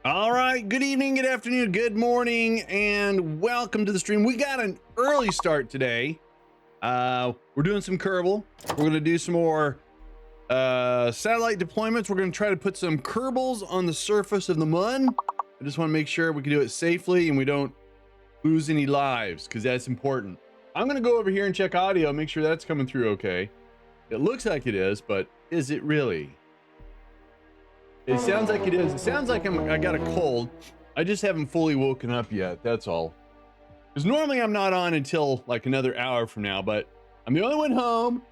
All right. Good evening, good afternoon, good morning, and welcome to the stream. We got an early start today. We're doing some Kerbal. We're going to do some more satellite deployments. We're going to try to put some Kerbals on the surface of the moon. I just want to make sure we can do it safely and we don't lose any lives, because that's important. I'm going to go over here and check audio, make sure that's coming through okay. It looks like it is, but is it really? It sounds like it is. It sounds like I got a cold. I just haven't fully woken up yet. That's all. Because normally I'm not on until like another hour from now, but I'm the only one home.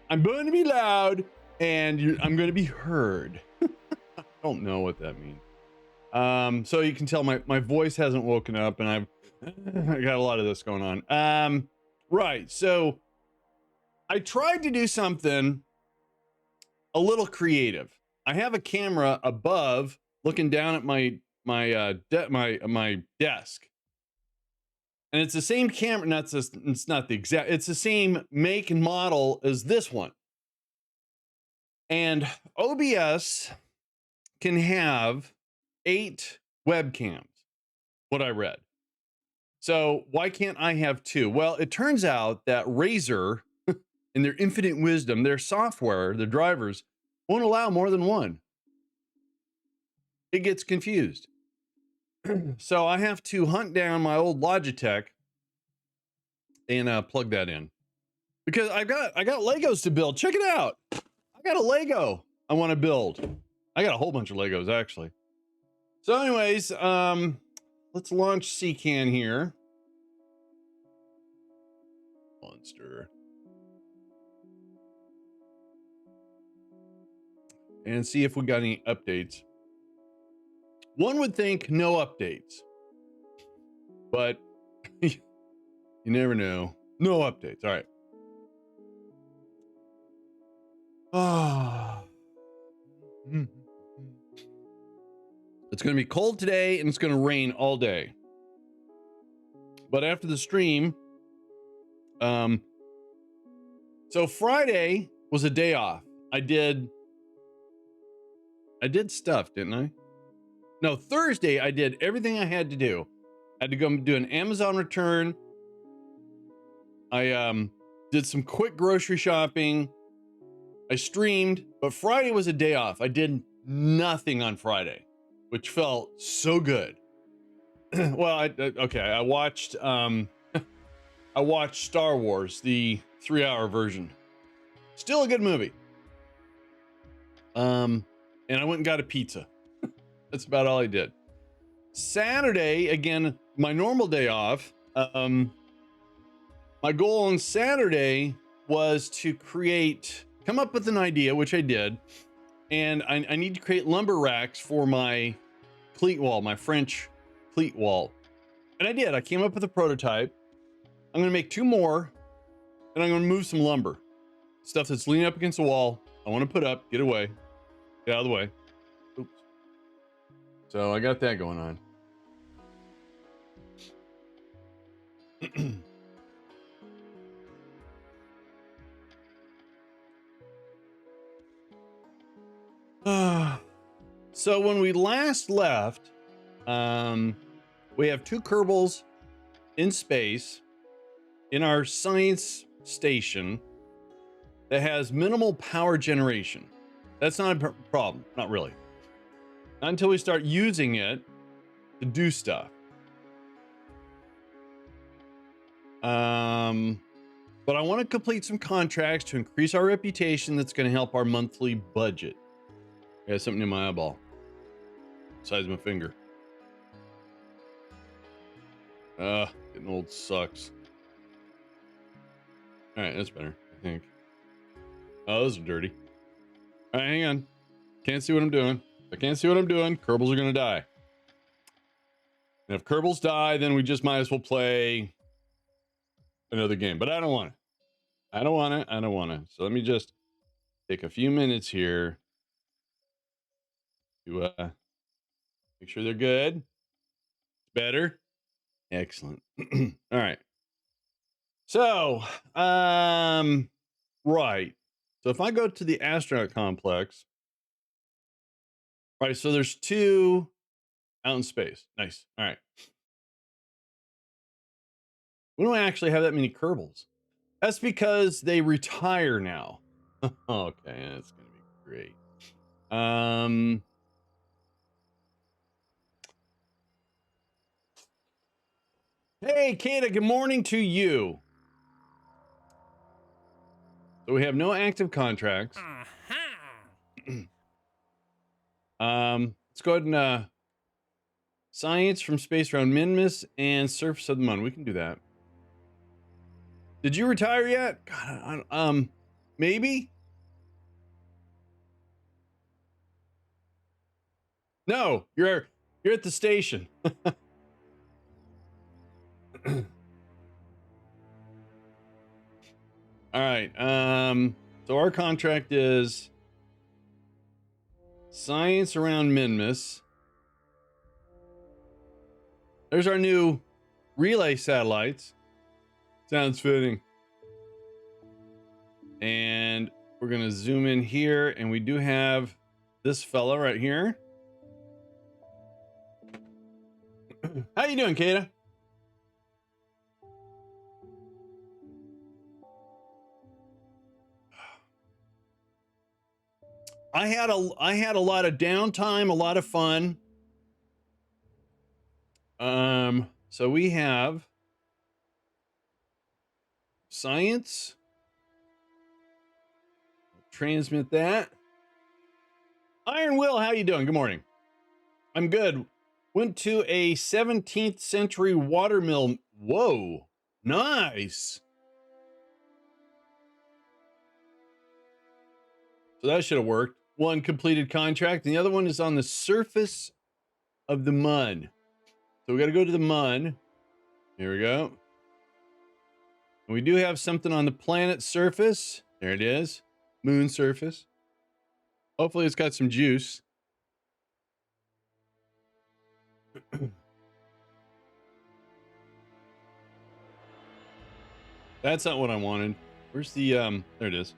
I'm going to be loud and I'm going to be heard. I don't know what that means. So you can tell my voice hasn't woken up and I got a lot of this going on. Right. So I tried to do something a little creative. I have a camera above looking down at my desk. And it's the same camera, it's not the exact, it's the same make and model as this one. And OBS can have 8 webcams, what I read. So why can't I have 2? Well, it turns out that Razer, in their infinite wisdom, their software, the drivers, won't allow more than one. It gets confused. So I have to hunt down my old Logitech and plug that in, because I got Legos to build. Check it out. I got a Lego I want to build. I got a whole bunch of Legos actually. So anyways, let's launch CCAN here. Monster. And see if we got any updates. One would think no updates, but you never know. No updates. All right. Ah. It's going to be cold today and it's going to rain all day. But after the stream, so Friday was a day off. I did stuff, didn't I? No, Thursday I did everything I had to do. I had to go do an Amazon return. I did some quick grocery shopping. I streamed, but Friday was a day off. I did nothing on Friday, which felt so good. Well, I watched I watched Star Wars, the 3-hour version. Still a good movie. And I went and got a pizza. That's about all I did. Saturday, again, my normal day off. My goal on Saturday was to come up with an idea, which I did. And I need to create lumber racks for my cleat wall, my French cleat wall. And I did. I came up with a prototype. I'm going to make 2 more, and I'm going to move some lumber. Stuff that's leaning up against the wall. I want to put up, get away, get out of the way. Oops. So I got that going on. So when we last left, we have 2 Kerbals in space in our science station that has minimal power generation. That's not a problem, not really. Not until we start using it to do stuff. But I want to complete some contracts to increase our reputation. That's going to help our monthly budget. I got something in my eyeball, size of my finger. Getting old sucks. All right, that's better, I think. Oh, those are dirty. All right, hang on. Can't see what I'm doing. If I can't see what I'm doing, Kerbals are gonna die. And if Kerbals die, then we just might as well play another game. But I don't want it. I don't want it. I don't want it. So let me just take a few minutes here to make sure they're good. Better. Excellent. All right. So, right. So if I go to the astronaut complex, right, so there's 2 Out in space. Nice. All right. We don't actually have that many Kerbals. That's because they retire now. Okay, that's gonna be great. Hey, Kata, good morning to you. So we have no active contracts. Let's go ahead and science from space around Minmus and surface of the moon. We can do that. Did you retire yet? God, maybe. No, you're at the station. All right. So our contract is science around Minmus. There's our new relay satellites. Sounds fitting. And we're gonna zoom in here, and we do have this fella right here. How you doing, Kata? I had a lot of downtime, a lot of fun. So we have science. Transmit that. Iron Will, how you doing? Good morning. I'm good. Went to a 17th century watermill. Whoa, nice. So that should have worked. One completed contract, and the other one is on the surface of the mun. So we got to go to the mun. Here we go. And we do have something on the planet surface. There it is. Moon surface. Hopefully it's got some juice. That's not what I wanted. Where's the there it is.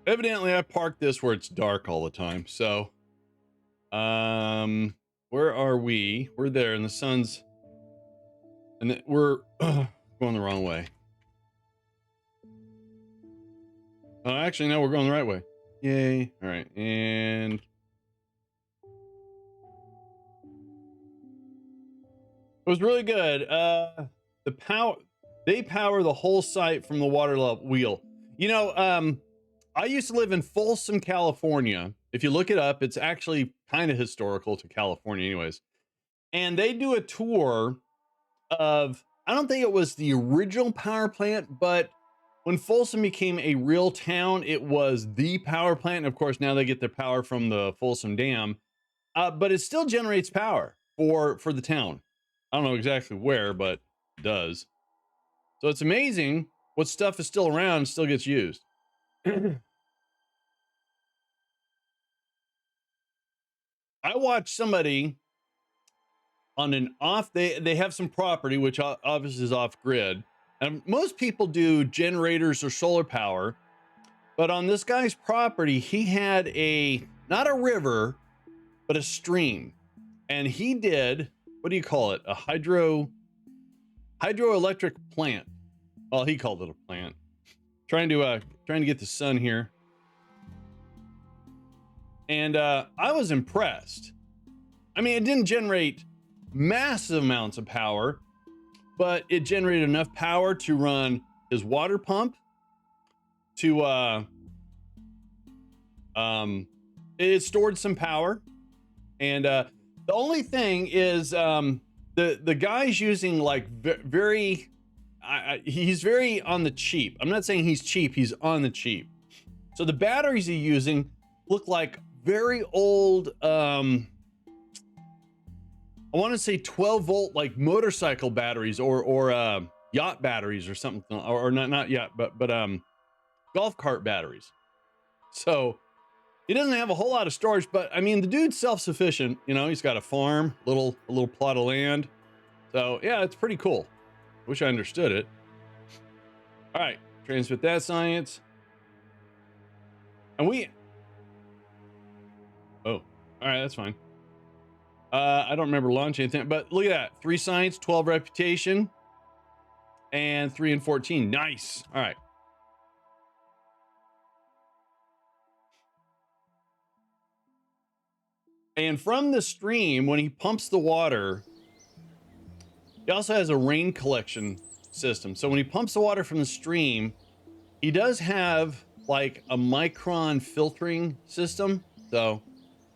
Evidently I parked this where it's dark all the time. So where are we? We're there and the sun's and we're going the wrong way. Oh, actually no, we're going the right way. Yay. All right. And it was really good. The power, they power the whole site from the water level wheel. You know, I used to live in Folsom, California. If you look it up, it's actually kind of historical to California, anyways. And they do a tour of, I don't think it was the original power plant, but when Folsom became a real town, it was the power plant. And of course, now they get their power from the Folsom Dam, but it still generates power for the town. I don't know exactly where, but it does. So it's amazing what stuff is still around and still gets used. I watched somebody on an off, they have some property, which obviously is off grid. And most people do generators or solar power. But on this guy's property, he had not a river, but a stream. And he did, what do you call it? A hydroelectric plant. Well, he called it a plant. Trying to get the sun here. And I was impressed. I mean, it didn't generate massive amounts of power, but it generated enough power to run his water pump, to it stored some power. And the only thing is the guy's using like very he's very on the cheap. I'm not saying he's cheap, he's on the cheap. So the batteries he's using look like very old I want to say 12 volt like motorcycle batteries or yacht batteries or something, or not yacht, but golf cart batteries. So he doesn't have a whole lot of storage, but I mean the dude's self-sufficient. You know, he's got a farm, a little plot of land. So yeah, it's pretty cool. Wish I understood it. All right, transmit that science. And we, oh, all right, that's fine. I don't remember launching anything, but look at that. 3 science, 12 reputation, and 3 and 14. Nice. All right. And from the stream, when he pumps the water, he also has a rain collection system. So when he pumps the water from the stream, he does have like a micron filtering system. So,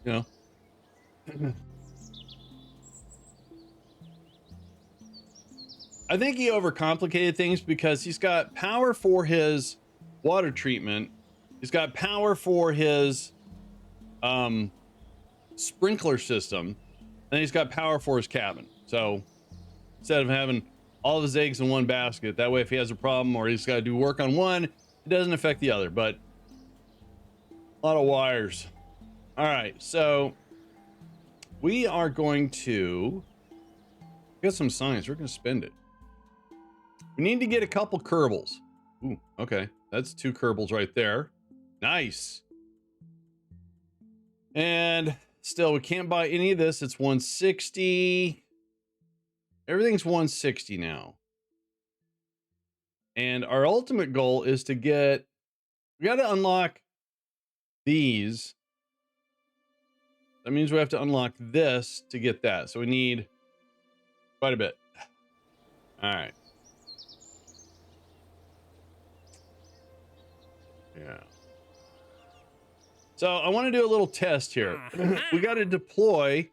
you know. I think he overcomplicated things because he's got power for his water treatment. He's got power for his sprinkler system, and he's got power for his cabin. So instead of having all of his eggs in one basket, that way if he has a problem or he's got to do work on one, it doesn't affect the other. But a lot of wires. All right, so we are going to get some science. We're going to spend it. We need to get a couple Kerbals. Ooh, okay. That's 2 Kerbals right there. Nice. And still, we can't buy any of this. It's 160. Everything's 160 now. And our ultimate goal is to get... We got to unlock these. That means we have to unlock this to get that. So we need quite a bit. All right. Yeah. So I want to do a little test here. We got to deploy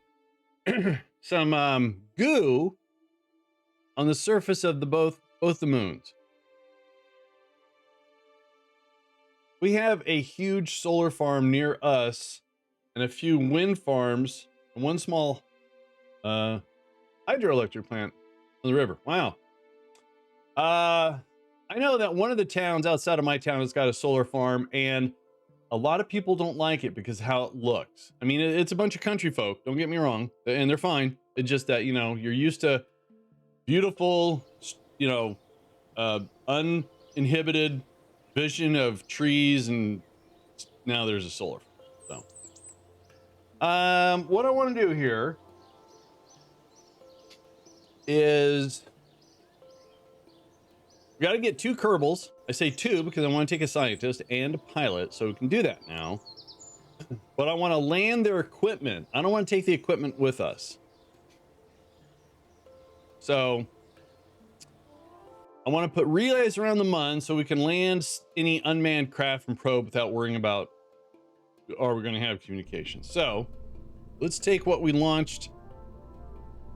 some goo on the surface of the both the moons. We have a huge solar farm near us and a few wind farms and one small hydroelectric plant on the river. Wow. I know that one of the towns outside of my town has got a solar farm, and a lot of people don't like it because how it looks. I mean, it's a bunch of country folk, don't get me wrong, and they're fine. It's just that, you know, you're used to beautiful, you know, uninhibited vision of trees, and now there's a solar farm. So what I want to do here is we got to get 2 Kerbals. I say 2 because I want to take a scientist and a pilot, so we can do that now. But I want to land their equipment. I don't want to take the equipment with us. So I want to put relays around the mun so we can land any unmanned craft and probe without worrying about, are we going to have communication? So let's take what we launched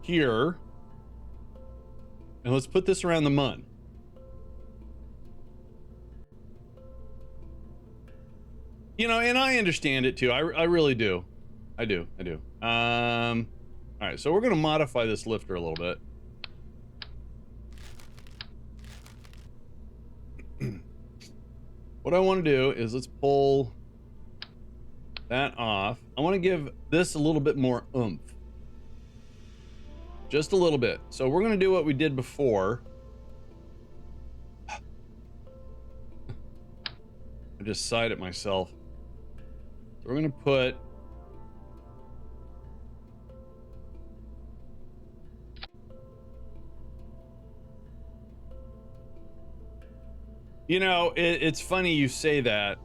here and let's put this around the mun. You know, and I understand it too. I really do. I do. All right, so we're going to modify this lifter a little bit. What I want to do is let's pull that off. I want to give this a little bit more oomph. Just a little bit. So we're going to do what we did before. I just sighed at myself. So we're going to put you know, it's funny you say that.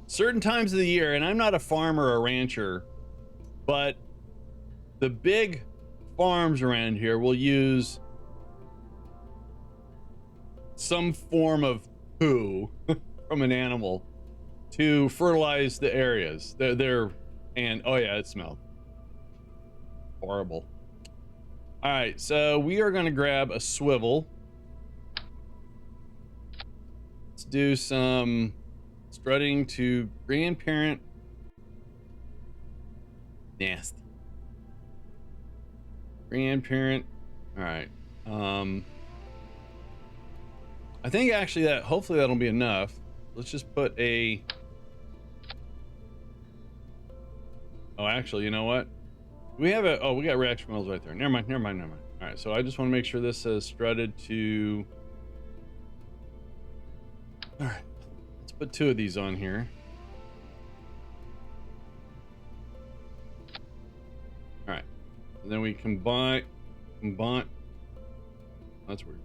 Certain times of the year, and I'm not a farmer or a rancher, but the big farms around here will use some form of poo from an animal to fertilize the areas. And oh yeah, it smelled horrible. All right, so we are going to grab a swivel. Let's do some strutting to grandparent. Nasty. Grandparent. All right. I think actually that hopefully that'll be enough. Let's just put a... Oh, actually, you know what? We have a... Oh, we got reaction wheels right there. Never mind. All right, so I just want to make sure this says strutted to... All right, let's put 2 of these on here. All right. And then we combine. That's weird.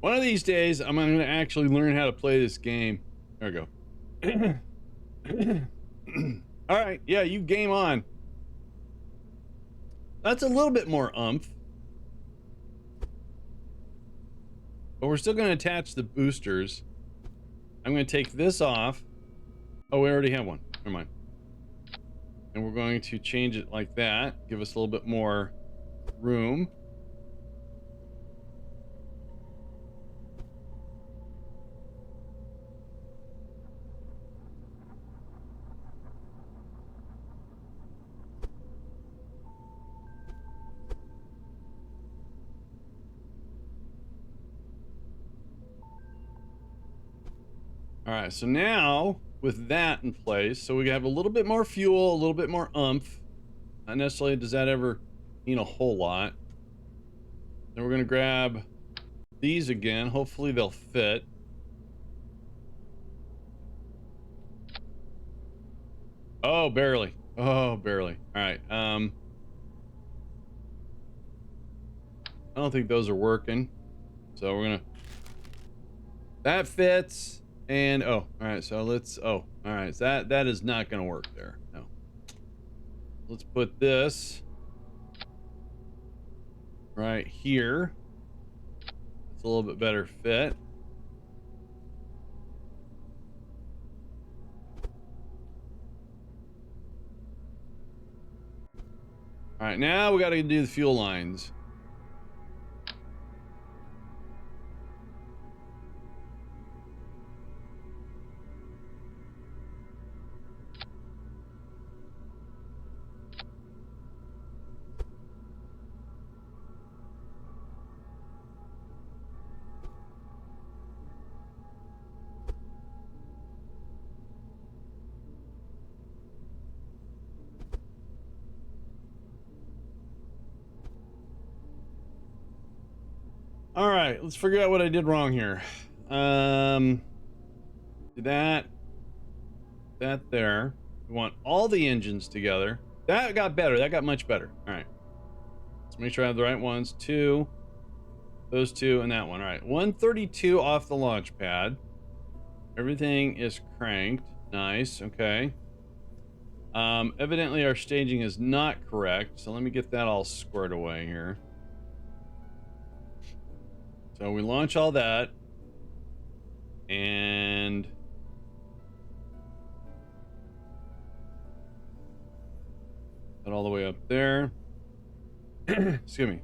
One of these days, I'm going to actually learn how to play this game. There we go. All right. Yeah, you game on. That's a little bit more oomph. But we're still going to attach the boosters. I'm going to take this off. Oh, we already have one. Never mind. And we're going to change it like that. Give us a little bit more room. All right, so now with that in place, so we have a little bit more fuel, a little bit more oomph. Not necessarily does that ever mean a whole lot. Then we're going to grab these again. Hopefully they'll fit. Oh, barely. Oh, barely. All right. I don't think those are working. So we're going to... That fits. And, oh, all right. So let's... Oh, all right. So that is not going to work there. No. Let's put this right here. It's a little bit better fit. All right, now we got to do the fuel lines. All right, let's figure out what I did wrong here. Did that there. We want all the engines together. That got better. That got much better. All right. Let's make sure I have the right ones. Two, those two, and that one. All right. 132 off the launch pad. Everything is cranked. Nice. Okay. Evidently our staging is not correct. So let me get that all squared away here. So we launch all that. And that all the way up there. Excuse me.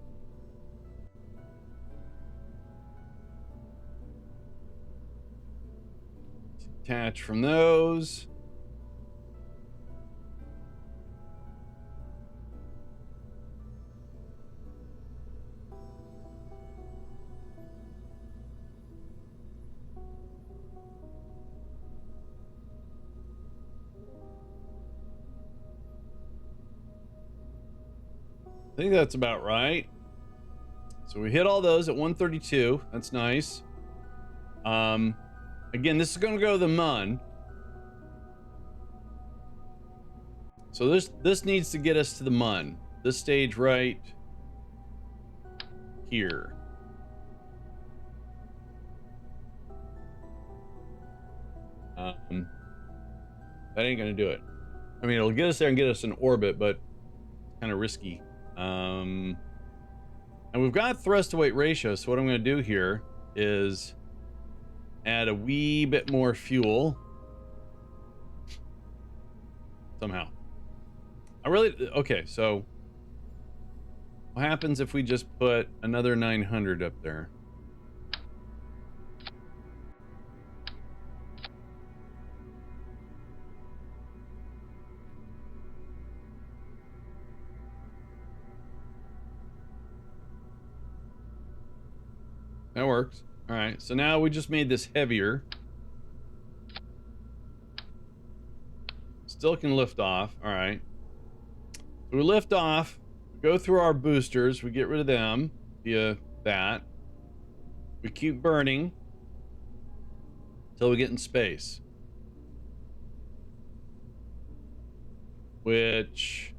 Detach from those. I think that's about right. So we hit all those at 132. That's nice. Again, this is going to go to the MUN. So this needs to get us to the MUN. This stage right here. That ain't going to do it. I mean, it'll get us there and get us in orbit, but it's kind of risky. And we've got thrust to weight ratio, so what I'm going to do here is add a wee bit more fuel somehow. Okay, so what happens if we just put another 900 up there? That works. All right, so now we just made this heavier. Still can lift off. All right. So we lift off, we go through our boosters, we get rid of them via that. We keep burning until we get in space, which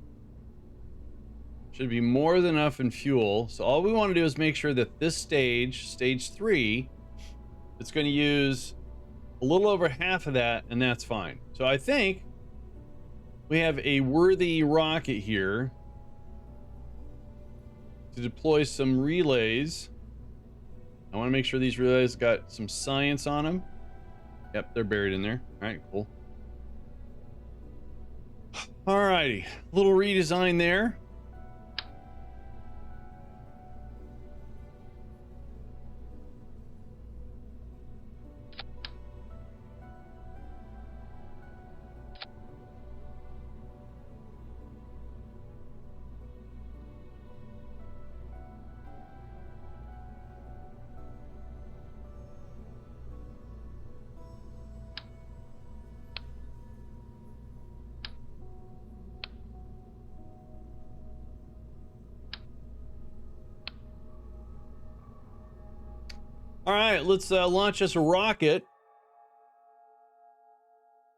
should be more than enough in fuel. So all we want to do is make sure that this stage, stage 3, it's going to use a little over half of that, and that's fine. So I think we have a worthy rocket here to deploy some relays. I want to make sure these relays got some science on them. Yep, they're buried in there. All right, cool. All righty, little redesign there. All right, let's launch us a rocket.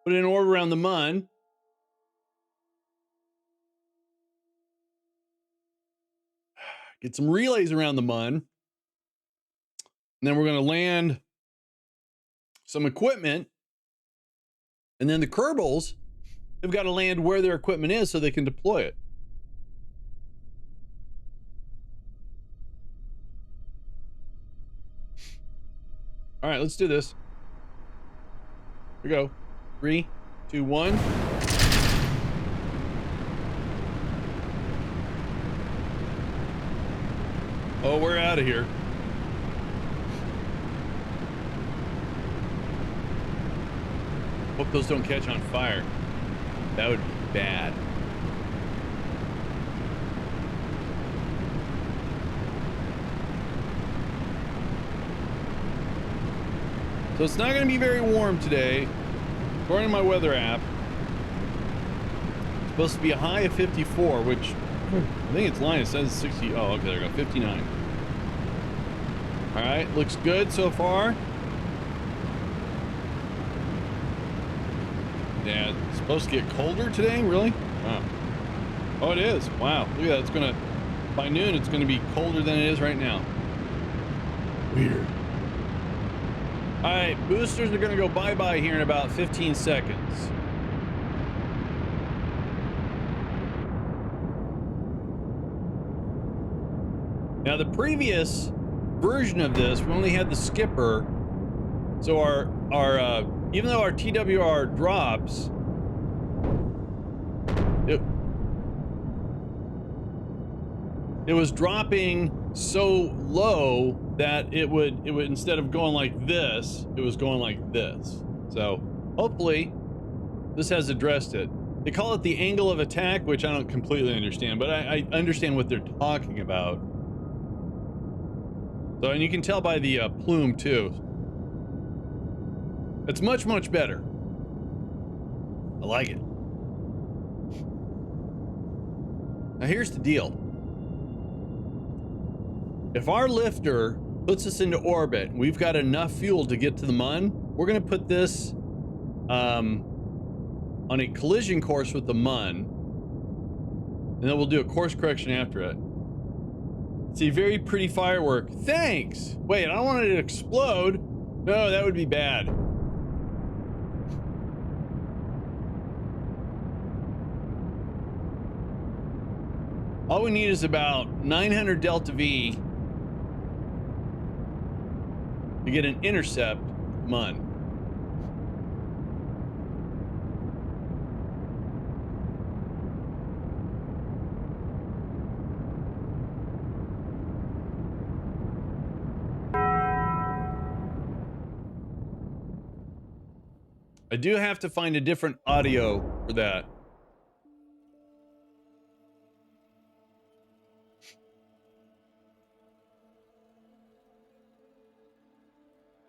Put it in orbit around the mun. Get some relays around the mun. And then we're going to land some equipment. And then the Kerbals have got to land where their equipment is so they can deploy it. All right, let's do this. Here we go. 3, 2, 1. Oh, we're out of here. Hope those don't catch on fire. That would be bad. So it's not going to be very warm today. According to my weather app, it's supposed to be a high of 54, which I think it's lying. It says 60. Oh, okay, there we go. 59. All right, looks good so far. Yeah, it's supposed to get colder today? Really? Wow. Oh, it is. Wow. Look at that. It's going to, by noon, it's going to be colder than it is right now. Weird. All right, boosters are going to go bye-bye here in about 15 seconds. Now, the previous version of this, we only had the skipper. So our even though our TWR drops, it was dropping so low that it would instead of going like this, it was going like this. So hopefully this has addressed it. They call it the angle of attack, which I don't completely understand, but I understand what they're talking about. So, and you can tell by the plume too. It's much, much better. I like it. Now here's the deal. If our lifter puts us into orbit, we've got enough fuel to get to the mun, we're going to put this on a collision course with the mun, and then we'll do a course correction after it. See, very pretty firework. Thanks. Wait, I don't want it to explode. No, that would be bad. All we need is about 900 delta V to get an intercept mun. I do have to find a different audio for that.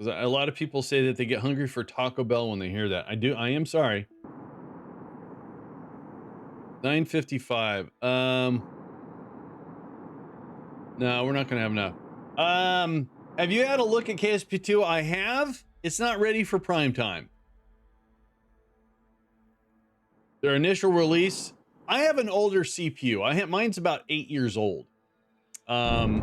A lot of people say that they get hungry for Taco Bell when they hear that. I am sorry. 9:55. No, we're not gonna have enough. Have you had a look at KSP2? I have. It's not ready for prime time. Their initial release. I have an older CPU. Mine's about 8 years old. Their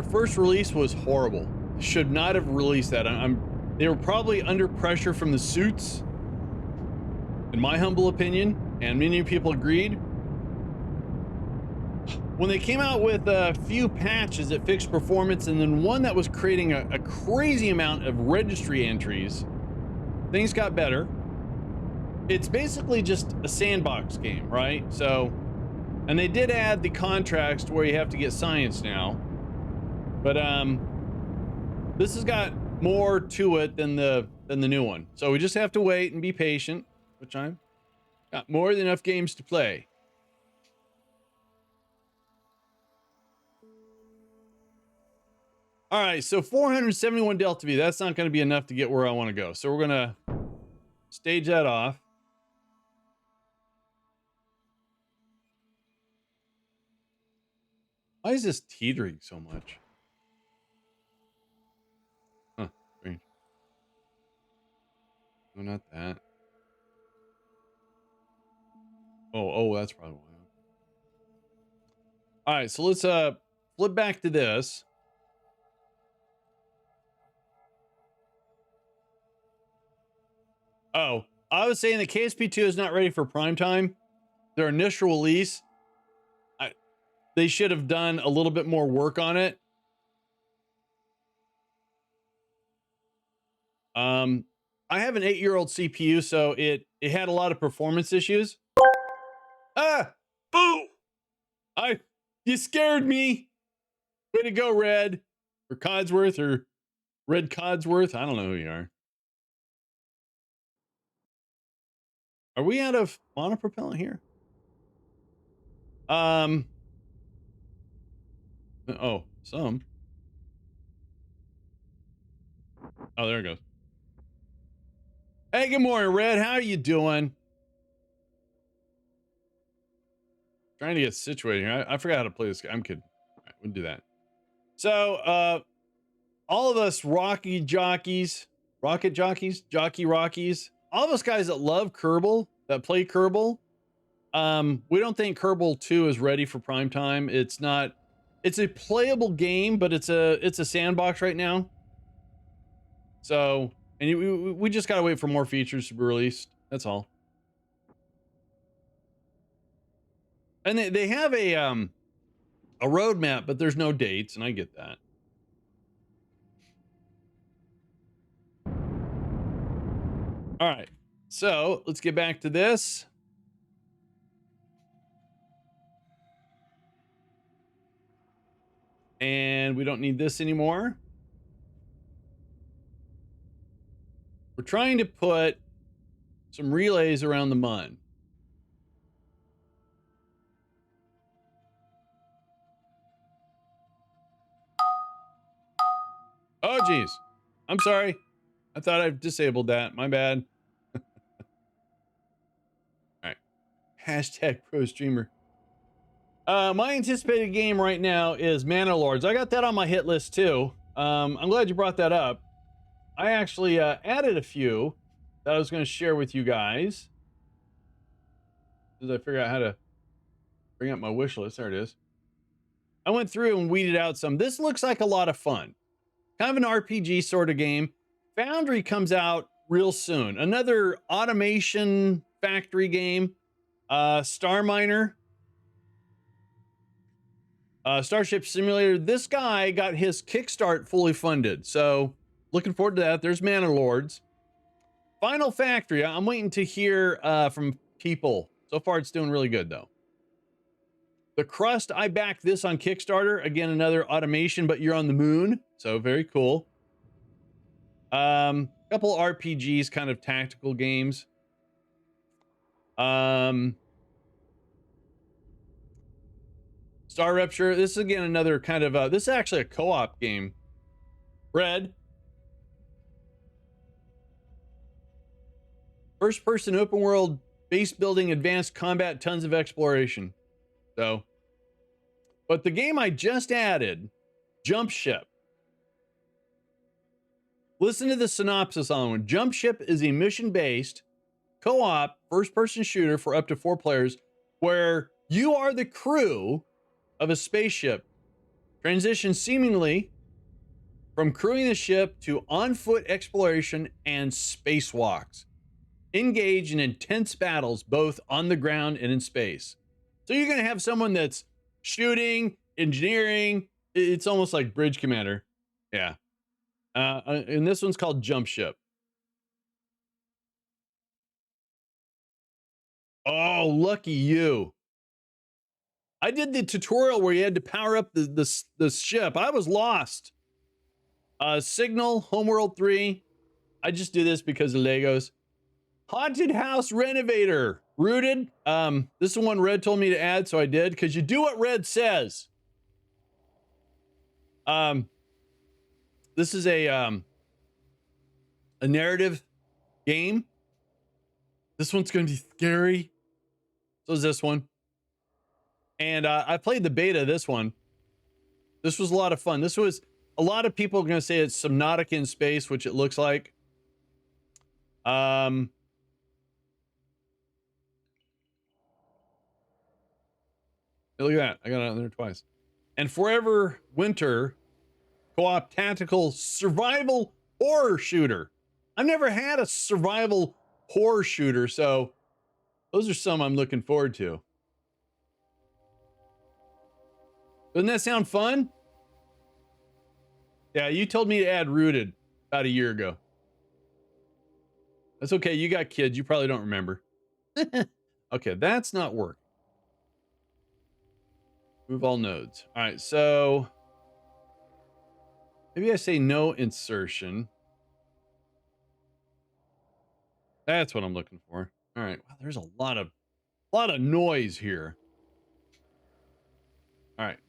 first release was horrible. Should not have released that. They were probably under pressure from the suits, in my humble opinion, and many people agreed. When they came out with a few patches that fixed performance, and then one that was creating a crazy amount of registry entries, things got better. It's basically just a sandbox game, right? So, and they did add the contracts to where you have to get science now. But this has got more to it than the new one. So we just have to wait and be patient, which I've got more than enough games to play. All right, so 471 Delta V. That's not going to be enough to get where I want to go. So we're going to stage that off. Why is this teetering so much? Huh, strange. No, not that. Oh, that's probably why. All right, so let's flip back to this. Oh, I was saying that KSP2 is not ready for prime time. Their initial release, they should have done a little bit more work on it. I have an 8-year-old CPU, so it had a lot of performance issues. Ah, boo! You scared me. Way to go, Red, or Codsworth, or Red Codsworth. I don't know who you are. Are we out of monopropellant here? Oh, some. Oh, there it goes. Hey, good morning, Red. How are you doing? Trying to get situated here. I forgot how to play this game. I'm kidding. All right, we'll do that. So, all of us rocket jockeys, jockey Rockies, all of us guys that love Kerbal, that play Kerbal, we don't think Kerbal 2 is ready for prime time. It's not. It's a playable game, but it's a sandbox right now. So, and we just gotta wait for more features to be released. That's all. And they have a roadmap, but there's no dates, and I get that. All right, so let's get back to this. And we don't need this anymore. We're trying to put some relays around the MUN. Oh, geez. I'm sorry. I thought I've disabled that. My bad. All right. Hashtag pro streamer. My anticipated game right now is Mana Lords. I got that on my hit list too. I'm glad you brought that up. I actually added a few that I was going to share with you guys. As I figure out how to bring up my wish list. There it is. I went through and weeded out some. This looks like a lot of fun. Kind of an RPG sort of game. Foundry comes out real soon. Another automation factory game. Star Miner. Starship Simulator. This guy got his Kickstart fully funded. So looking forward to that. There's Mana Lords. Final Factory. I'm waiting to hear from people. So far, it's doing really good, though. The Crust, I backed this on Kickstarter. Again, another automation, but you're on the moon. So very cool. Couple RPGs, kind of tactical games. Star Rupture. This is again another kind of this is actually a co-op game. Red. First person open world base building, advanced combat, tons of exploration. So, but the game I just added, Jump Ship. Listen to the synopsis on one. Jump Ship is a mission-based co-op first-person shooter for up to 4 players where you are the crew of a spaceship. Transition seemingly from crewing the ship to on-foot exploration and spacewalks. Engage in intense battles both on the ground and in space. So you're going to have someone that's shooting, engineering. It's almost like Bridge Commander. Yeah. And this one's called Jump Ship. Oh, lucky you. I did the tutorial where you had to power up the ship. I was lost. Signal, Homeworld 3. I just do this because of Legos. Haunted House Renovator. Rooted. This is one Red told me to add, so I did, because you do what Red says. This is a narrative game. This one's going to be scary. So is this one. And I played the beta of this one. This was a lot of fun. This was, a lot of people are going to say it's Subnautica in space, which it looks like. Look at that. I got it on there twice. And Forever Winter co-op tactical survival horror shooter. I've never had a survival horror shooter, so those are some I'm looking forward to. Doesn't that sound fun? Yeah, you told me to add Rooted about a year ago. That's okay. You got kids. You probably don't remember. Okay, that's not working. Move all nodes. All right, so maybe I say no insertion. That's what I'm looking for. All right. Wow, there's a lot of noise here. All right.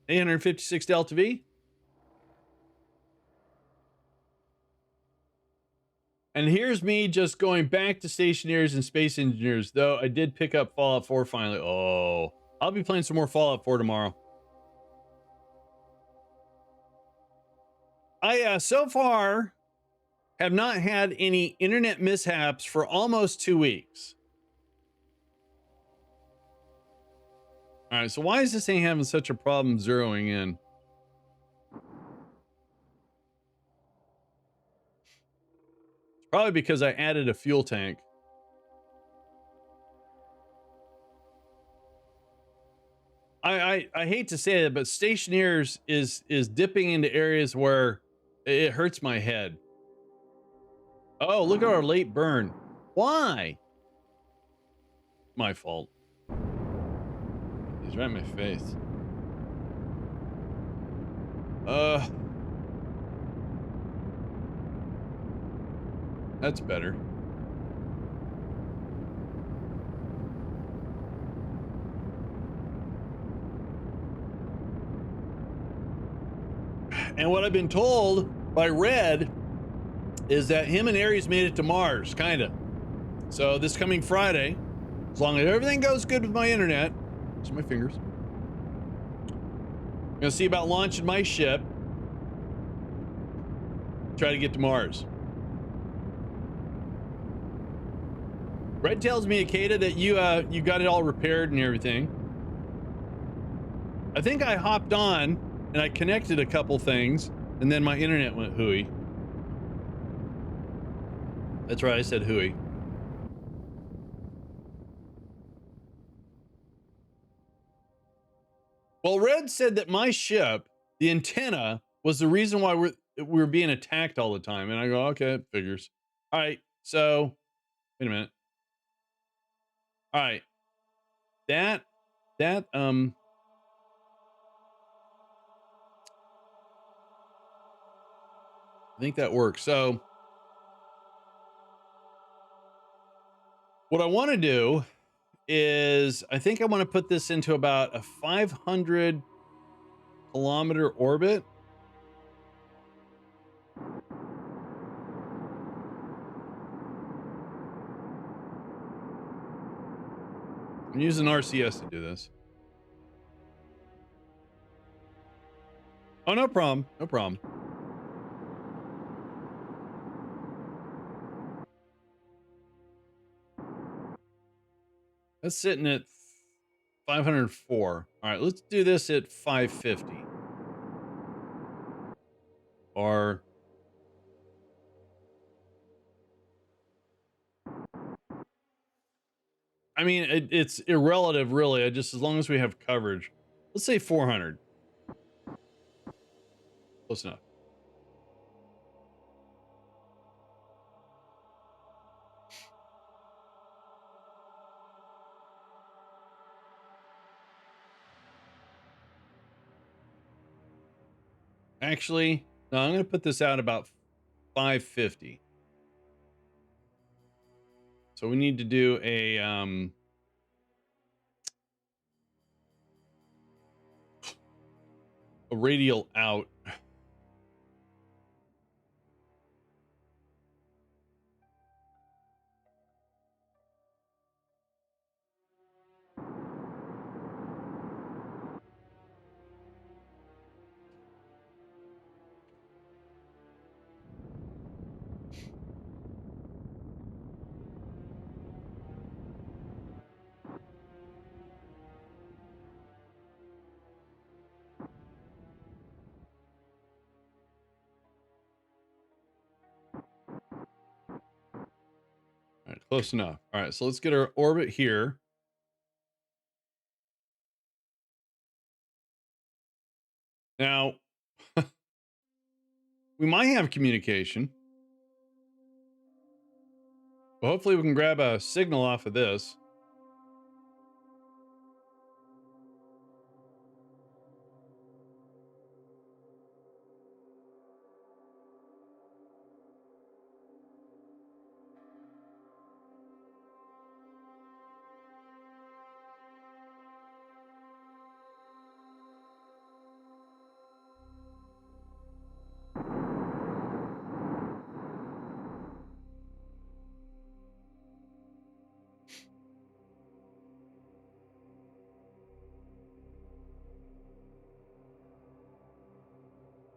856 Delta V. And here's me just going back to Stationaries and Space Engineers, though I did pick up Fallout 4 finally. Oh, I'll be playing some more Fallout 4 tomorrow. I so far have not had any internet mishaps for almost 2 weeks. All right, so why is this thing having such a problem zeroing in? It's probably because I added a fuel tank. I hate to say it, but Stationaries is dipping into areas where it hurts my head. Oh, look at our late burn. Why? My fault. He's right in my face. That's better. And what I've been told by Red is that him and Ares made it to Mars, kind of. So this coming Friday, as long as everything goes good with my internet, those are my fingers, I'm gonna see about launching my ship, try to get to Mars. Red tells me, Akeda, that you got it all repaired and everything. I think I hopped on and I connected a couple things, and then my internet went hooey. That's right, I said hooey. Well, Red said that my ship, the antenna, was the reason why we're being attacked all the time. And I go, okay, it figures. All right, so wait a minute. All right. That I think that works. So what I want to do is, I think I want to put this into about a 500 kilometer orbit. I'm using RCS to do this. Oh, no problem. No problem. That's sitting at 504. All right, let's do this at 550. Or I mean, it's irrelative, really. Just as long as we have coverage. Let's say 400. Close enough. Actually, no, I'm going to put this out about 550. So we need to do a radial out. All right, close enough. All right, so let's get our orbit here. Now, we might have communication. But hopefully we can grab a signal off of this.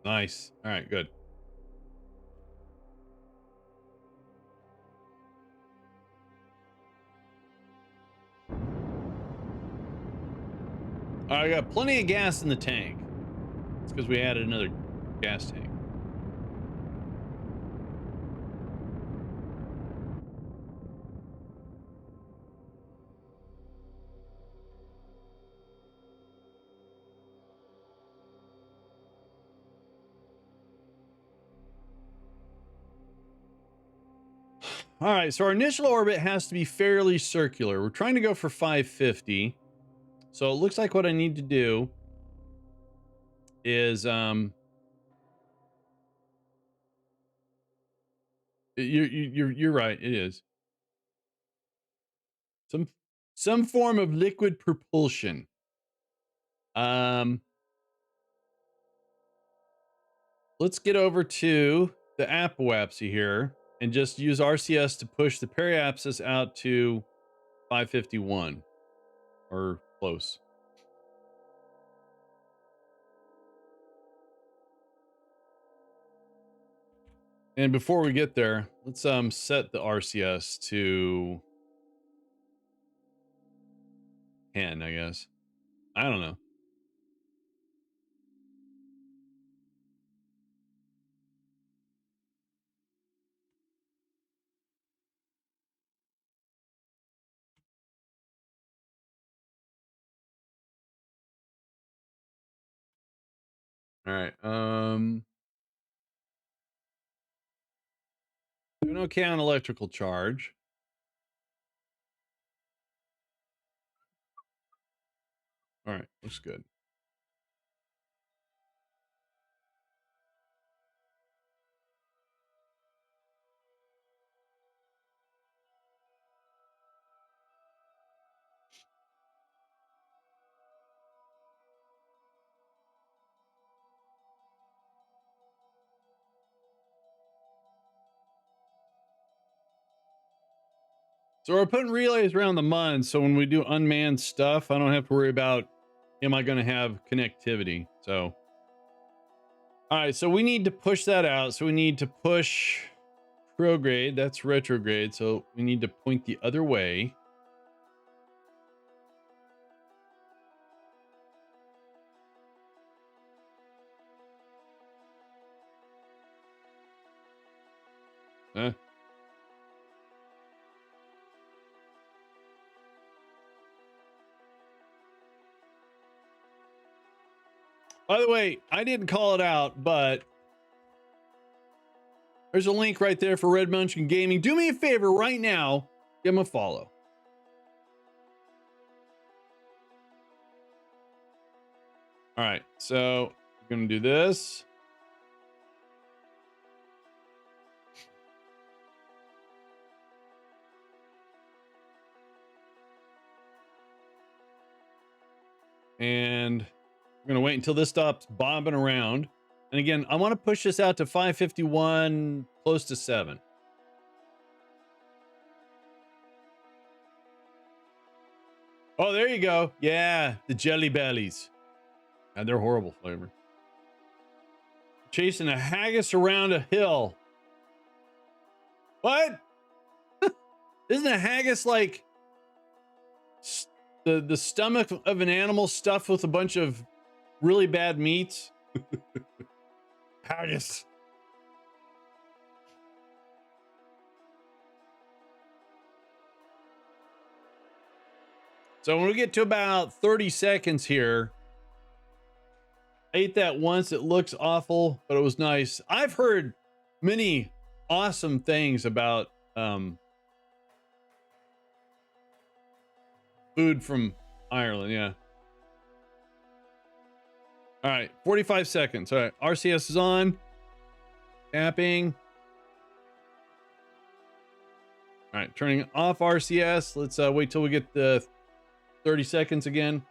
Nice. All right, good. I got plenty of gas in the tank. It's because we added another gas tank. All right, so our initial orbit has to be fairly circular. We're trying to go for 550. So it looks like what I need to do is you're right, it is. Some form of liquid propulsion. Um let's get over to the apoapsy here and just use RCS to push the periapsis out to 551 or close. And before we get there, let's set the RCS to 10, I guess. I don't know. All right. Doing okay on electrical charge. All right, looks good. So we're putting relays around the MUN, so when we do unmanned stuff, I don't have to worry about, am I going to have connectivity? So, all right, so we need to push that out. So we need to push prograde. That's retrograde. So we need to point the other way. Huh? By the way, I didn't call it out, but there's a link right there for Red Munchkin Gaming. Do me a favor right now, give him a follow. All right, so we're going to do this. And we're going to wait until this stops bobbing around. And again, I want to push this out to 551, close to 7. Oh, there you go. Yeah, the Jelly Bellies. And they're horrible flavor. Chasing a haggis around a hill. What? Isn't a haggis like the stomach of an animal stuffed with a bunch of really bad meats? Haggis. So when we get to about 30 seconds here, I ate that once. It looks awful, but it was nice. I've heard many awesome things about food from Ireland. Yeah. All right. 45 seconds. All right. RCS is on. Tapping. All right. Turning off RCS. Let's wait till we get the 30 seconds again.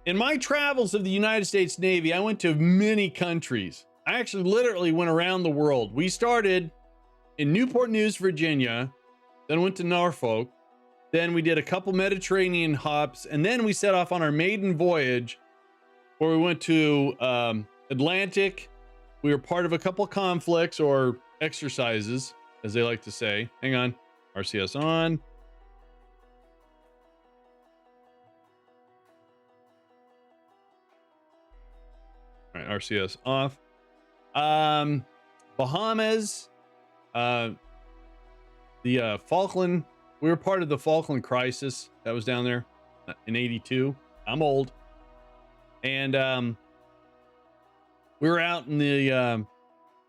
In my travels of the United States Navy, I went to many countries. I actually literally went around the world. We started in Newport News, Virginia, then went to Norfolk. Then we did a couple Mediterranean hops, and then we set off on our maiden voyage where we went to Atlantic. We were part of a couple conflicts or exercises, as they like to say. Hang on. RCS on. All right, RCS off. Bahamas, the Falkland. We were part of the Falkland crisis that was down there in '82. I'm old, and we were out in the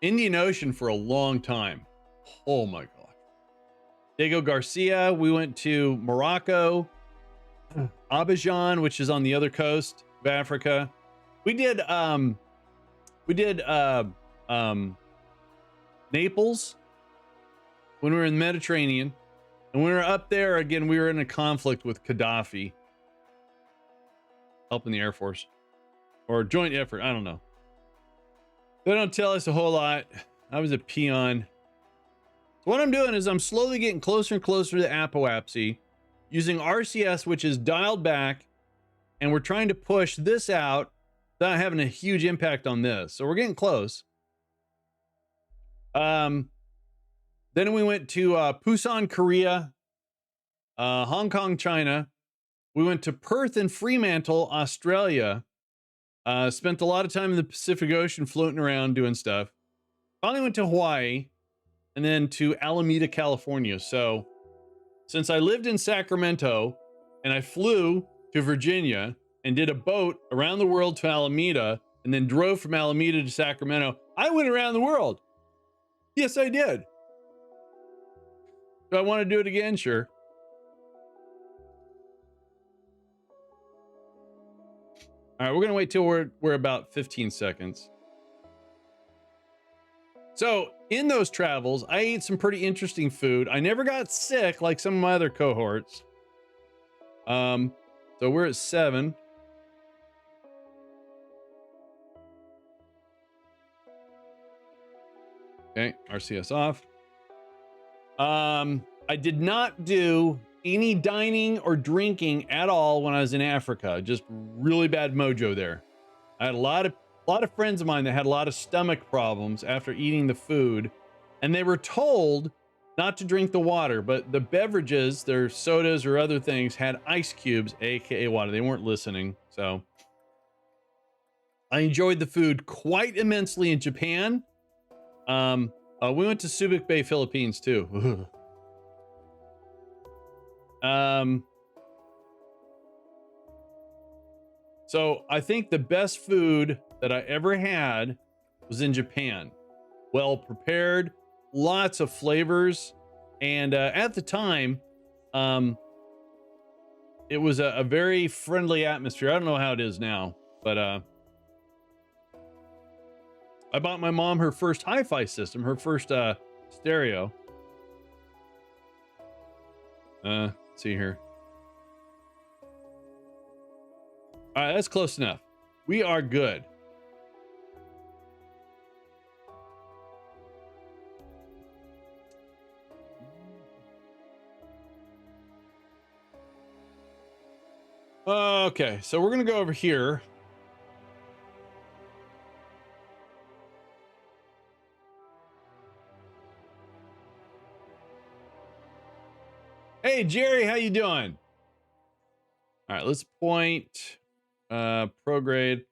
Indian Ocean for a long time. Oh my god. Diego Garcia. We went to Morocco, Abidjan, which is on the other coast of Africa. We did Naples when we were in the Mediterranean, and when we were up there again, we were in a conflict with Gaddafi, helping the Air Force or joint effort. I don't know. They don't tell us a whole lot. I was a peon. So what I'm doing is I'm slowly getting closer and closer to apoapsy using RCS, which is dialed back, and we're trying to push this out without having a huge impact on this. So we're getting close. Then we went to Busan, Korea, Hong Kong, China. We went to Perth and Fremantle, Australia. Spent a lot of time in the Pacific Ocean floating around doing stuff. Finally went to Hawaii and then to Alameda, California. So since I lived in Sacramento and I flew to Virginia and did a boat around the world to Alameda and then drove from Alameda to Sacramento, I went around the world. Yes, I did. Do I want to do it again? Sure. All right, we're going to wait till we're about 15 seconds. So in those travels, I ate some pretty interesting food. I never got sick like some of my other cohorts. So we're at 7. Okay, RCS off. I did not do any dining or drinking at all when I was in Africa. Just really bad mojo there. I had a lot of friends of mine that had a lot of stomach problems after eating the food, and they were told not to drink the water, but the beverages, their sodas or other things, had ice cubes, aka water. They weren't listening. So I enjoyed the food quite immensely in Japan. We went to Subic Bay, Philippines too. So I think the best food that I ever had was in Japan. Well prepared, lots of flavors, and at the time, it was a very friendly atmosphere. I don't know how it is now, but I bought my mom her first hi-fi system, her first stereo. Let's see here. All right, that's close enough. We are good. Okay, so we're gonna go over here. Hey Jerry, how you doing? All right, let's point prograde.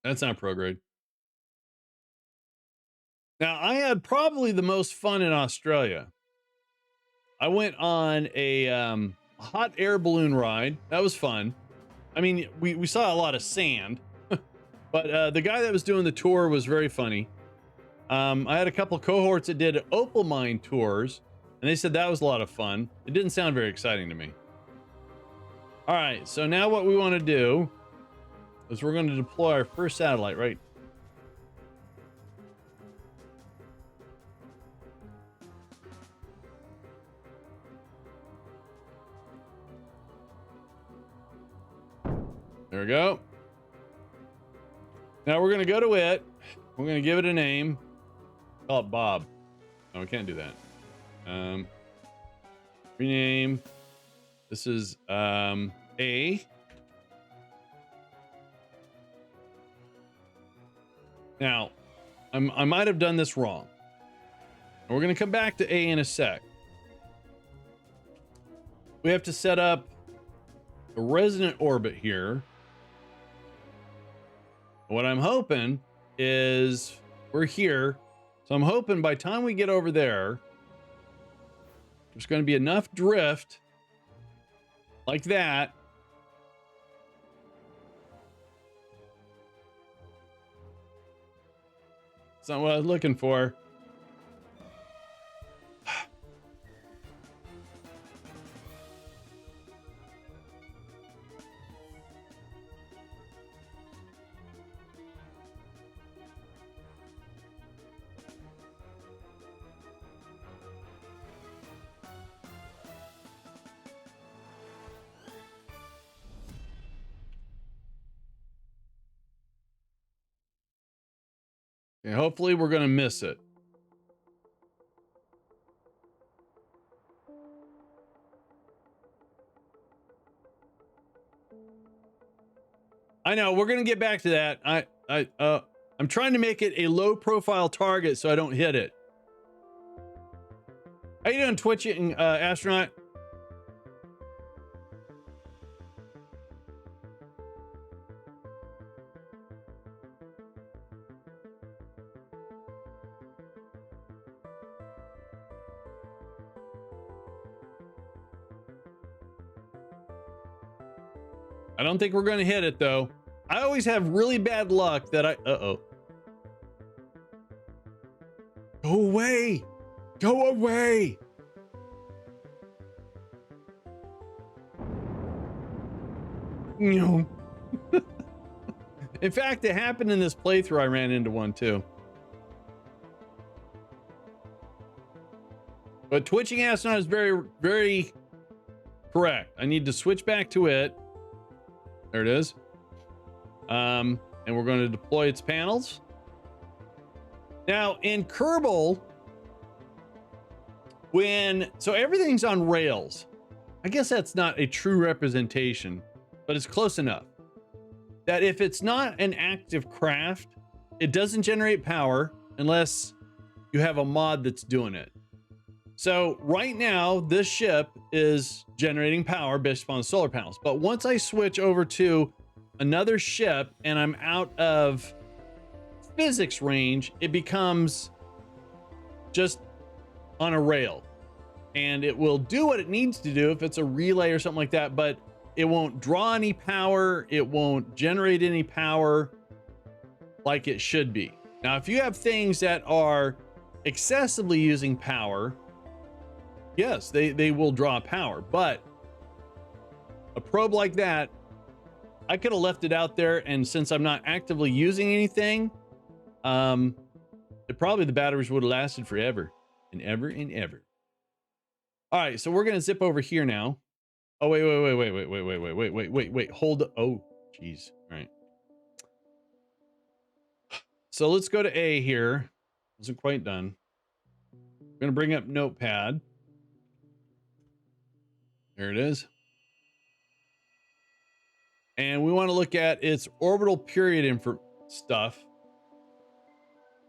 That's not prograde. Now, I had probably the most fun in Australia. I went on a hot air balloon ride. That was fun. I mean, we saw a lot of sand, but the guy that was doing the tour was very funny. I had a couple cohorts that did opal mine tours, and they said that was a lot of fun. It didn't sound very exciting to me. All right, so now what we want to do is we're going to deploy our first satellite, right? There we go. Now we're going to go to it. We're going to give it a name. Call it Bob. No, we can't do that. Rename. This is A. Now, I might have done this wrong. We're going to come back to A in a sec. We have to set up a resonant orbit here. What I'm hoping is we're here. So I'm hoping by the time we get over there, there's going to be enough drift like that. That's not what I was looking for. And hopefully we're going to miss it. I know we're going to get back to that. I'm trying to make it a low profile target so I don't hit it. How you doing, Twitching astronaut? I don't think we're going to hit it though. I always have really bad luck that uh-oh. Go away. Go away. No. In fact, it happened in this playthrough. I ran into one too. But Twitching Astronaut is very, very correct. I need to switch back to it. There it is. And we're going to deploy its panels. Now in Kerbal, so everything's on rails. I guess that's not a true representation, but it's close enough. That if it's not an active craft, it doesn't generate power unless you have a mod that's doing it. So right now, this ship is generating power based upon solar panels. But once I switch over to another ship and I'm out of physics range, it becomes just on a rail. And it will do what it needs to do if it's a relay or something like that, but it won't draw any power. It won't generate any power like it should be. Now, if you have things that are excessively using power, yes, they will draw power, but a probe like that, I could have left it out there, and since I'm not actively using anything, probably the batteries would have lasted forever and ever and ever. All right, so we're gonna zip over here now. Oh, wait. Hold. Oh, geez. All right. So let's go to A here. Wasn't quite done. I'm gonna bring up Notepad. There it is. And we want to look at its orbital period stuff,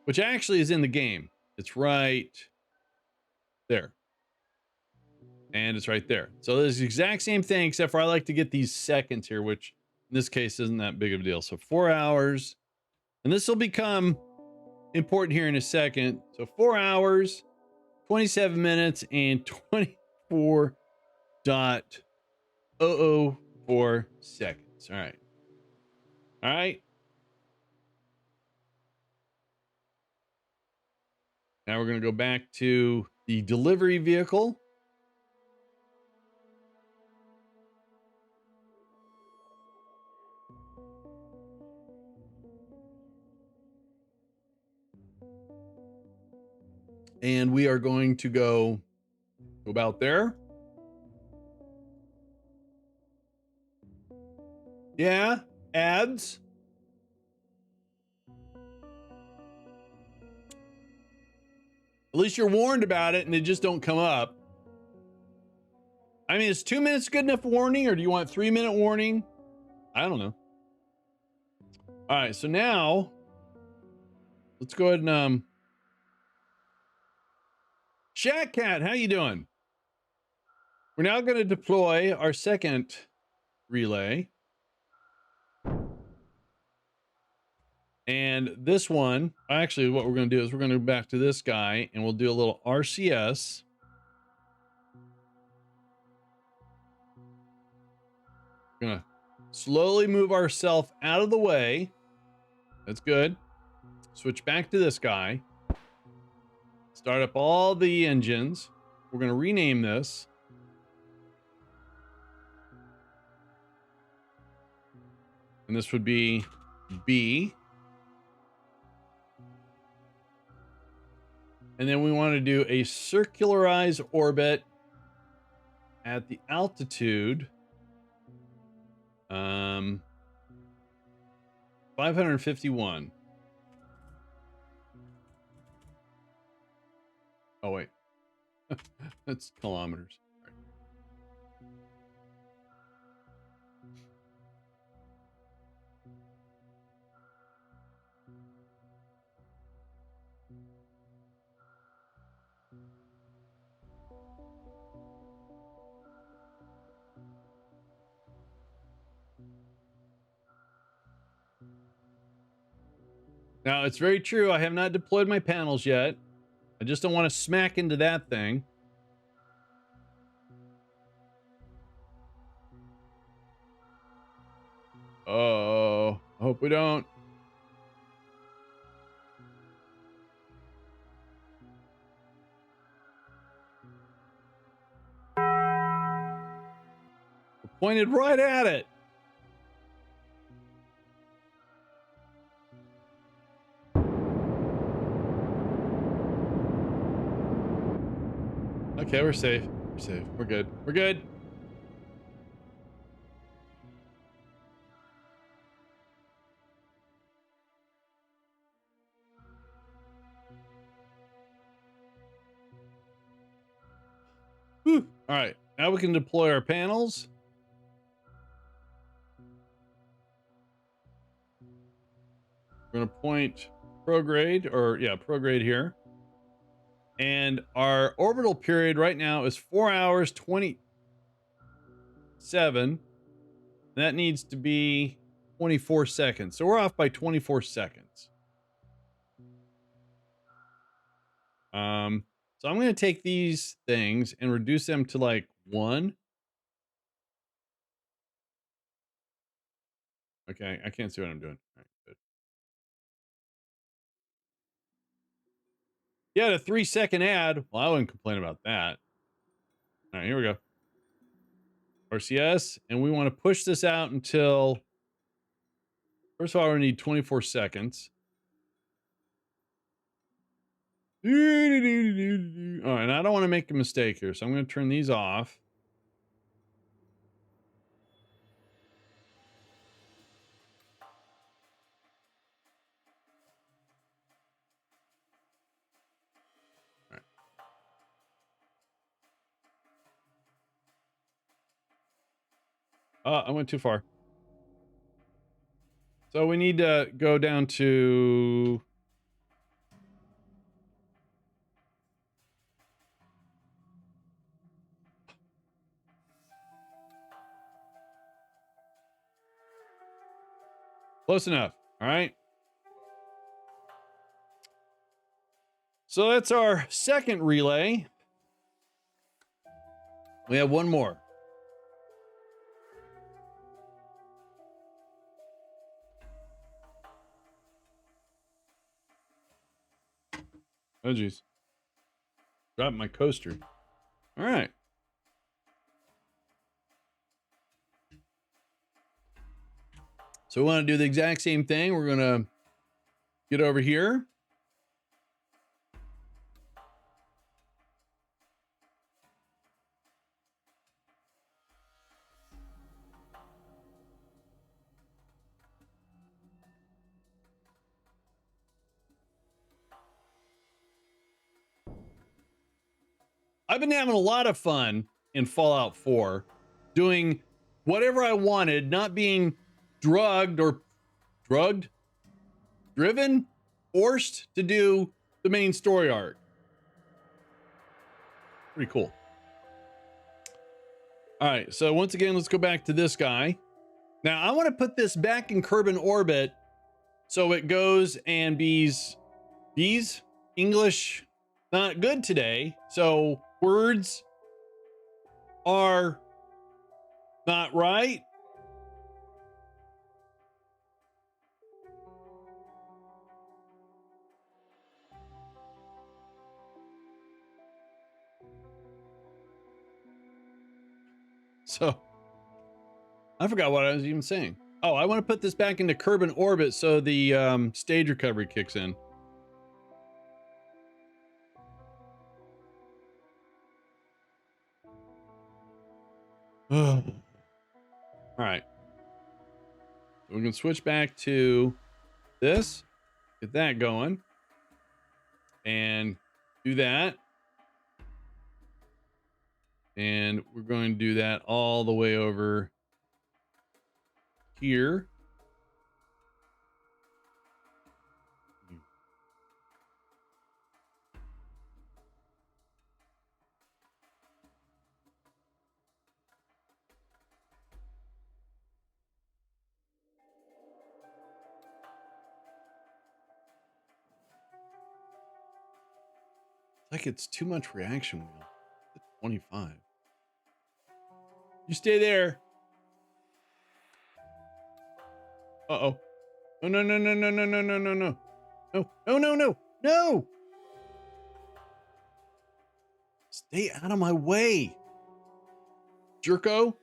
which actually is in the game. It's right there. And it's right there. So it's the exact same thing, except for I like to get these seconds here, which in this case isn't that big of a deal. So 4 hours. And this will become important here in a second. So 4 hours, 27 minutes, and 24.004 seconds. All right. All right. Now we're going to go back to the delivery vehicle. And we are going to go about there. Yeah, ads. At least you're warned about it and they just don't come up. I mean, is 2 minutes good enough warning, or do you want 3-minute warning? I don't know. All right, so now let's go ahead and Shack Cat, how you doing? We're now going to deploy our second relay. And this one, actually, what we're going to do is we're going to go back to this guy and we'll do a little RCS. We're going to slowly move ourselves out of the way. That's good. Switch back to this guy. Start up all the engines. We're going to rename this. And this would be B. And then we want to do a circularized orbit at the altitude 551. Oh, wait. That's kilometers. Right. Now, it's very true. I have not deployed my panels yet. I just don't want to smack into that thing. Oh, I hope we don't. We're pointed right at it. Okay, we're safe. We're safe. We're good. We're good. All right, now we can deploy our panels. We're going to point prograde, or yeah, prograde here. And our orbital period right now is 4 hours 27. That needs to be 24 seconds. So we're off by 24 seconds. So I'm going to take these things and reduce them to like 1. Okay, I can't see what I'm doing. All right, good. Yeah, a 3-second ad. Well, I wouldn't complain about that. All right, here we go. RCS, and we want to push this out until, first of all, we need 24 seconds. All right, and I don't want to make a mistake here, so I'm going to turn these off. I went too far. So we need to go down to, close enough. All right. So that's our second relay. We have one more. Oh, geez. Dropped my coaster. All right. So we want to do the exact same thing. We're going to get over here. I've been having a lot of fun in Fallout 4 doing whatever I wanted, not being driven, forced to do the main story arc. Pretty cool. All right, so once again, let's go back to this guy. Now, I want to put this back in Kerbin orbit so it goes and bees, English, not good today. So words are not right. So I forgot what I was even saying. Oh, I want to put this back into Kerbin orbit so the stage recovery kicks in. All right. So we can switch back to this, get that going, and do that. And we're going to do that all the way over here. Like it's too much reaction wheel. 25. You stay there. Uh-oh. No, no, no, no, no, no, no, no, no, no. No, no, no, no, no. Stay out of my way. Jerko.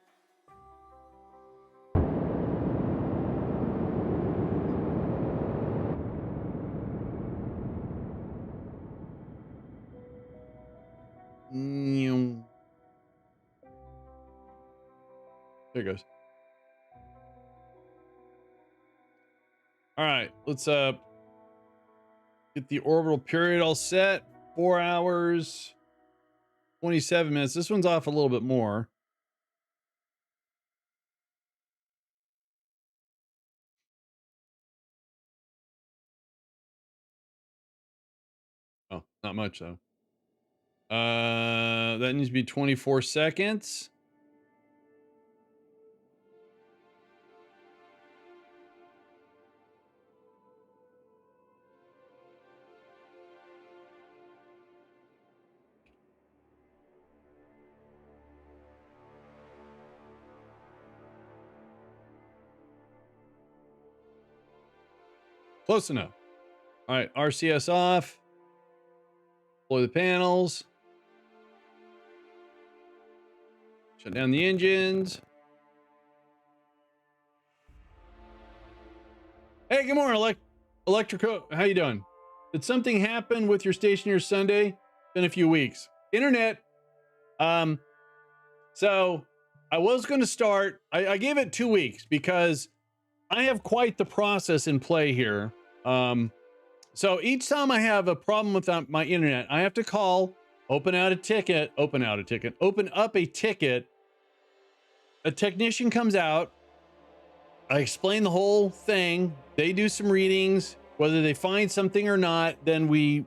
There it goes. All right, let's get the orbital period all set. 4 hours 27 minutes. This one's off a little bit more. Oh, not much though. That needs to be 24 seconds. Close enough. All right, RCS off. Deploy the panels. Shut down the engines. Hey, good morning, Electrico. How you doing? Did something happen with your station here Sunday? Been a few weeks. Internet. So I was going to start. I gave it 2 weeks because I have quite the process in play here. So each time I have a problem with my internet, I have to call, open up a ticket. A technician comes out. I explain the whole thing. They do some readings, whether they find something or not. Then we,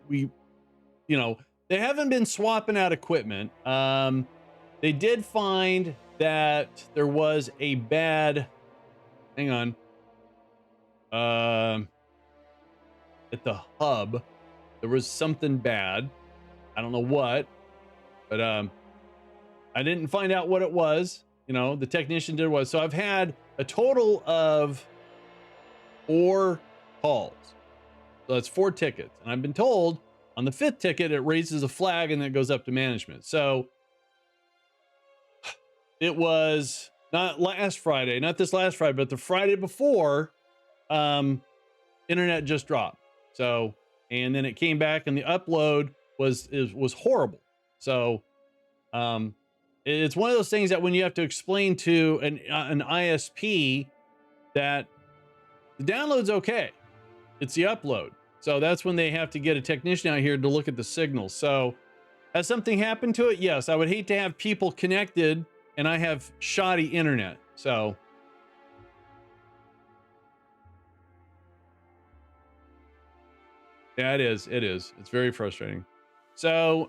they haven't been swapping out equipment. They did find that there was a bad, hang on, at the hub, there was something bad. I don't know what, but I didn't find out what it was. The technician did was. So I've had a total of 4 calls. So that's 4 tickets. And I've been told on the 5th ticket, it raises a flag and then it goes up to management. So it was not last Friday, not this last Friday, but the Friday before, internet just dropped. So, and then it came back and the upload was horrible. So, it's one of those things that when you have to explain to an ISP that the download's okay, it's the upload. So that's when they have to get a technician out here to look at the signals. So has something happened to it? Yes. I would hate to have people connected and I have shoddy internet. So yeah, it is. It's very frustrating. So,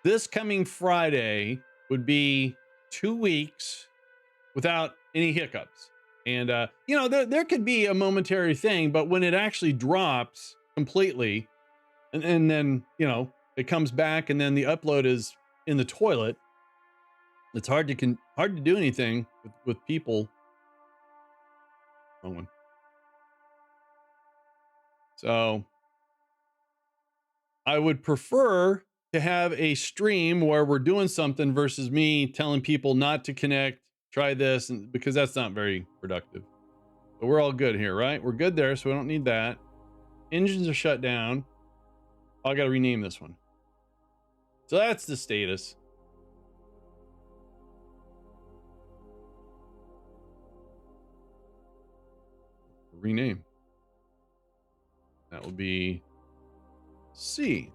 this coming Friday would be 2 weeks without any hiccups. And, there could be a momentary thing, but when it actually drops completely and then, it comes back and then the upload is in the toilet, it's hard to do anything with people. Wrong one. So I would prefer to have a stream where we're doing something versus me telling people not to connect, try this, and because that's not very productive. But we're all good here, right? We're good there, so we don't need that. Engines are shut down. Oh, I got to rename this one. So that's the status. Rename. That will be C.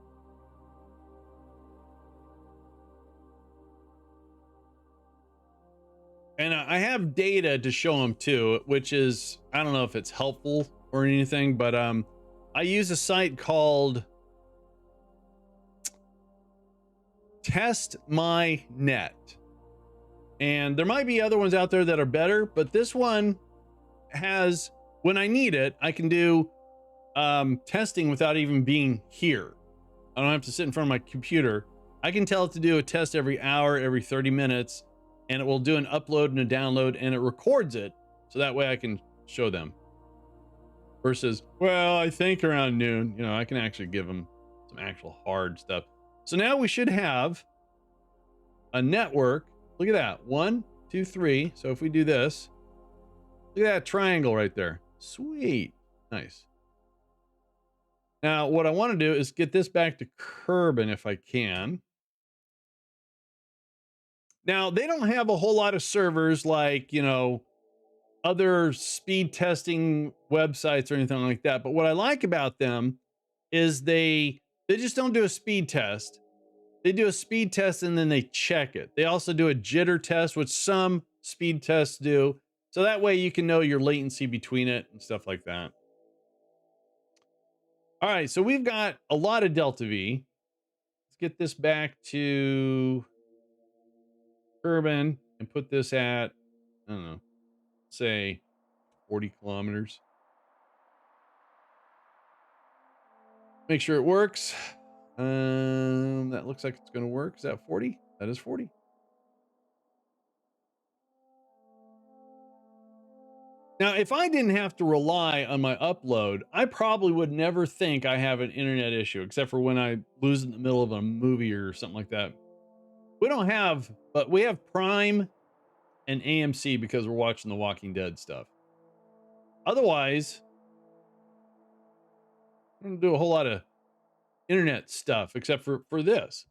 And I have data to show them too, which is, I don't know if it's helpful or anything, but I use a site called Test My Net. And there might be other ones out there that are better, but this one has, when I need it, I can do testing without even being here. I don't have to sit in front of my computer. I can tell it to do a test every hour, every 30 minutes, and it will do an upload and a download and it records it. So that way I can show them versus, well, I think around noon, I can actually give them some actual hard stuff. So now we should have a network. Look at that. 1, 2, 3. So if we do this, look at that triangle right there. Sweet. Nice. Now, what I want to do is get this back to Kerbin if I can. Now, they don't have a whole lot of servers like, other speed testing websites or anything like that. But what I like about them is they They just don't do a speed test. They do a speed test and then they check it. They also do a jitter test, which some speed tests do. So that way you can know your latency between it and stuff like that. All right, so we've got a lot of Delta V. Let's get this back to Urban and put this at, I don't know, say 40 kilometers. Make sure it works. That looks like it's going to work. Is that 40? That is 40. Now, if I didn't have to rely on my upload, I probably would never think I have an internet issue, except for when I lose in the middle of a movie or something like that. We don't have, but we have Prime and AMC because we're watching the Walking Dead stuff. Otherwise, I don't do a whole lot of internet stuff except for this.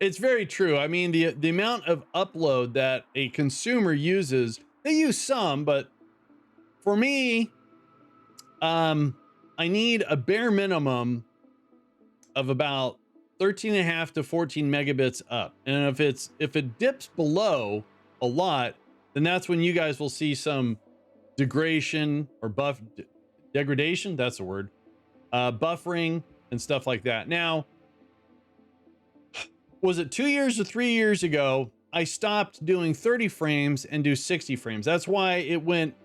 It's very true. I mean, the amount of upload that a consumer uses, they use some, but for me, I need a bare minimum of about 13 and a half to 14 megabits up. And if it dips below a lot, then that's when you guys will see some degradation or degradation. That's a word. Buffering and stuff like that. Now, was it 2 years or 3 years ago? I stopped doing 30 frames and do 60 frames. That's why it went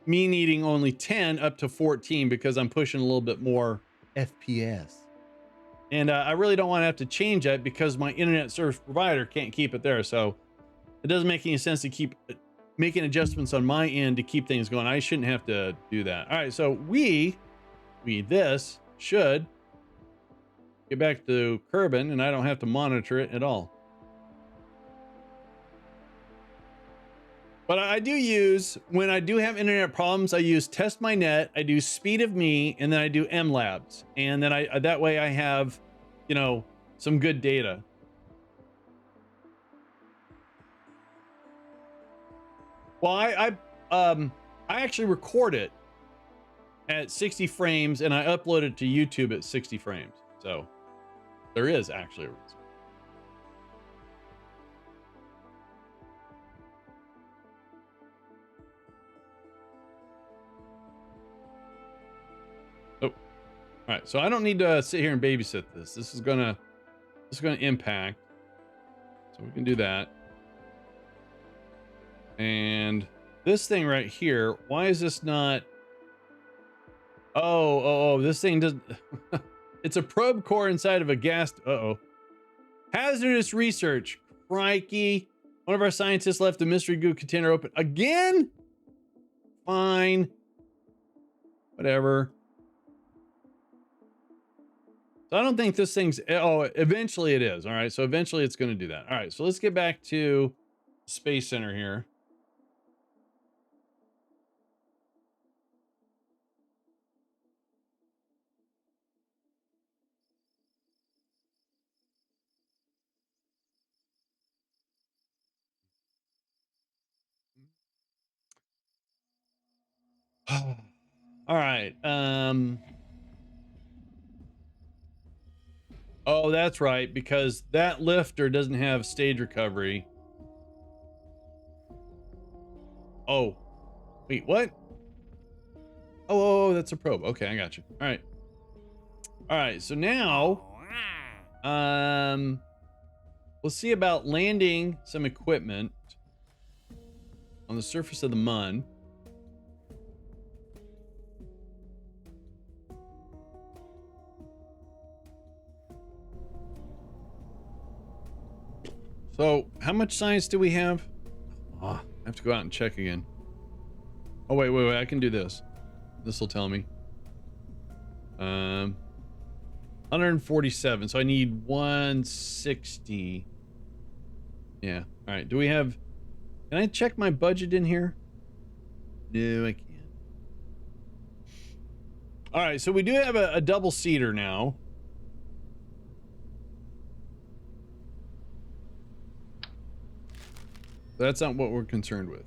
me needing only 10 up to 14 because I'm pushing a little bit more FPS. And I really don't want to have to change that because my internet service provider can't keep it there. So it doesn't make any sense to keep making adjustments on my end to keep things going. I shouldn't have to do that. All right, so this should get back to Kerbin and I don't have to monitor it at all. But I do use, when I do have internet problems, I use Test My Net, I do Speed of Me, and then I do MLabs. And then that way I have, you know, some good data. Well, I actually record it at 60 frames and I upload it to YouTube at 60 frames. So there is actually a reason. Oh, all right. So I don't need to sit here and babysit this. This is gonna impact. So we can do that. And this thing right here, why is this not? Oh, this thing doesn't. It's a probe core inside of a gas. Hazardous research. Crikey. One of our scientists left the mystery goo container open again. Fine. Whatever. So I don't think this thing's. Oh, eventually it is. All right. So eventually it's going to do that. All right. So let's get back to Space Center here. All right. Oh, that's right, because that lifter doesn't have stage recovery. Oh, wait, what? Oh, that's a probe. Okay, I got you. All right. All right, so now, we'll see about landing some equipment on the surface of the Mun. So how much science do we have? Oh, I have to go out and check again. Oh, wait. I can do this. This will tell me. 147. So I need 160. Yeah. All right. Do we have... Can I check my budget in here? No, I can't. All right. So we do have a double-seater now. That's not what we're concerned with.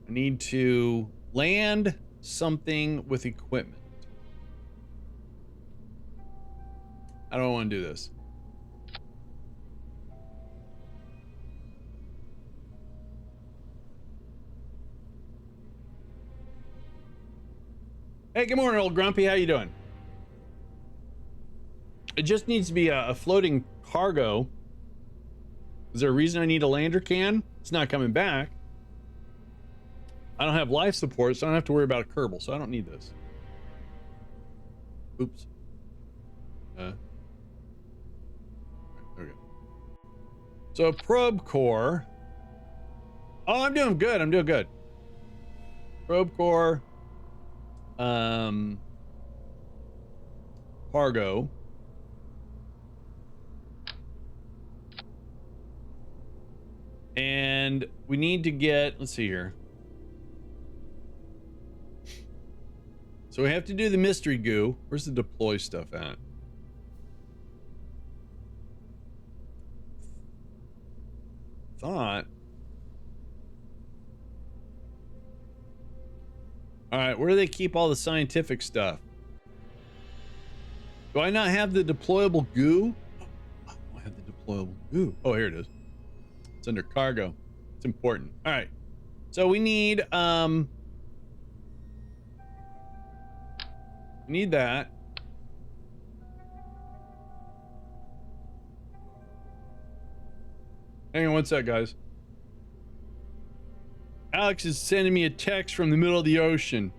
I need to land something with equipment. I don't want to do this. Hey, good morning, old grumpy. How you doing? It just needs to be a floating cargo. Is there a reason I need a lander can? It's not coming back. I don't have life support, so I don't have to worry about a Kerbal, so I don't need this. Oops. There we go. So probe core. Oh, I'm doing good. I'm doing good. Probe core. Cargo. And we need to get, let's see here. So we have to do the mystery goo. Where's the deploy stuff at? Thought. All right, where do they keep all the scientific stuff? Do I not have the deployable goo? Oh, I have the deployable goo. Oh, here it is. It's under cargo. It's important. All right. So we need that. Hang on one sec, guys. Alex is sending me a text from the middle of the ocean.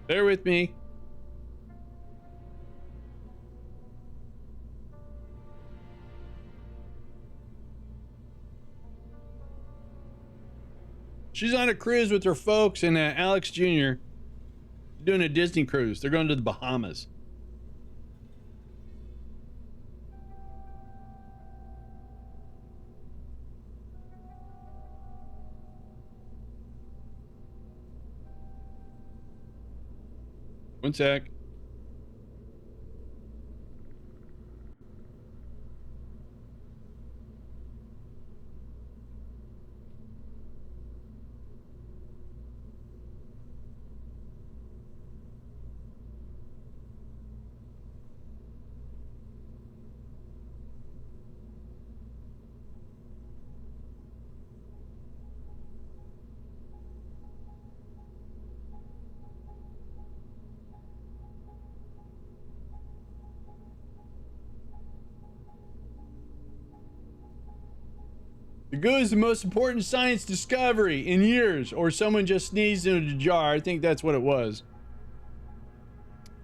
Bear with me. She's on a cruise with her folks and Alex Jr. doing a Disney cruise. They're going to the Bahamas. One sec. The goo is the most important science discovery in years, or someone just sneezed into a jar. I think that's what it was.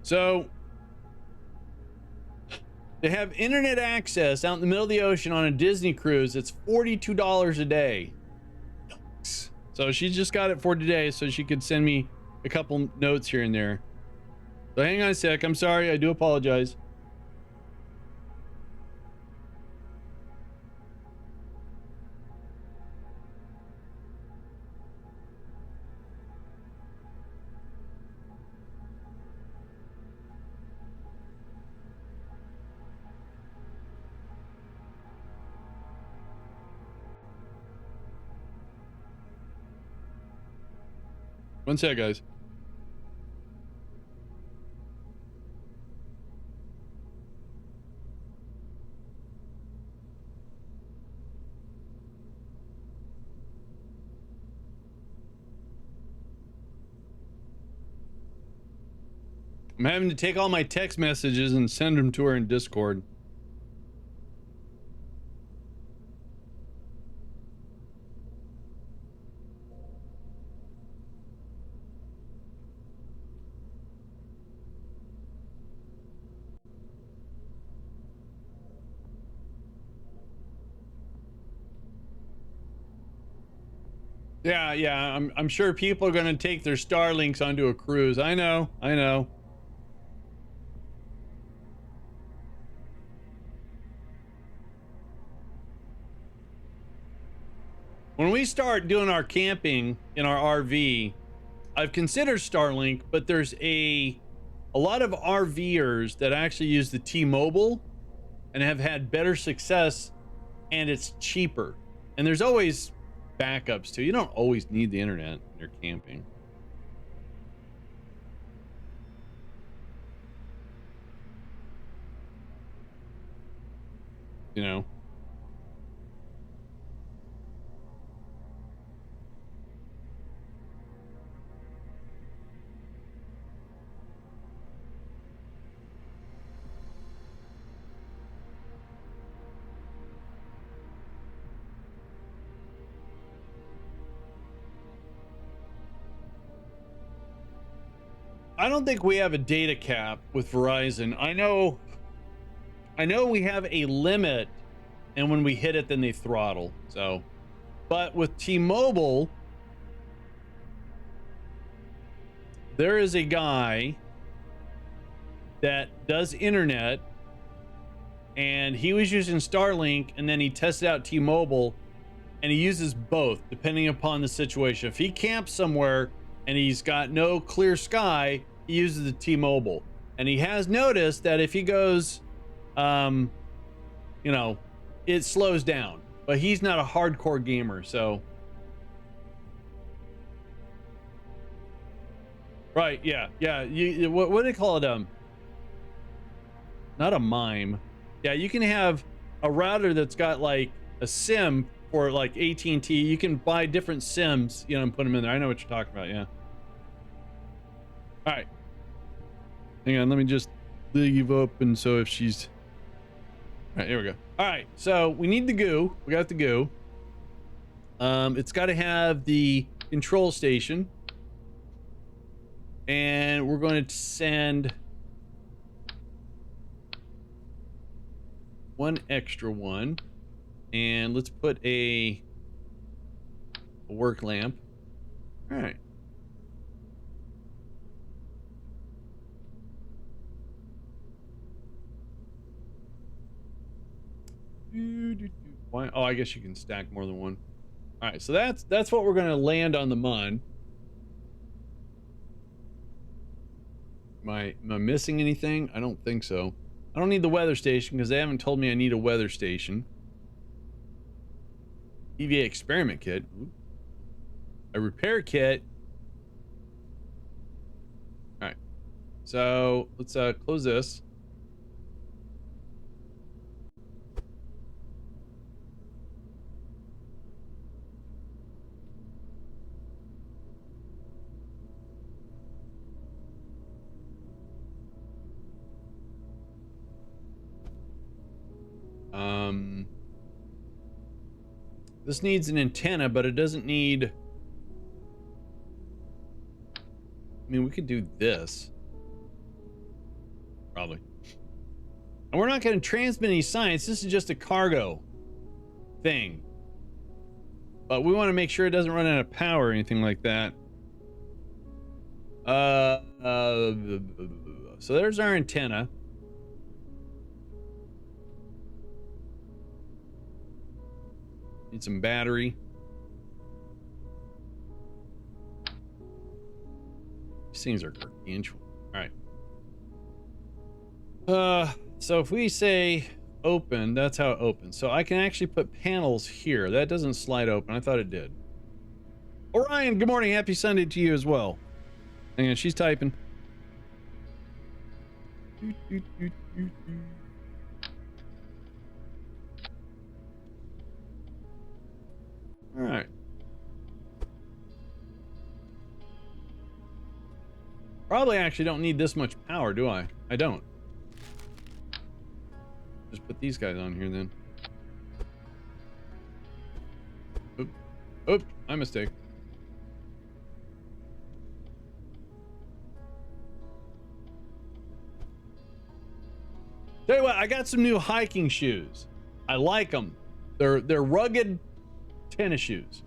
So, they have internet access out in the middle of the ocean on a Disney cruise. It's $42 a day. So she just got it for today, so she could send me a couple notes here and there. So hang on a sec. I'm sorry. I do apologize. One sec, guys. I'm having to take all my text messages and send them to her in Discord. Yeah. I'm sure people are gonna take their Starlinks onto a cruise. I know. When we start doing our camping in our RV, I've considered Starlink, but there's a lot of RVers that actually use the T-Mobile and have had better success, and it's cheaper. And there's always backups too. You don't always need the internet when you're camping. You know? I don't think we have a data cap with Verizon. I know we have a limit, and when we hit it, then they throttle. So, but with T-Mobile, there is a guy that does internet, and he was using Starlink, and then he tested out T-Mobile, and he uses both depending upon the situation. If he camps somewhere and he's got no clear sky, he uses the T-Mobile, and he has noticed that if he goes, you know, it slows down. But he's not a hardcore gamer, so. Right, yeah. What do they call it? Not a mime. Yeah, you can have a router that's got like a SIM for like AT&T. You can buy different SIMs, you know, and put them in there. I know what you're talking about, yeah. All right. Hang on, let me just leave open so if she's... All right, here we go. All right, so we need the goo. We got the goo. It's got to have the control station. And we're going to send one extra one. And let's put a work lamp. All right. Why? Oh, I guess you can stack more than one. All right, so that's what we're going to land on the Mun. Am I missing anything? I don't think so. I don't need the weather station because they haven't told me I need a weather station. EVA experiment kit. Ooh. A repair kit. All right. So let's close this. This needs an antenna, but it doesn't need... I mean, we could do this. Probably. And we're not going to transmit any science. This is just a cargo thing. But we want to make sure it doesn't run out of power or anything like that. So there's our antenna. Need some battery. These things are gargantuan. All right. So if we say open, that's how it opens. So I can actually put panels here. That doesn't slide open. I thought it did. Orion, good morning. Happy Sunday to you as well. Hang on, she's typing. All right. Probably actually don't need this much power, do I? I don't. Just put these guys on here then. Oop, my mistake. Tell you what, I got some new hiking shoes. I like them. They're rugged tennis shoes.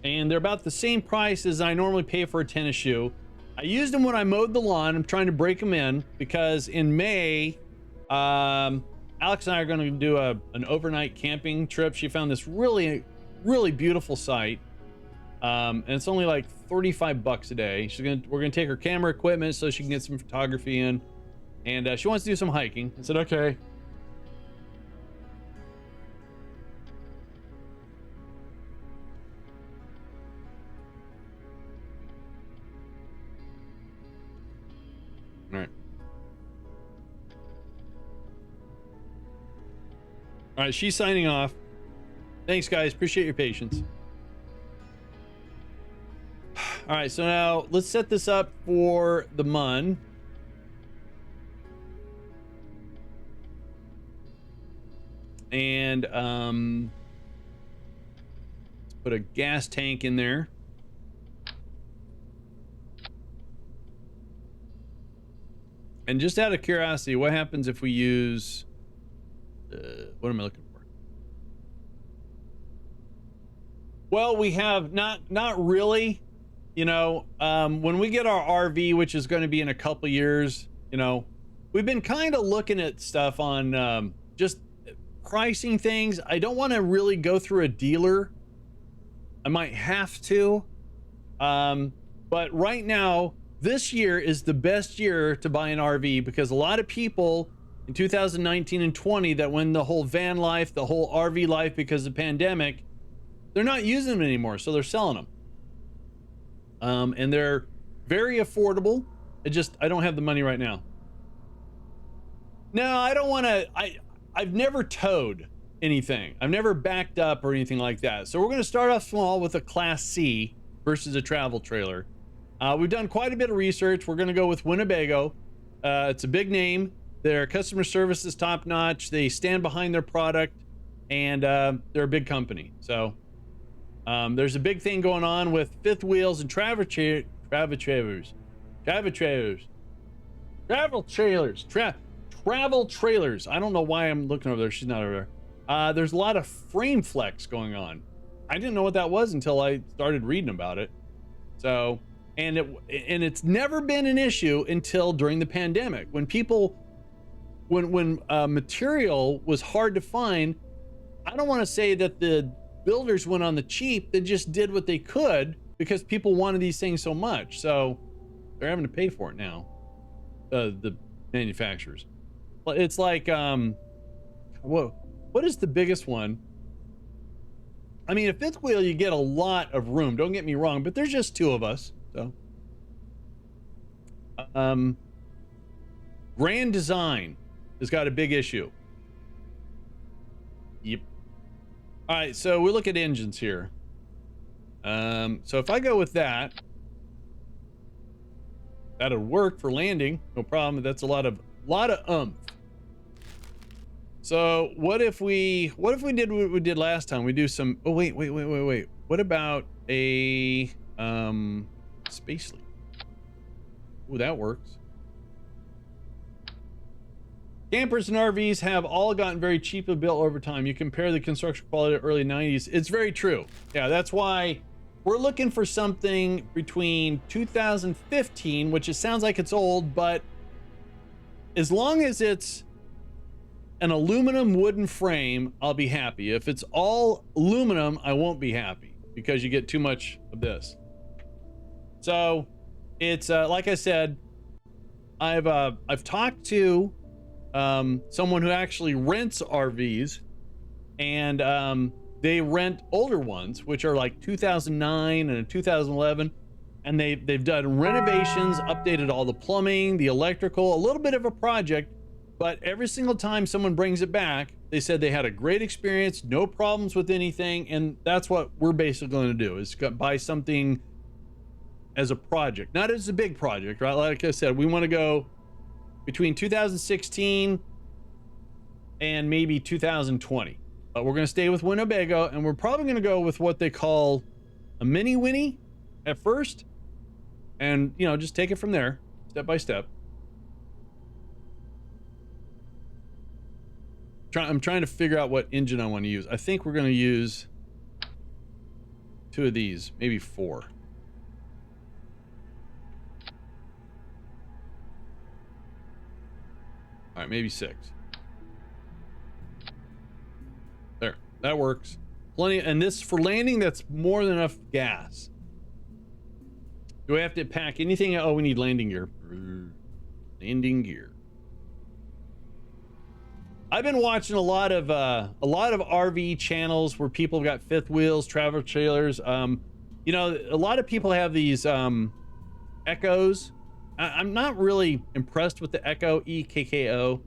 and they're about the same price as I normally pay for a tennis shoe. I used them when I mowed the lawn. I'm trying to break them in because in May, Alex and I are going to do an overnight camping trip. She found this really, really beautiful site. And it's only like 35 bucks a day. We're gonna take her camera equipment so she can get some photography in, and she wants to do some hiking. I said, okay. All right. All right, she's signing off. Thanks, guys. Appreciate your patience. All right, so now let's set this up for the MUN. And let's put a gas tank in there. And just out of curiosity, what happens if we use what am I looking for? Well, we have not really, you know, when we get our RV, which is going to be in a couple years, you know, we've been kind of looking at stuff on just pricing things. I don't want to really go through a dealer. I might have to, but right now, this year is the best year to buy an RV because a lot of people in 2019 and 20 that went the whole van life, the whole RV life because of the pandemic, they're not using them anymore, so they're selling them. And they're very affordable. I don't have the money right now. No, I don't want to. I've never towed anything. I've never backed up or anything like that. So we're going to start off small with a Class C versus a travel trailer. We've done quite a bit of research. We're going to go with Winnebago. It's a big name. Their customer service is top notch. They stand behind their product, and they're a big company. So there's a big thing going on with fifth wheels and travel trailers. I don't know why I'm looking over there. She's not over there. There's a lot of frame flex going on. I didn't know what that was until I started reading about it. So, and it's never been an issue until during the pandemic when material was hard to find. I don't want to say that the builders went on the cheap. They just did what they could because people wanted these things so much. So they're having to pay for it now. The manufacturers. It's like, what is the biggest one? I mean, a fifth wheel, you get a lot of room. Don't get me wrong, but there's just two of us. So, Grand Design has got a big issue. Yep. All right, so we look at engines here. So if I go with that, that'll work for landing, no problem. That's a lot of oomph. So what if we did what we did last time? We do some. Oh wait. What about a space leak? Oh, that works. Campers and RVs have all gotten very cheaply built over time. You compare the construction quality of the early 90s. It's very true. Yeah, that's why we're looking for something between 2015, which sounds like it's old, but as long as it's an aluminum wooden frame, I'll be happy. If it's all aluminum, I won't be happy because you get too much of this. So it's like I said, I've talked to someone who actually rents RVs, and they rent older ones, which are like 2009 and a 2011, and they've done renovations, updated all the plumbing, the electrical, a little bit of a project. But every single time someone brings it back, they said they had a great experience, no problems with anything, and that's what we're basically going to do, is buy something as a project, not as a big project, right? Like I said, we want to go between 2016 and maybe 2020. But we're going to stay with Winnebago, and we're probably going to go with what they call a mini Winnie at first, and, you know, just take it from there, step by step. I'm trying to figure out what engine I want to use. I think we're going to use 2 of these, maybe 4. All right, maybe 6. There, that works. Plenty, and this for landing, that's more than enough gas. Do I have to pack anything? Oh, we need landing gear. Landing gear. I've been watching a lot of RV channels where people have got fifth wheels, travel trailers. You know, a lot of people have these Echoes. I'm not really impressed with the Echo, EKKO.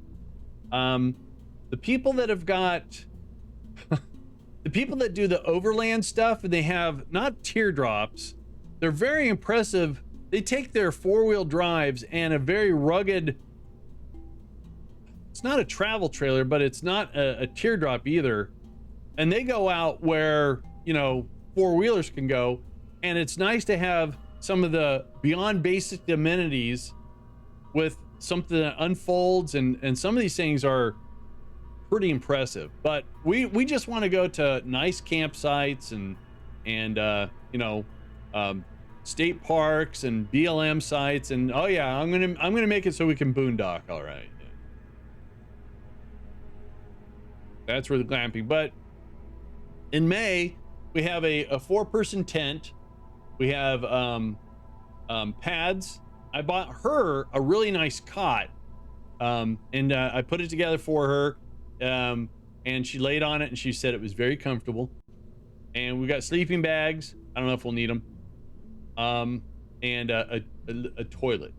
The people that have got the people that do the overland stuff, and they have not teardrops, they're very impressive. They take their 4-wheel drives and a very rugged, it's not a travel trailer, but it's not a teardrop either, and they go out where, you know, 4-wheelers can go. And it's nice to have some of the beyond basic amenities with something that unfolds, and some of these things are pretty impressive. But we just want to go to nice campsites and you know, state parks and BLM sites, and oh yeah, I'm gonna make it so we can boondock. All right, yeah. That's where the glamping. But in May we have a 4-person tent. We have pads. I bought her a really nice cot, and I put it together for her, and she laid on it and she said it was very comfortable. And we got sleeping bags. I don't know if we'll need them. And a toilet.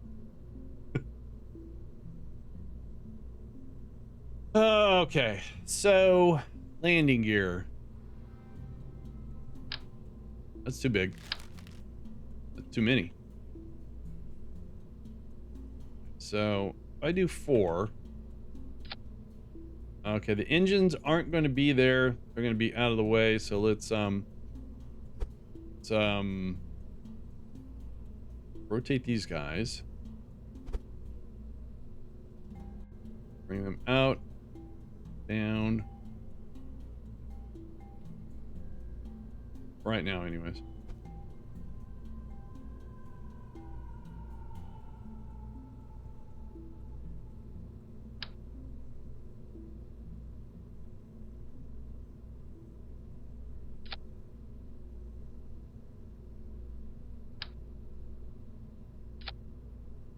Okay, so landing gear. That's too big. That's too many. So if I do 4. Okay, the engines aren't going to be there. They're going to be out of the way. So let's rotate these guys. Bring them out, down. Right now, anyways.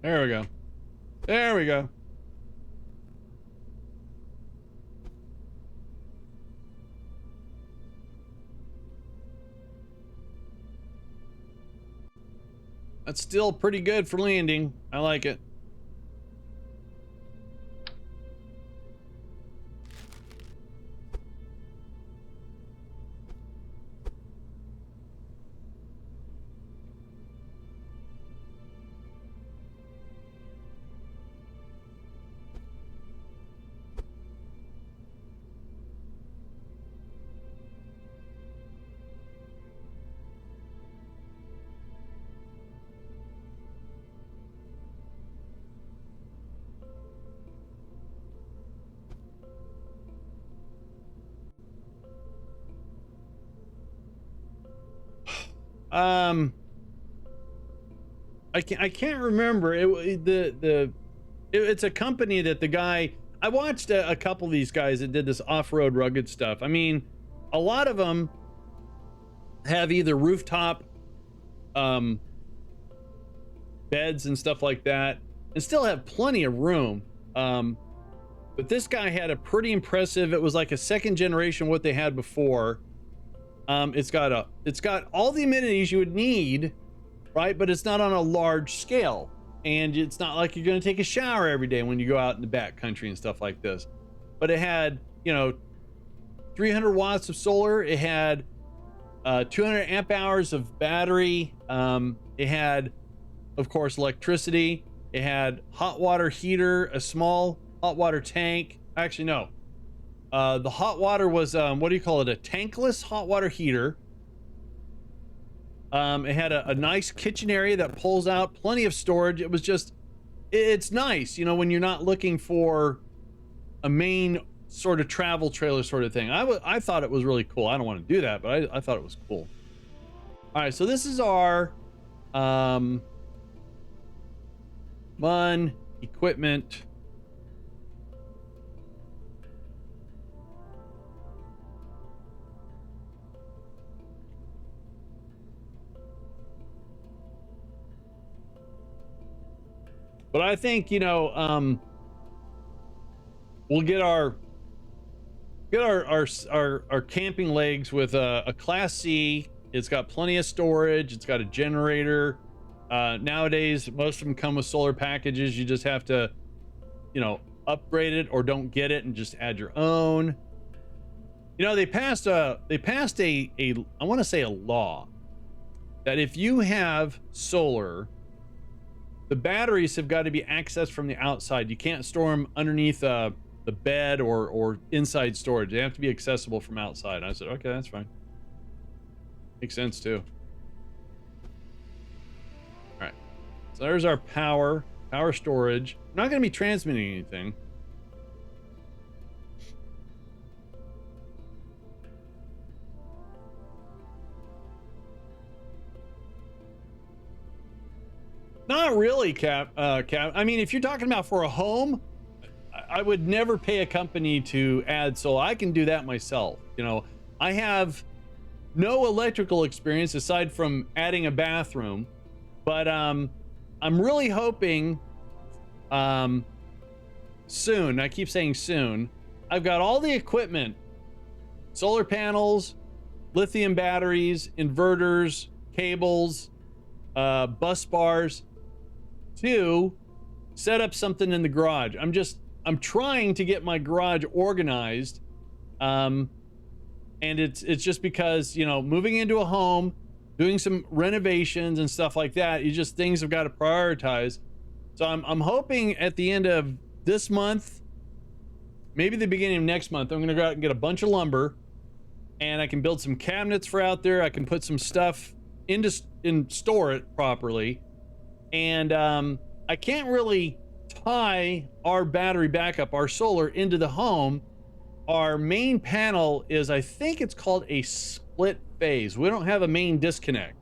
There we go. There we go. That's still pretty good for landing. I like it. I can't remember. It's a company that the guy, I watched a couple of these guys that did this off-road rugged stuff. I mean, a lot of them have either rooftop beds and stuff like that, and still have plenty of room. But this guy had a pretty impressive, it was like a second generation what they had before. It's got all the amenities you would need, right? But it's not on a large scale, and it's not like you're going to take a shower every day when you go out in the back country and stuff like this. But it had, you know, 300 watts of solar. It had 200 amp hours of battery. It had, of course, electricity. It had hot water heater, a small hot water tank. Actually, no. The hot water was, what do you call it? A tankless hot water heater. It had a nice kitchen area that pulls out, plenty of storage. It was just, it's nice, you know, when you're not looking for a main sort of travel trailer sort of thing. I thought it was really cool. I don't want to do that, but I thought it was cool. All right, so this is our equipment. But I think, you know, we'll get our camping legs with a Class C. It's got plenty of storage. It's got a generator. Nowadays, most of them come with solar packages. You just have to, you know, upgrade it or don't get it and just add your own. You know, they passed a I want to say a law that if you have solar, the batteries have got to be accessed from the outside. You can't store them underneath the bed or inside storage. They have to be accessible from outside. And I said, okay, that's fine. Makes sense too. All right. So there's our power storage. We're not going to be transmitting anything. Not really, Cap. I mean, if you're talking about for a home, I would never pay a company to add solar. I can do that myself. You know, I have no electrical experience aside from adding a bathroom, but I'm really hoping soon. I keep saying soon. I've got all the equipment, solar panels, lithium batteries, inverters, cables, bus bars, to set up something in the garage. I'm trying to get my garage organized. And it's just because, you know, moving into a home, doing some renovations and stuff like that, things have got to prioritize. So I'm hoping at the end of this month, maybe the beginning of next month, I'm going to go out and get a bunch of lumber, and I can build some cabinets for out there. I can put some stuff and store it properly. And I can't really tie our battery backup, our solar, into the home. Our main panel is, I think it's called a split phase. We don't have a main disconnect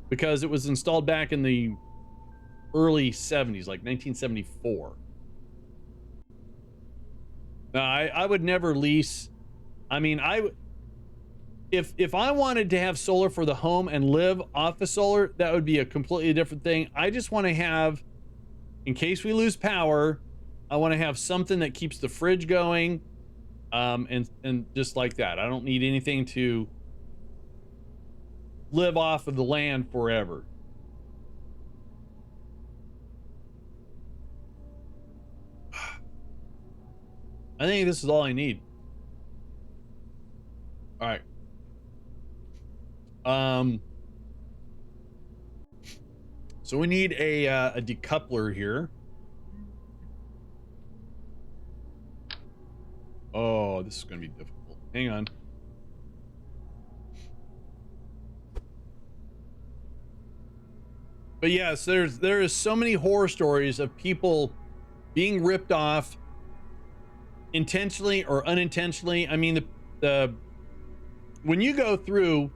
because it was installed back in the early 70s, like 1974. Now, I would never lease. I mean, if I wanted to have solar for the home and live off the solar, that would be a completely different thing. I just want to have, in case we lose power, I want to have something that keeps the fridge going, and just like that. I don't need anything to live off of the land forever. I think this is all I need. All right. So we need a decoupler here. Oh, this is going to be difficult. Hang on. But yes, there is so many horror stories of people being ripped off intentionally or unintentionally. I mean, when you go through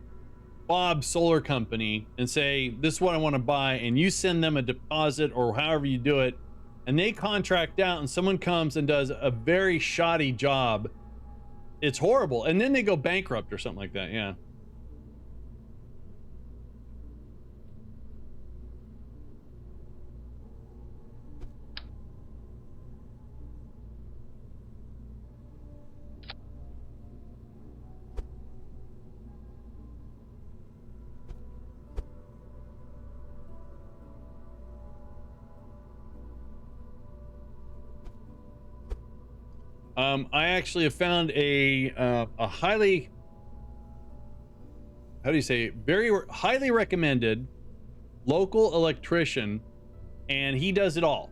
Bob's solar company and say, this is what I want to buy, and you send them a deposit or however you do it, and they contract out and someone comes and does a very shoddy job, it's horrible. And then they go bankrupt or something like that. Yeah. I actually have found a highly, how do you say, very highly recommended local electrician, and he does it all.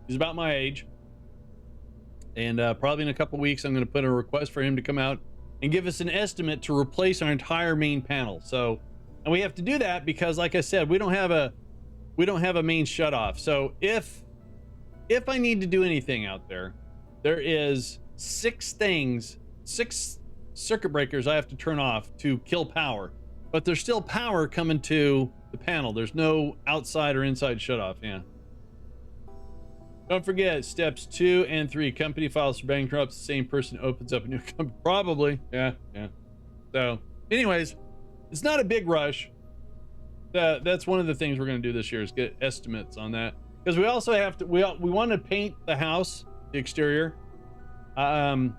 He's about my age, and probably in a couple weeks I'm going to put a request for him to come out and give us an estimate to replace our entire main panel. So, and we have to do that because, like I said, we don't have a main shutoff. So if I need to do anything out there, there is 6 circuit breakers I have to turn off to kill power. but there's still power coming to the panel. There's no outside or inside shutoff. Yeah. Don't forget steps 2 and 3. Company files for bankruptcy. The same person opens up a new company. Probably. Yeah. So anyways, it's not a big rush. That's one of the things we're going to do this year is get estimates on that. Because we also have to, we want to paint the house, the exterior. And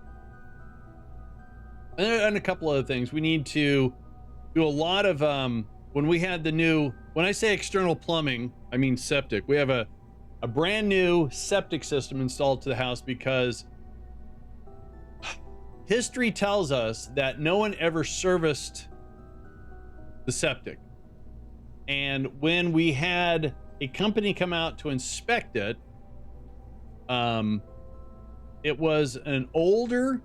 a couple other things. We need to do a lot of, when we had the new, when I say external plumbing, I mean septic. We have a brand new septic system installed to the house because history tells us that no one ever serviced the septic. And when we had a company come out to inspect it, it was an older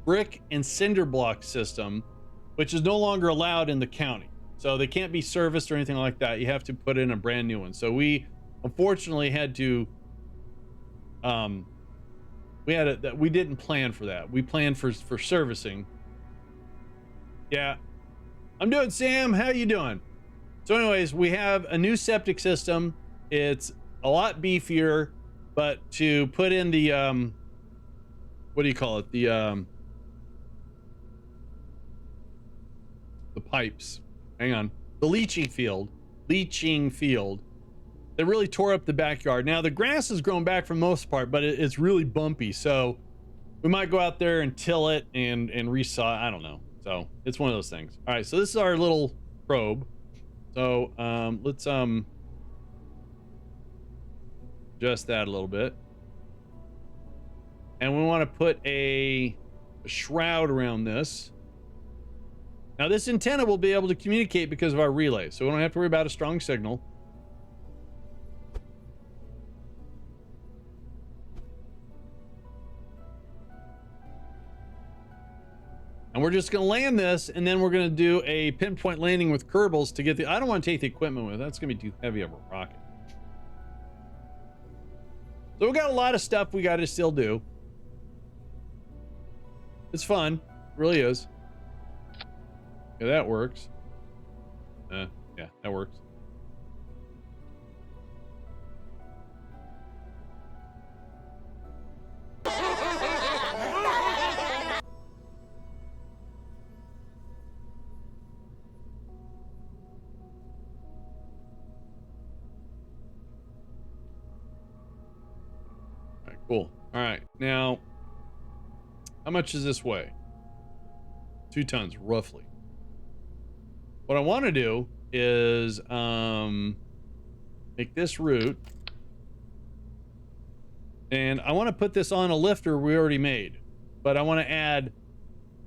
brick and cinder block system, which is no longer allowed in the county. So they can't be serviced or anything like that. You have to put in a brand new one. So we unfortunately had to, we didn't plan for that. We planned for servicing. Yeah, I'm doing, Sam. How you doing? So anyways, we have a new septic system. It's a lot beefier, but to put in the, what do you call it? The pipes, hang on. The leaching field. They really tore up the backyard. Now the grass has grown back for the most part, but it's really bumpy. So we might go out there and till it and resaw. I don't know. So it's one of those things. All right. So this is our little probe. So let's adjust that a little bit. And we want to put a shroud around this. Now this antenna will be able to communicate because of our relay. So we don't have to worry about a strong signal. And we're just going to land this, and then we're going to do a pinpoint landing with Kerbals to get the, I don't want to take the equipment with, that's going to be too heavy of a rocket. So we got a lot of stuff we got to still do. It's fun, it really is. Yeah, that works. Yeah, that works. Cool. All right. Now, how much does this weigh? 2 tons, roughly. What I want to do is make this route. And I want to put this on a lifter we already made. But I want to add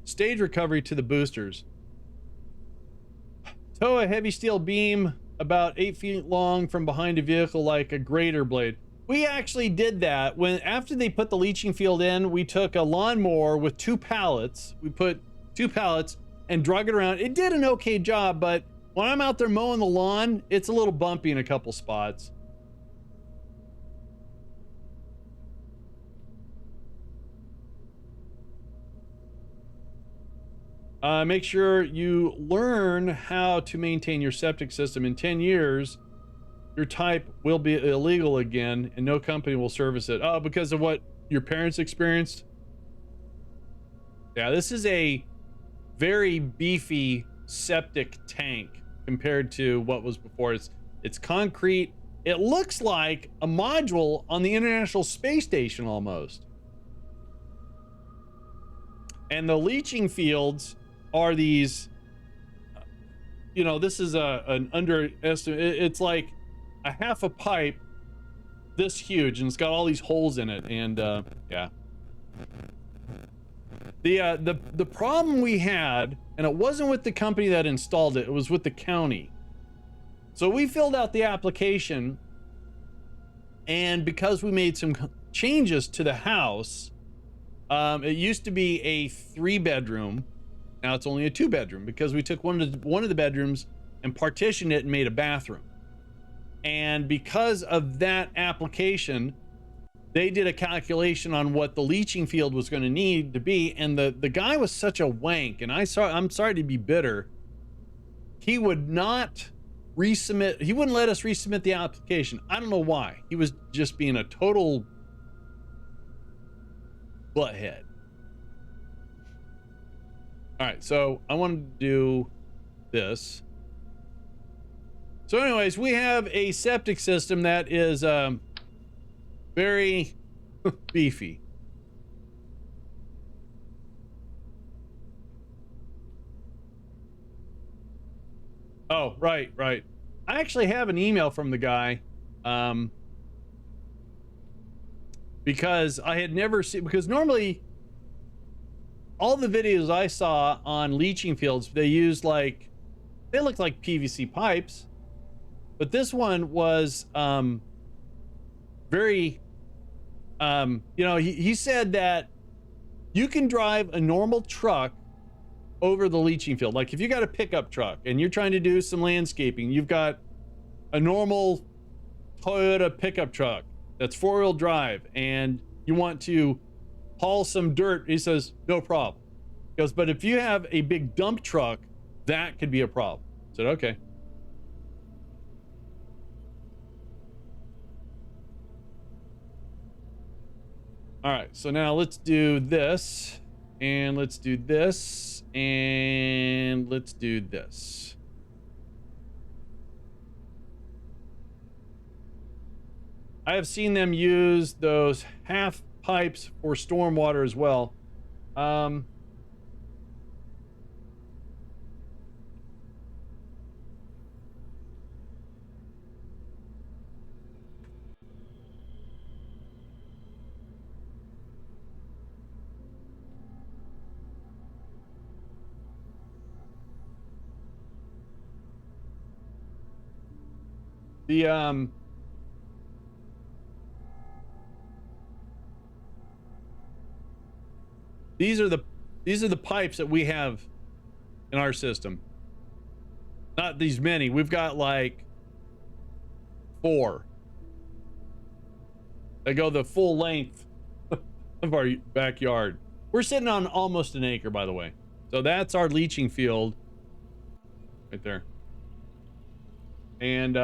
stage recovery to the boosters. Tow a heavy steel beam about 8 feet long from behind a vehicle like a grater blade. We actually did that when, after they put the leaching field in, we took a lawnmower with 2 pallets. We put 2 pallets and drug it around. It did an okay job, but when I'm out there mowing the lawn, it's a little bumpy in a couple spots. Make sure you learn how to maintain your septic system. In 10 years, your type will be illegal again and no company will service it. Oh, because of what your parents experienced? Yeah, this is a very beefy septic tank compared to what was before. It's concrete. It looks like a module on the International Space Station almost. And the leaching fields are these, you know, this is an underestimate. It's like a half a pipe this huge, and it's got all these holes in it. And yeah, the problem we had, and it wasn't with the company that installed it, it was with the county. So we filled out the application, and because we made some changes to the house, it used to be a 3-bedroom. Now it's only a 2-bedroom because we took one of the bedrooms and partitioned it and made a bathroom. And because of that application, they did a calculation on what the leaching field was going to need to be, and the guy was such a wank, and I'm sorry to be bitter, he would not resubmit. He wouldn't let us resubmit the application. I don't know why. He was just being a total butthead. All right, so I wanted to do this. So anyways, we have a septic system that is very beefy. Oh, right. I actually have an email from the guy, because I had never seen, because normally all the videos I saw on leaching fields, they used they looked like PVC pipes, but this one was very, you know, he said that you can drive a normal truck over the leaching field. Like if you got a pickup truck and you're trying to do some landscaping, you've got a normal Toyota pickup truck that's 4-wheel drive and you want to haul some dirt, he says, no problem. He goes, but if you have a big dump truck, that could be a problem. I said, okay. All right, so now let's do this, and let's do this, and let's do this. I have seen them use those half pipes for stormwater as well. These are the pipes that we have in our system. Not these many. We've got like 4. They go the full length of our backyard. We're sitting on almost an acre, by the way. So that's our leaching field right there. And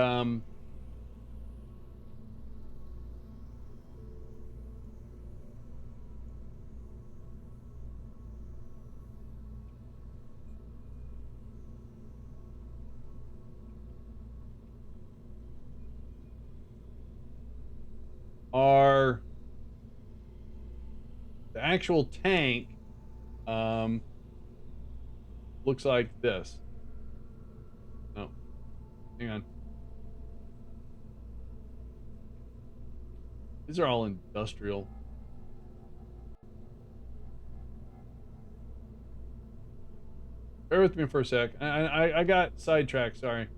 the actual tank looks like this. Oh, hang on. These are all industrial. Bear with me for a sec. I got sidetracked, sorry.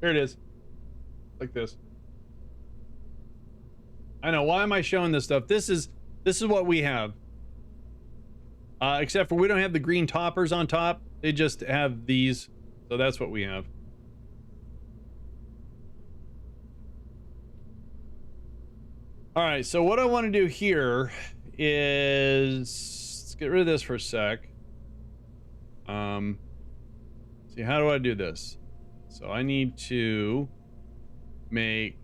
Here it is. Like this. I know, why am I showing this stuff? This is what we have. Except for we don't have the green toppers on top. They just have these. So that's what we have. All right, so what I want to do here is let's get rid of this for a sec. See, how do I do this? So I need to make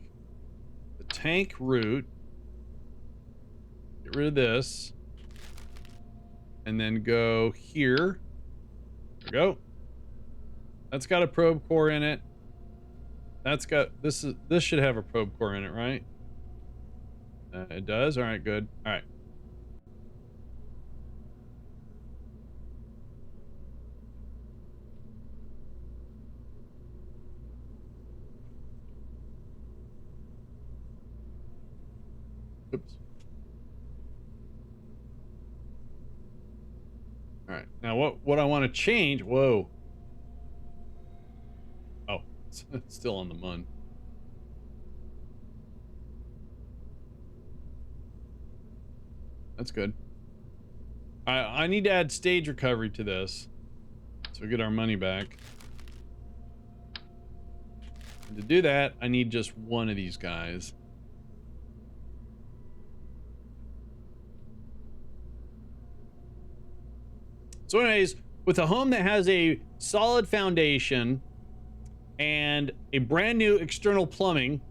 the tank root, get rid of this, and then go here. There we go. That's got a probe core in it. That's got this should have a probe core in it, right? It does. All right, good. All right. Oops. All right. Now what I want to change, whoa. Oh, it's still on the mun. That's good. I need to add stage recovery to this so we get our money back. And to do that, I need just one of these guys. So anyways, with a home that has a solid foundation and a brand new external plumbing,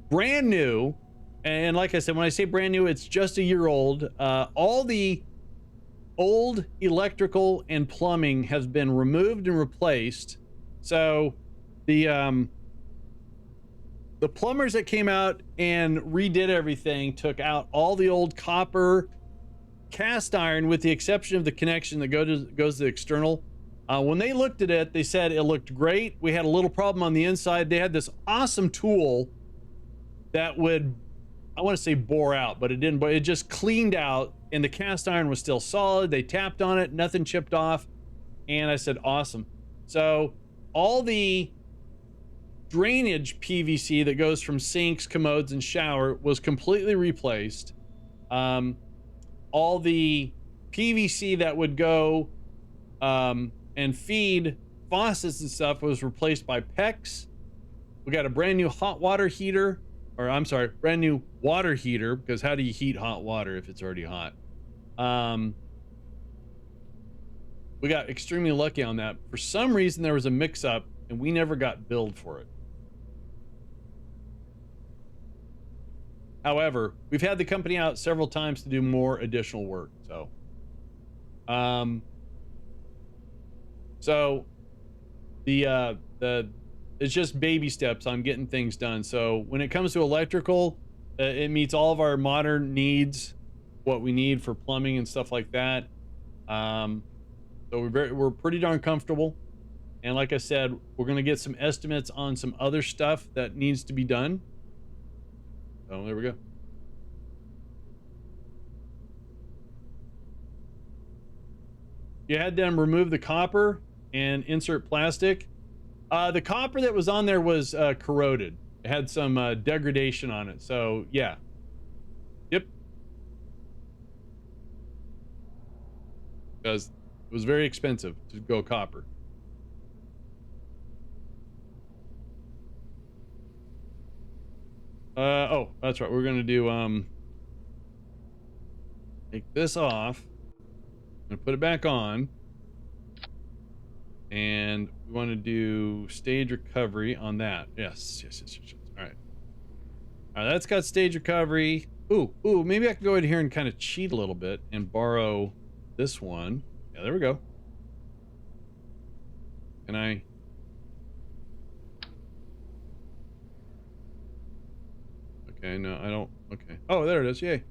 brand new, and like I said, when I say brand new, it's just a year old. All the old electrical and plumbing has been removed and replaced. So the plumbers that came out and redid everything took out all the old copper, cast iron, with the exception of the connection that goes to the external. When they looked at it, they said it looked great. We had a little problem on the inside. They had this awesome tool that would, I want to say bore out, but it didn't, but it just cleaned out, and the cast iron was still solid. They tapped on it, nothing chipped off. And I said, awesome. So all the drainage PVC that goes from sinks, commodes, and shower was completely replaced. All the PVC that would go and feed faucets and stuff was replaced by PEX. We got a brand new hot water heater, or I'm sorry, brand new water heater, because how do you heat hot water if it's already hot? We got extremely lucky on that. For some reason, there was a mix-up, and we never got billed for it. However, we've had the company out several times to do more additional work, so it's just baby steps on getting things done. So when it comes to electrical, it meets all of our modern needs, what we need for plumbing and stuff like that. So we're pretty darn comfortable. And like I said, we're gonna get some estimates on some other stuff that needs to be done. So there we go. You had them remove the copper and insert plastic. The copper that was on there was corroded. It had some degradation on it. So yeah. Yep. Because it was very expensive to go copper. Oh, that's right. We're gonna do take this off. I'm gonna put it back on. And we want to do stage recovery on that. Yes. All right. All right, that's got stage recovery. Ooh, maybe I can go in here and kind of cheat a little bit and borrow this one. Yeah, there we go. Can I? Okay, no, I don't. Okay. Oh, there it is. Yay.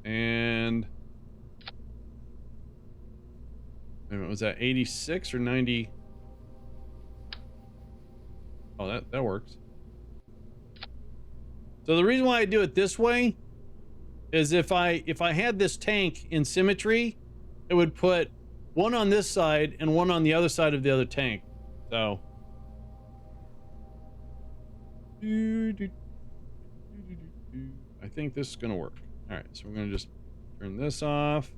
And was that 86 or 90? Oh, that works. So the reason why I do it this way is if I had this tank in symmetry, it would put one on this side and one on the other side of the other tank. So I think this is gonna work. All right, so we're gonna just turn this off.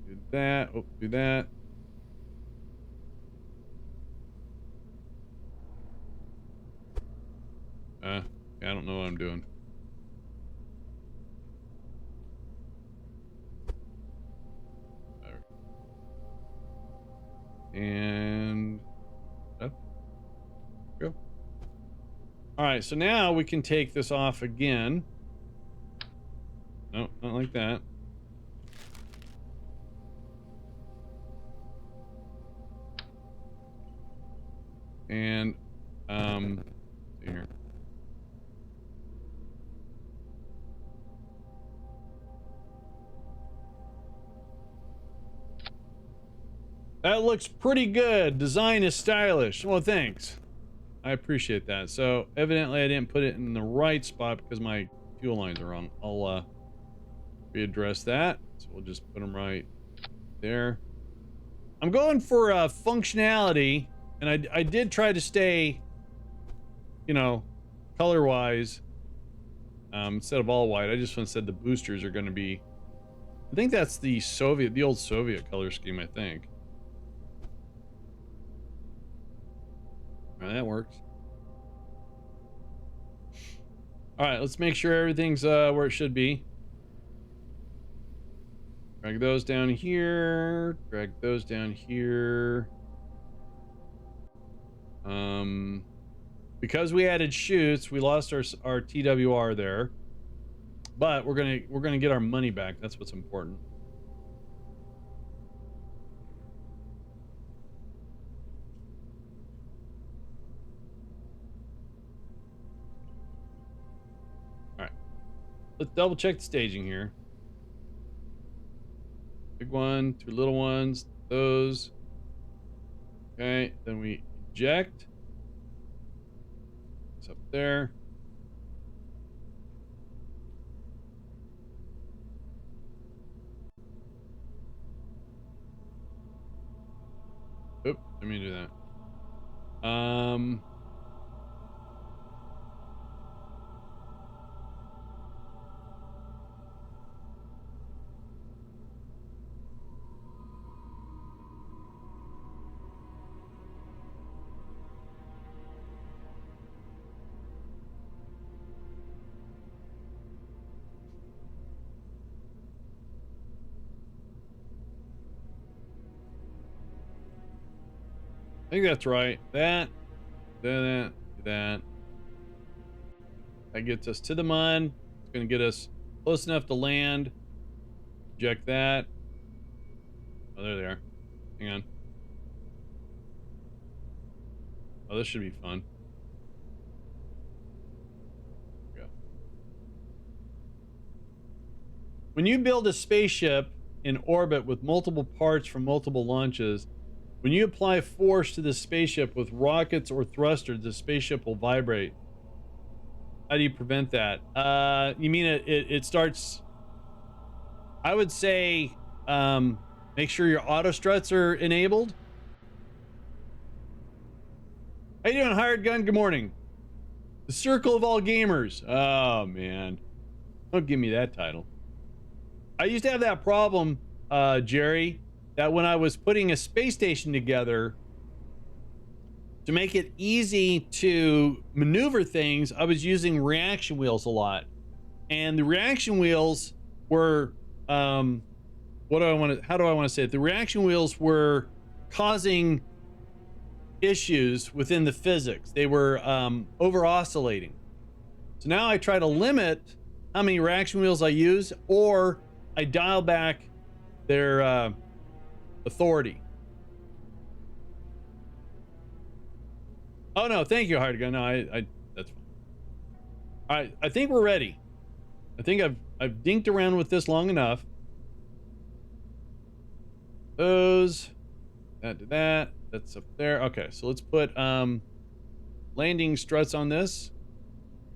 Do that. Oh, do that. I don't know what I'm doing. There. And up. Go. All right, so now we can take this off again. No, not like that. And see here. That looks pretty good. Design is stylish. Well, thanks. I appreciate that. So evidently I didn't put it in the right spot because my fuel lines are wrong. I'll readdress that. So we'll just put them right there. I'm going for functionality, and I did try to stay, you know, color-wise instead of all white. I just said the boosters are going to be, I think that's the old Soviet color scheme, I think. All right, that works. All right, let's make sure everything's where it should be. Drag those down here. Drag those down here. Because we added chutes, we lost our TWR there. But we're gonna get our money back. That's what's important. All right, let's double check the staging here. Big one, two little ones, those. Okay, then we eject. It's up there. Oop, let me do that. I think that's right. That. That gets us to the mun. It's going to get us close enough to land. Eject that. Oh, there they are. Hang on. Oh, this should be fun. There we go. When you build a spaceship in orbit with multiple parts from multiple launches, when you apply force to the spaceship with rockets or thrusters, the spaceship will vibrate. How do you prevent that? You mean it starts... I would say make sure your auto struts are enabled. How you doing, Hired Gun? Good morning. The Circle of All Gamers. Oh, man. Don't give me that title. I used to have that problem, Jerry, that when I was putting a space station together, to make it easy to maneuver things, I was using reaction wheels a lot. And the reaction wheels were, how do I want to say it? The reaction wheels were causing issues within the physics. They were over oscillating. So now I try to limit how many reaction wheels I use, or I dial back their authority. Oh no, thank you, Hard Gun. No, I that's fine. All right, I think we're ready. I think I've dinked around with this long enough. Those, that's up there. Okay, so let's put landing struts on this,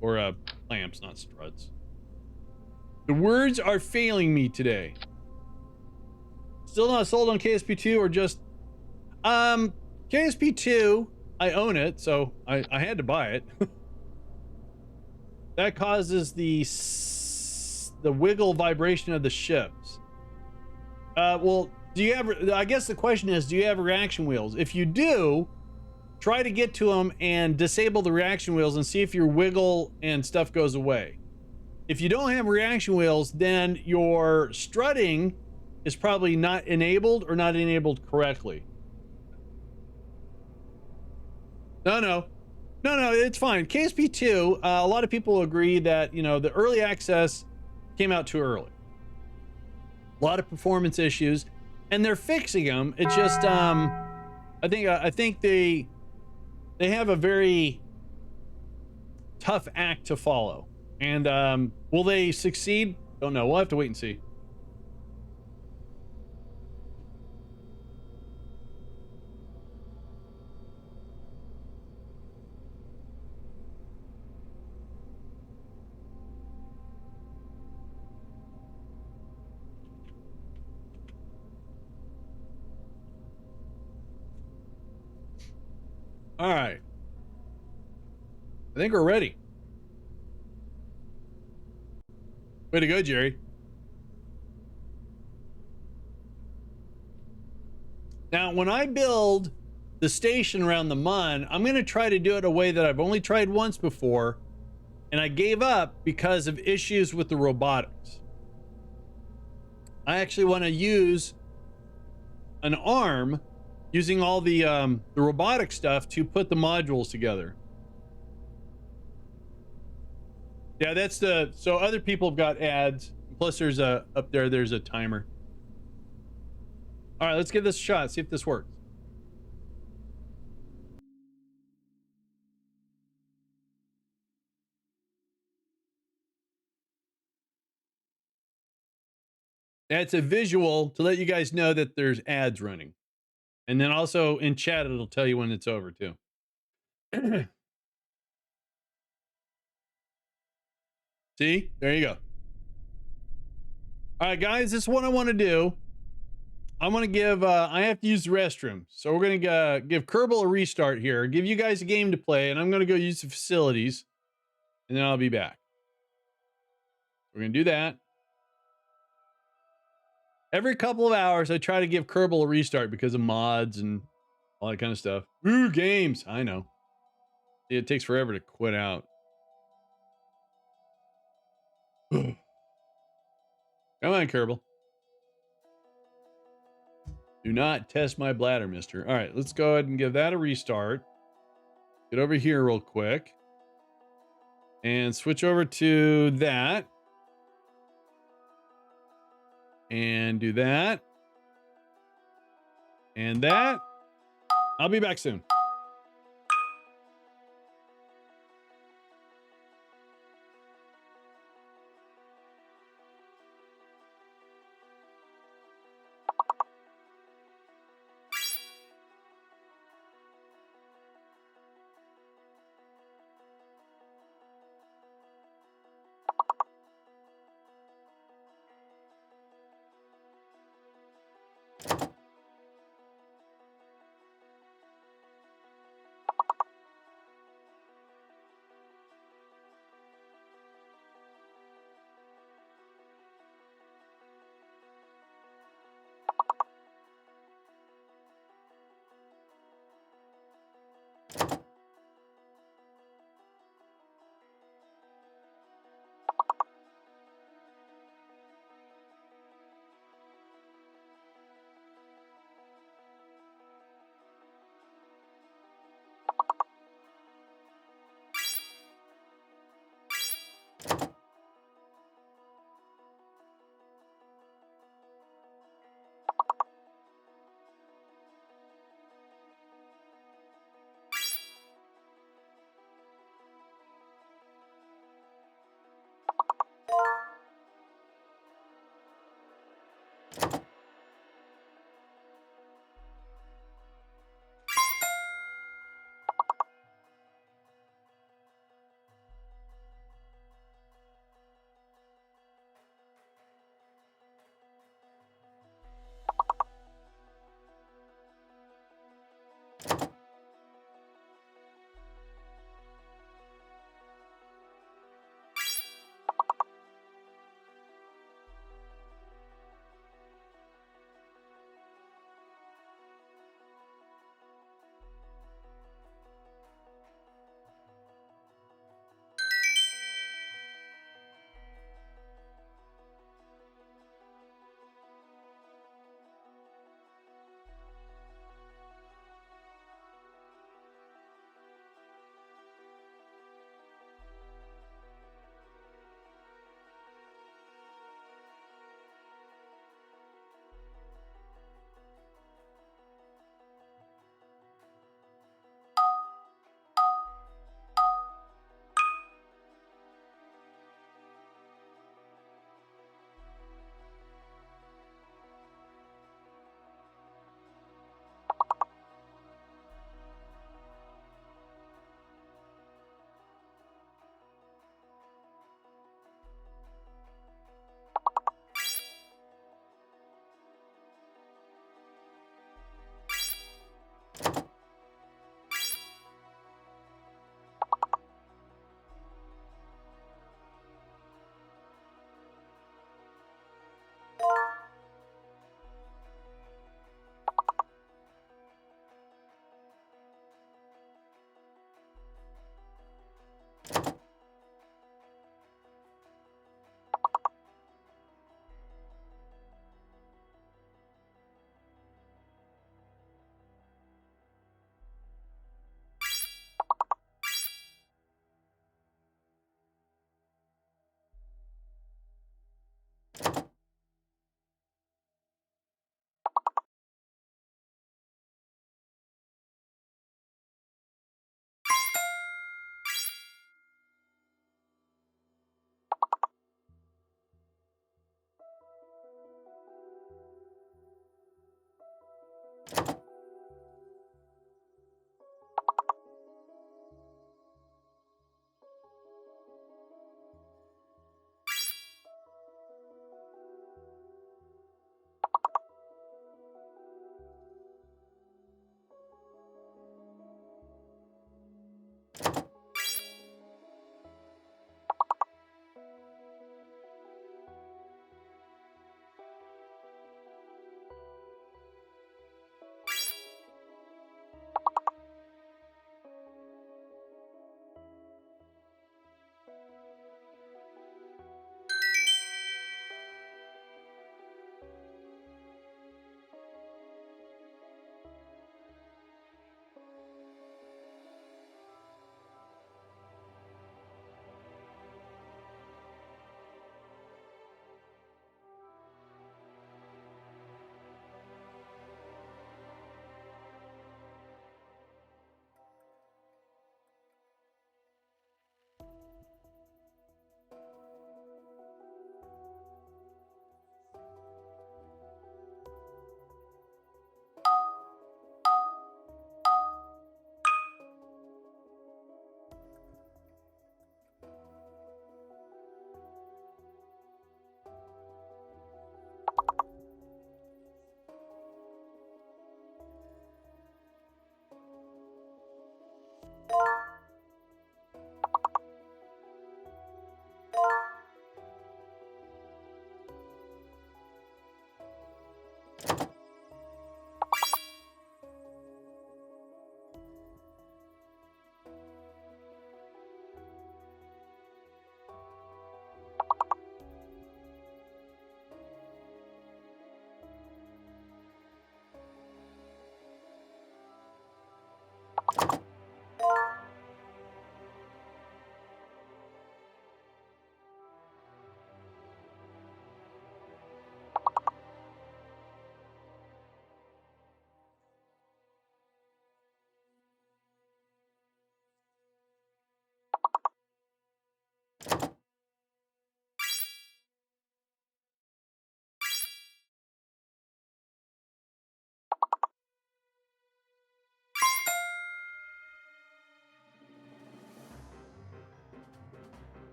or clamps, not struts. The words are failing me today. Still not sold on KSP2, or just KSP2. I own it, so I had to buy it. That causes the wiggle vibration of the ships. Well, do you have, I guess the question is, do you have reaction wheels? If you do, try to get to them and disable the reaction wheels and see if your wiggle and stuff goes away. If you don't have reaction wheels, then your strutting is probably not enabled, or not enabled correctly. No, it's fine. KSP2, a lot of people agree that, you know, the early access came out too early. A lot of performance issues, and they're fixing them. It's just, I think they have a very tough act to follow. And will they succeed? Don't know. We'll have to wait and see. All right. I think we're ready. Way to go, Jerry. Now, when I build the station around the Mun, I'm going to try to do it a way that I've only tried once before, and I gave up because of issues with the robotics. I actually want to use an arm using all the robotic stuff to put the modules together. Yeah, that's so other people have got ads. Plus there's up there, there's a timer. All right, let's give this a shot, see if this works. That's a visual to let you guys know that there's ads running. And then also in chat, it'll tell you when it's over too. See, there you go. All right, guys, this is what I want to do. I want to give, I have to use the restroom. So we're going to give Kerbal a restart here, give you guys a game to play, and I'm going to go use the facilities, and then I'll be back. We're going to do that. Every couple of hours, I try to give Kerbal a restart because of mods and all that kind of stuff. Ooh, games. I know. It takes forever to quit out. Come on, Kerbal. Do not test my bladder, mister. All right, let's go ahead and give that a restart. Get over here real quick. And switch over to that. And do that. And that. I'll be back soon.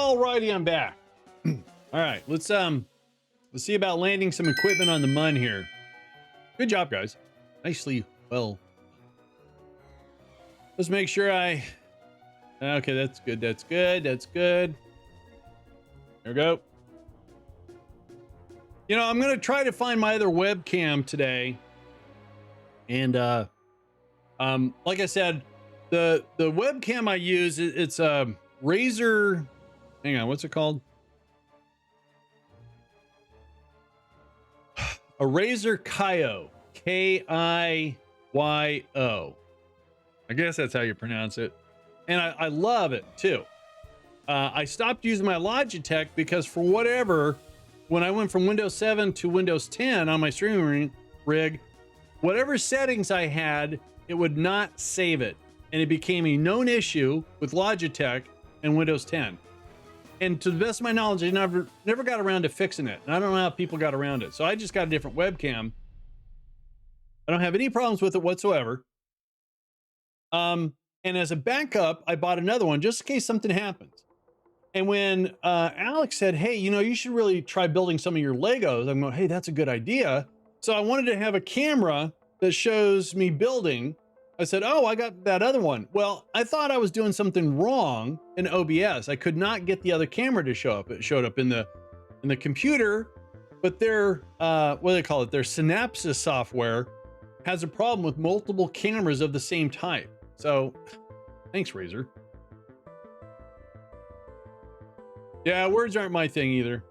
Alrighty, I'm back. All right, let's see about landing some equipment on the Mun here. Good job, guys. Nicely well. Let's make sure I. Okay, that's good. That's good. That's good. There we go. You know, I'm gonna try to find my other webcam today, and like I said, the webcam I use it's a Razer. Hang on, what's it called? A Razer Kiyo, Kiyo. I guess that's how you pronounce it, and I love it too. I stopped using my Logitech because for whatever, when I went from Windows 7 to Windows 10 on my streaming rig, whatever settings I had, it would not save it. And it became a known issue with Logitech and Windows 10. And to the best of my knowledge, I never got around to fixing it. And I don't know how people got around it. So I just got a different webcam. I don't have any problems with it whatsoever. And as a backup, I bought another one just in case something happens. And when Alex said, hey, you know, you should really try building some of your Legos, I'm going, hey, that's a good idea. So I wanted to have a camera that shows me building. I said, oh, I got that other one. Well, I thought I was doing something wrong in OBS. I could not get the other camera to show up. It showed up in the computer, but their, what do they call it? Their Synapses software has a problem with multiple cameras of the same type. So thanks, Razer. Yeah, words aren't my thing either.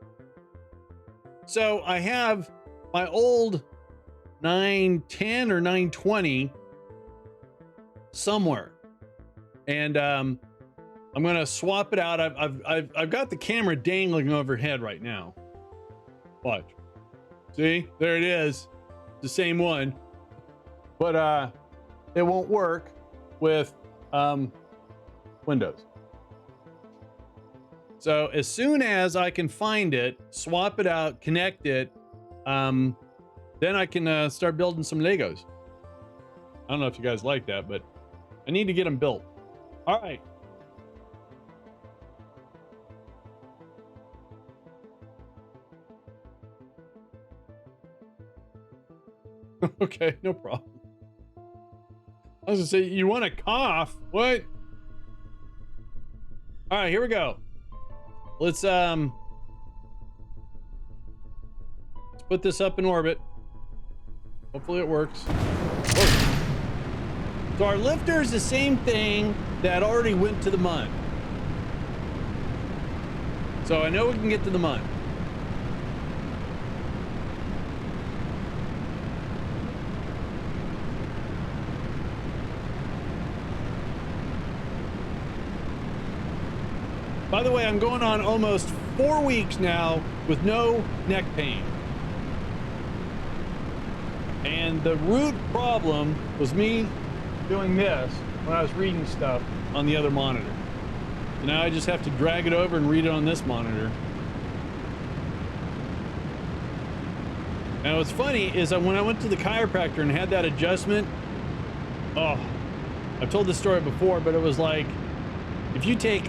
So I have my old 910 or 920 somewhere, and I'm gonna swap it out. I've got the camera dangling overhead right now. Watch. See, there it is, the same one, but it won't work with Windows. So as soon as I can find it, swap it out, connect it, then I can start building some Legos. I don't know if you guys like that, but I need to get them built. All right. Okay, no problem. I was gonna say, you want to cough? What? All right, here we go. Let's put this up in orbit. Hopefully it works. Whoa. So our lifter is the same thing that already went to the Mun. So I know we can get to the Mun. By the way, I'm going on almost 4 weeks now with no neck pain. And the root problem was me doing this when I was reading stuff on the other monitor. So now I just have to drag it over and read it on this monitor. Now what's funny is that when I went to the chiropractor and had that adjustment, oh, I've told this story before, but it was like, if you take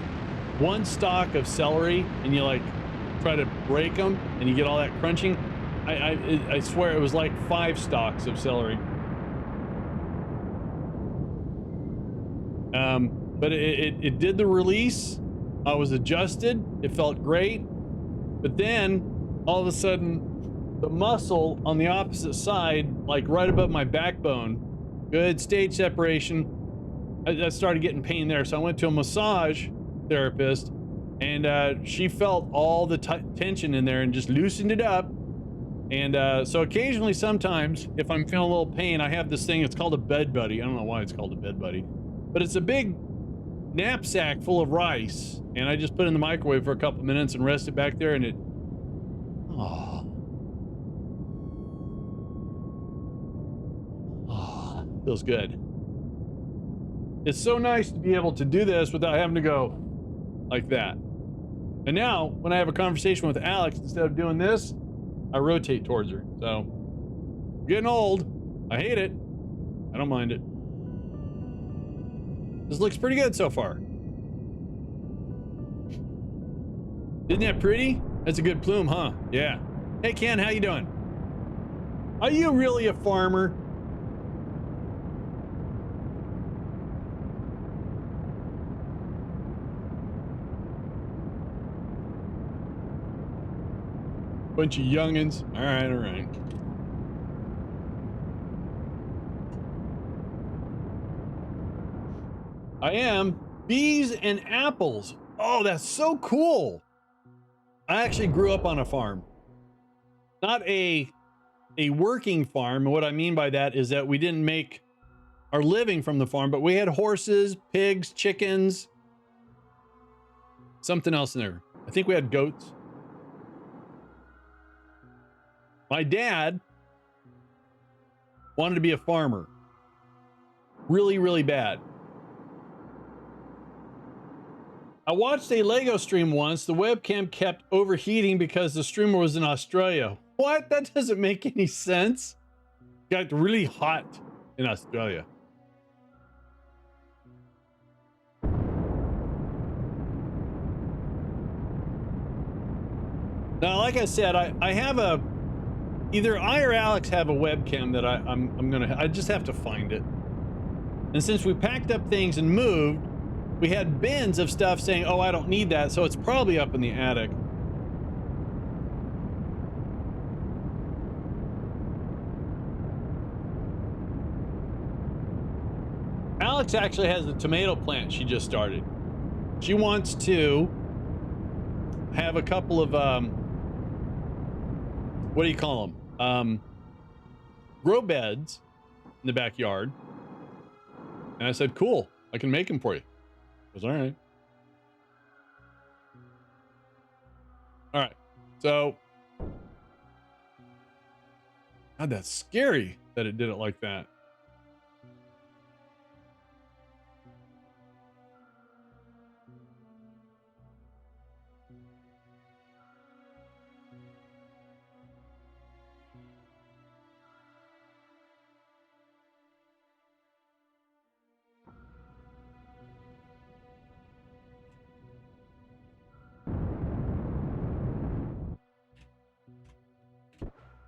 one stalk of celery and you like try to break them and you get all that crunching, I swear it was like 5 stalks of celery. But it did the release. I was adjusted. It felt great. But then all of a sudden the muscle on the opposite side, like right above my backbone, good stage separation, I started getting pain there. So I went to a massage therapist, and she felt all the tension in there and just loosened it up. And so occasionally, sometimes if I'm feeling a little pain, I have this thing. It's called a bed buddy. I don't know why it's called a bed buddy, but it's a big knapsack full of rice, and I just put it in the microwave for a couple minutes and rest it back there, and it feels good. It's so nice to be able to do this without having to go like that. And now when I have a conversation with Alex, instead of doing this, I rotate towards her. So I'm getting old. I hate it. I don't mind it. This looks pretty good so far. Isn't that pretty? That's a good plume, huh? Yeah. Hey, Ken, how you doing? Are you really a farmer? Bunch of youngins. All right, all right. I am. Bees and apples. Oh, that's so cool. I actually grew up on a farm. Not a working farm. And what I mean by that is that we didn't make our living from the farm, but we had horses, pigs, chickens, something else in there. I think we had goats. My dad wanted to be a farmer. Really, really bad. I watched a Lego stream once. The webcam kept overheating because the streamer was in Australia. What? That doesn't make any sense. Got really hot in Australia. Now, like I said, I have a, either I or Alex have a webcam that I just have to find it. And since we packed up things and moved, we had bins of stuff saying, oh, I don't need that. So it's probably up in the attic. Alex actually has a tomato plant she just started. She wants to have a couple of, what do you call them? Grow beds in the backyard. And I said, cool, I can make them for you. I was all right. All right. So, God, that's scary that it did it like that.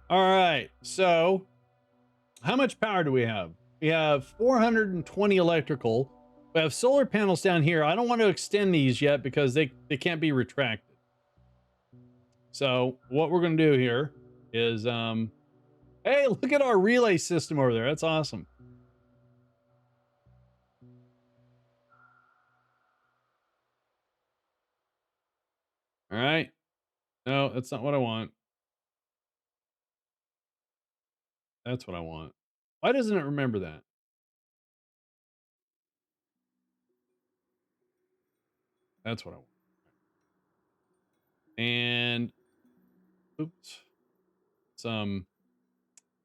All right, so how much power do we have? We have 420 electrical. We have solar panels down here. I don't want to extend these yet because they can't be retracted. So what we're going to do here is, hey, look at our relay system over there. That's awesome. All right. No, that's not what I want. That's what I want. Why doesn't it remember that? That's what I want. And oops. Some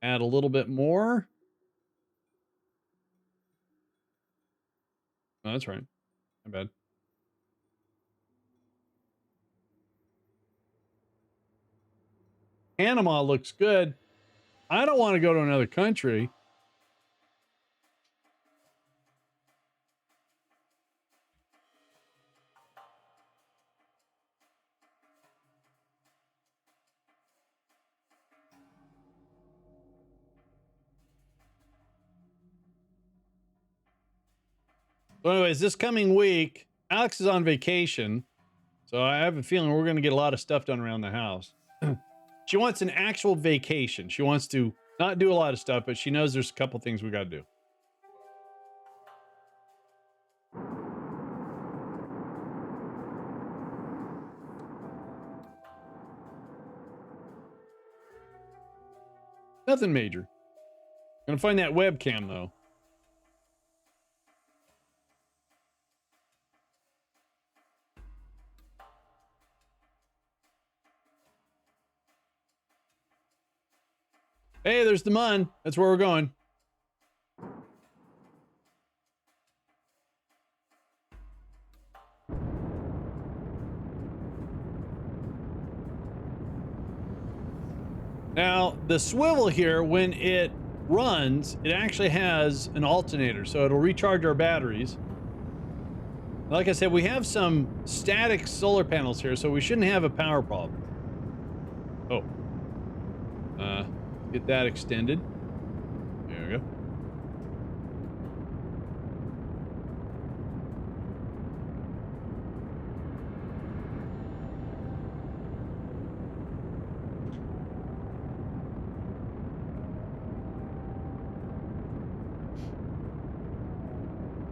add a little bit more. Oh, that's right. My bad. Panama looks good. I don't want to go to another country. So anyways, this coming week, Alex is on vacation. So I have a feeling we're going to get a lot of stuff done around the house. She wants an actual vacation. She wants to not do a lot of stuff, but she knows there's a couple things we got to do. Nothing major. Gonna find that webcam though. Hey, there's the Mun. That's where we're going. Now, the swivel here, when it runs, it actually has an alternator, so it'll recharge our batteries. Like I said, we have some static solar panels here, so we shouldn't have a power problem. Oh. Get that extended. There we go.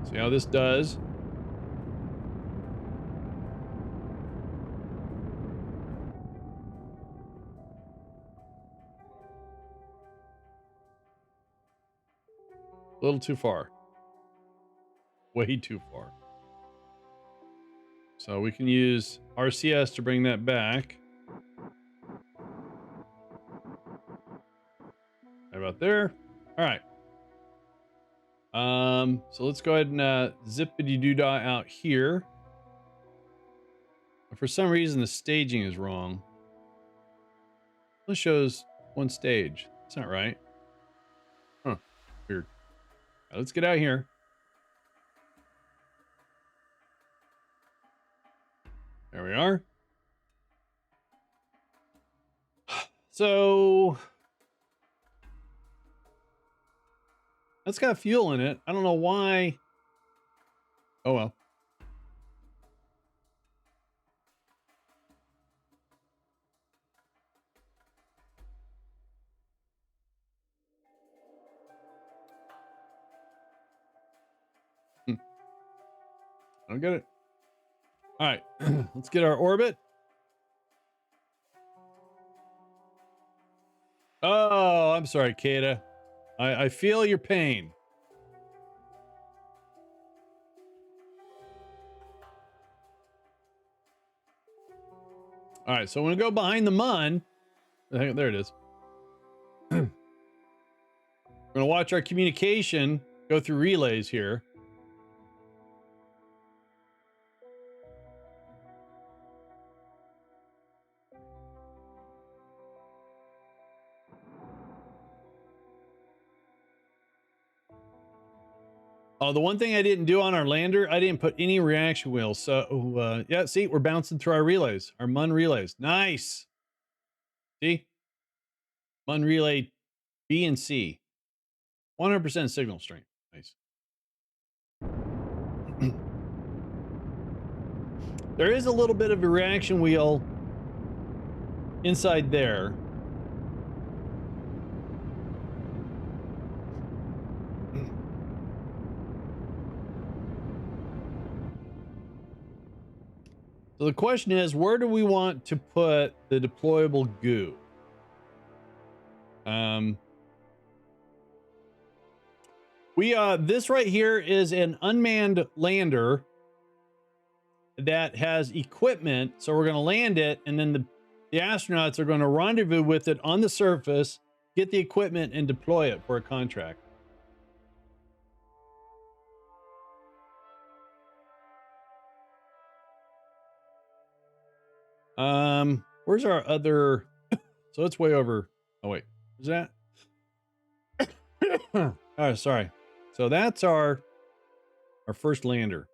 See how this does. A little too far. Way too far. So we can use RCS to bring that back. How about there? All right. So let's go ahead and zippity doo dah out here. For some reason, the staging is wrong. It shows one stage. That's not right. Huh. Weird. All right, let's get out here. There we are. So that's got fuel in it. I don't know why. Oh well. I don't get it. All right. Let's get our orbit. Oh, I'm sorry, Kata. I feel your pain. All right, so I'm gonna go behind the mun. There it is. We're gonna watch our communication go through relays here. Oh, the one thing I didn't do on our lander, I didn't put any reaction wheels. So, yeah, see, we're bouncing through our relays, our mun relays. Nice. See? Mun relay B and C. 100% signal strength. Nice. There is a little bit of a reaction wheel inside there. So the question is, where do we want to put the deployable goo? This right here is an unmanned lander that has equipment. So we're going to land it, and then the astronauts are going to rendezvous with it on the surface, get the equipment, and deploy it for a contract. Where's our other? So it's way over. Oh wait, is that? Oh, sorry. So that's our first lander.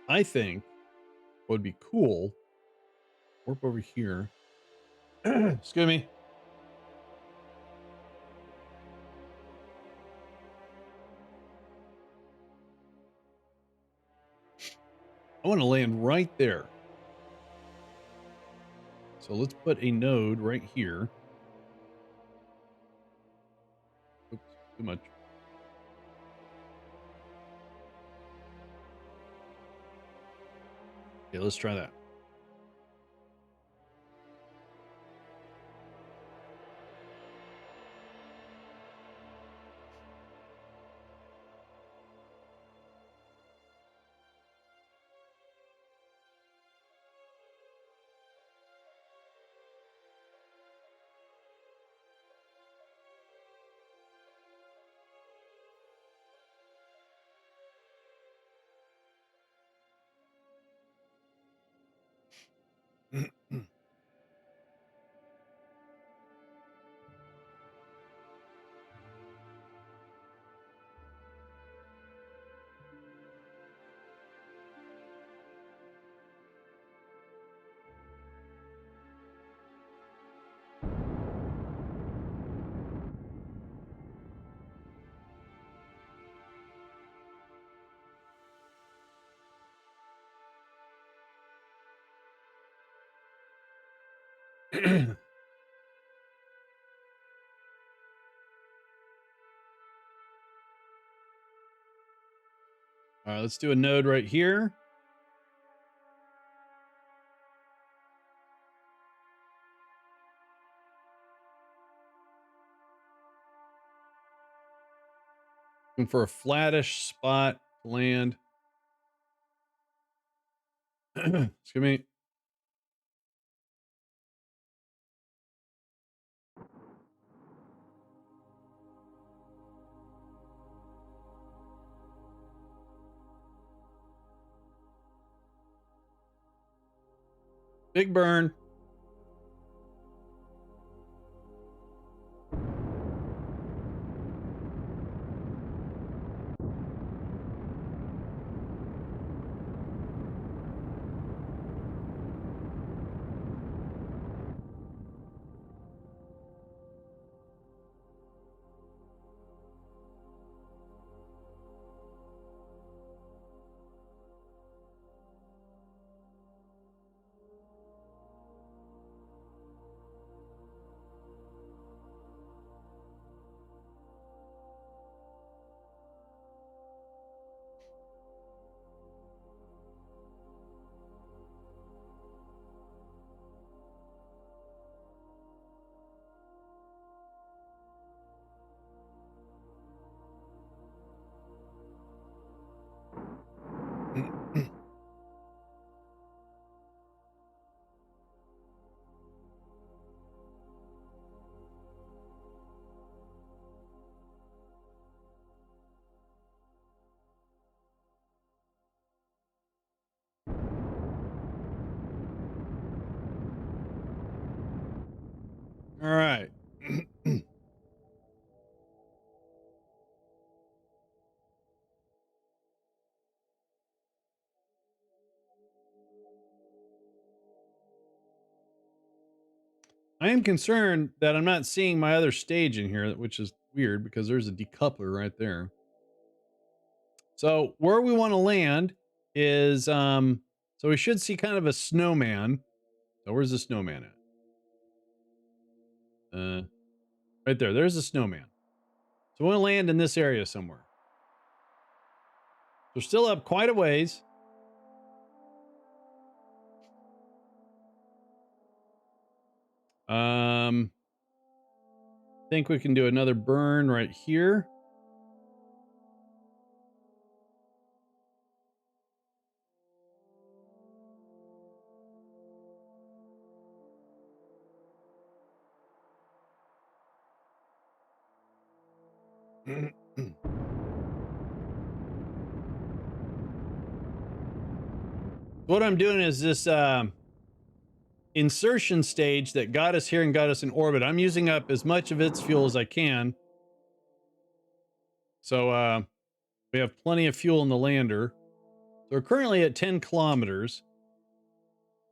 I think what would be cool. Warp over here. Excuse me. I want to land right there. So let's put a node right here. Oops, too much. Okay, let's try that. All right, let's do a node right here. Looking for a flattish spot to land. Excuse me. Big burn. All right. I am concerned that I'm not seeing my other stage in here, which is weird because there's a decoupler right there. So where we want to land is so we should see kind of a snowman. So where's the snowman at? Right there. There's a snowman. So we want to land in this area somewhere. We're still up quite a ways. I think we can do another burn right here. What I'm doing is this insertion stage that got us here and got us in orbit. I'm using up as much of its fuel as I can. So we have plenty of fuel in the lander. So we're currently at 10 kilometers.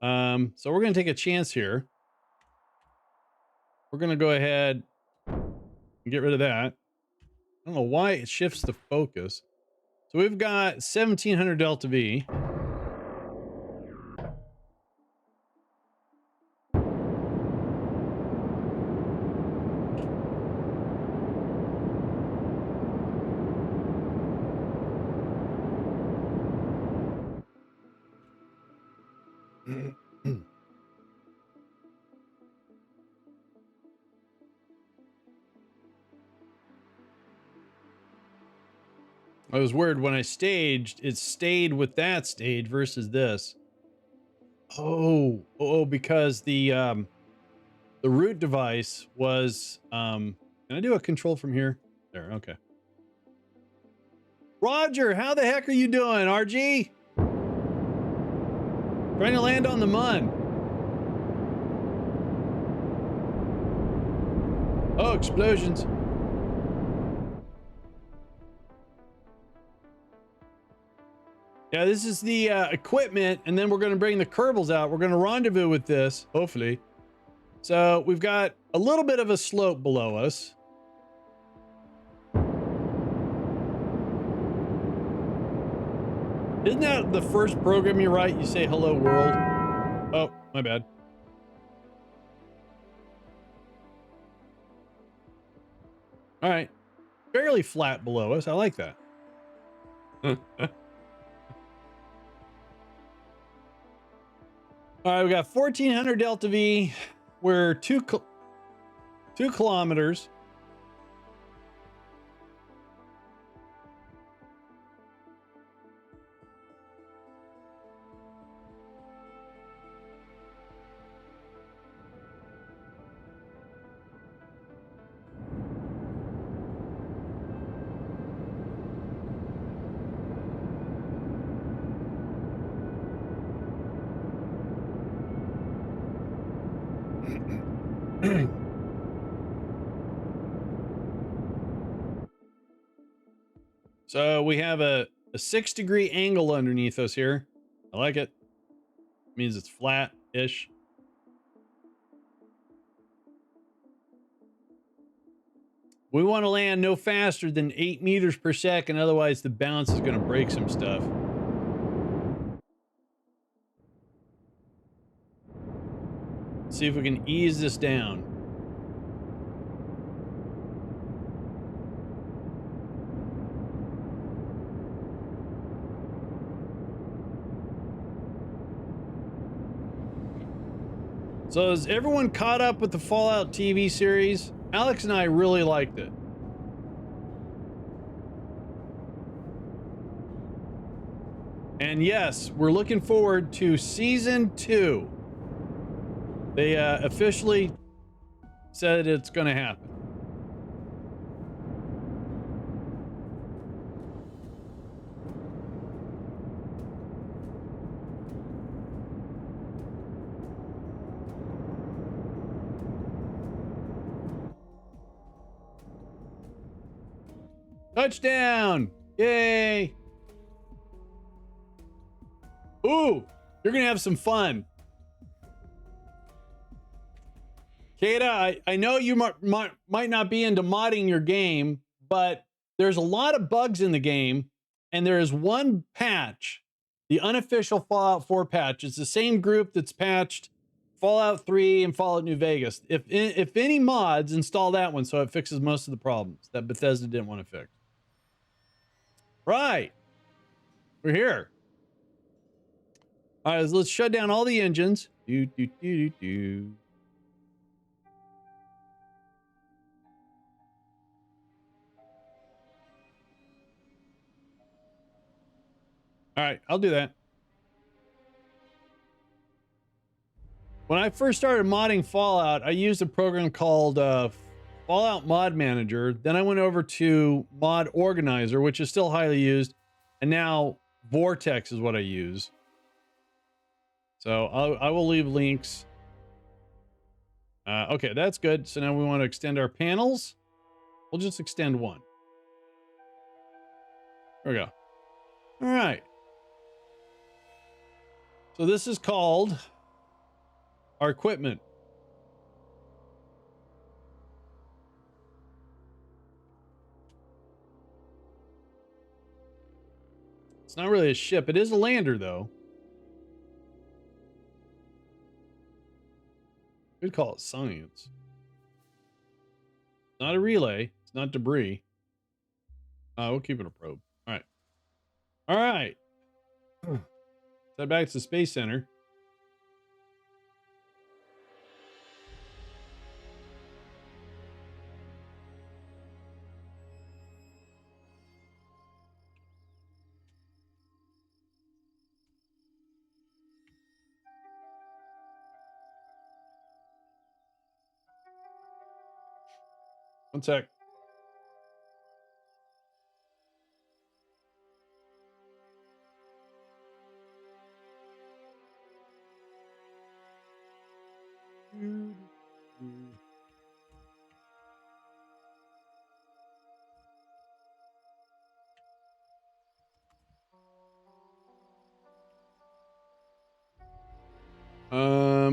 So we're going to take a chance here. We're going to go ahead and get rid of that. I don't know why it shifts the focus. So we've got 1700 delta V. It was weird when I staged, it stayed with that stage versus this. Oh, because the root device was can I do a control from here? There, okay. Roger, how the heck are you doing, RG? Trying to land on the Mun. Oh, explosions. Yeah, this is the equipment, and then we're going to bring the Kerbals out. We're going to rendezvous with this, hopefully. So we've got a little bit of a slope below us. Isn't that the first program you write? You say, hello, world. Oh, my bad. All right. Fairly flat below us. I like that. All right, we got 1400 delta V. We're 2 kilometers. So we have a 6-degree angle underneath us here. I like it. Means it's flat-ish. We want to land no faster than 8 meters per second, otherwise the bounce is going to break some stuff. See if we can ease this down. So is everyone caught up with the Fallout TV series? Alex and I really liked it. And yes, we're looking forward to season 2. They officially said it's going to happen. Touchdown! Yay! Ooh, you're gonna have some fun. Kata, I know you might not be into modding your game, but there's a lot of bugs in the game, and there is one patch, the unofficial Fallout 4 patch. It's the same group that's patched Fallout 3 and Fallout New Vegas. If any mods, install that one so it fixes most of the problems that Bethesda didn't want to fix. Right. We're here. All right, let's shut down all the engines. Do. All right, I'll do that. When I first started modding Fallout, I used a program called Fallout Mod Manager. Then I went over to Mod Organizer, which is still highly used. And now Vortex is what I use. So I will leave links. Okay, that's good. So now we want to extend our panels. We'll just extend one. There we go. All right. So this is called our equipment. It's not really a ship. It is a lander, though. We'd call it science. It's not a relay. It's not debris. We'll keep it a probe. All right. All right. Head back to the Space Center. One sec.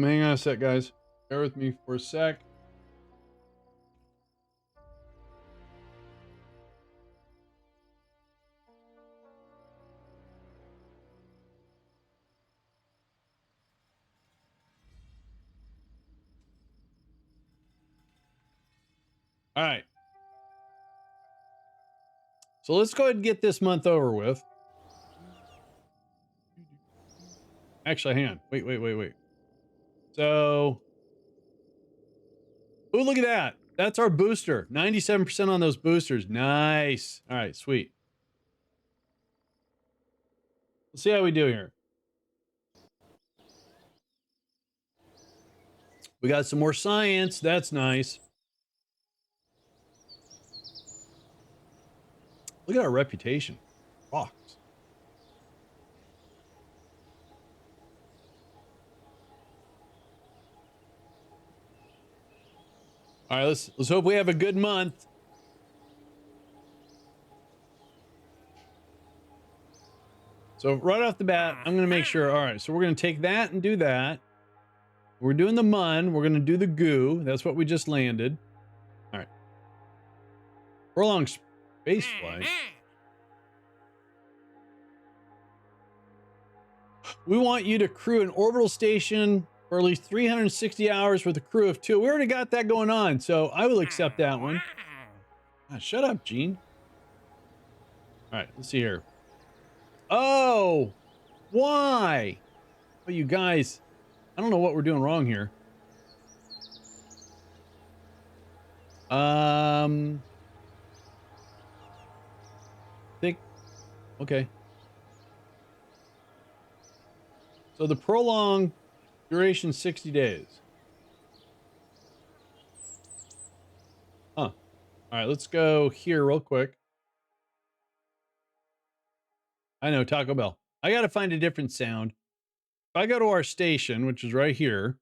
Hang on a sec, guys. Bear with me for a sec. All right. So let's go ahead and get this month over with. Actually, hang on. Wait. So, oh, look at that. That's our booster. 97% on those boosters. Nice. All right, sweet. Let's see how we do here. We got some more science. That's nice. Look at our reputation. Rocks. All right, let's hope we have a good month. So right off the bat, I'm going to make sure. All right, so we're going to take that and do that. We're doing the mun. We're going to do the goo. That's what we just landed. All right. Prolonged space flight. We want you to crew an orbital station for at least 360 hours with a crew of 2. We already got that going on, so I will accept that one. Ah, shut up, Gene. All right, let's see here. Oh, why? Oh, you guys, I don't know what we're doing wrong here. Think, okay. So the prolonged duration 60 days. Huh. All right, let's go here real quick. I know, Taco Bell. I got to find a different sound. If I go to our station, which is right here.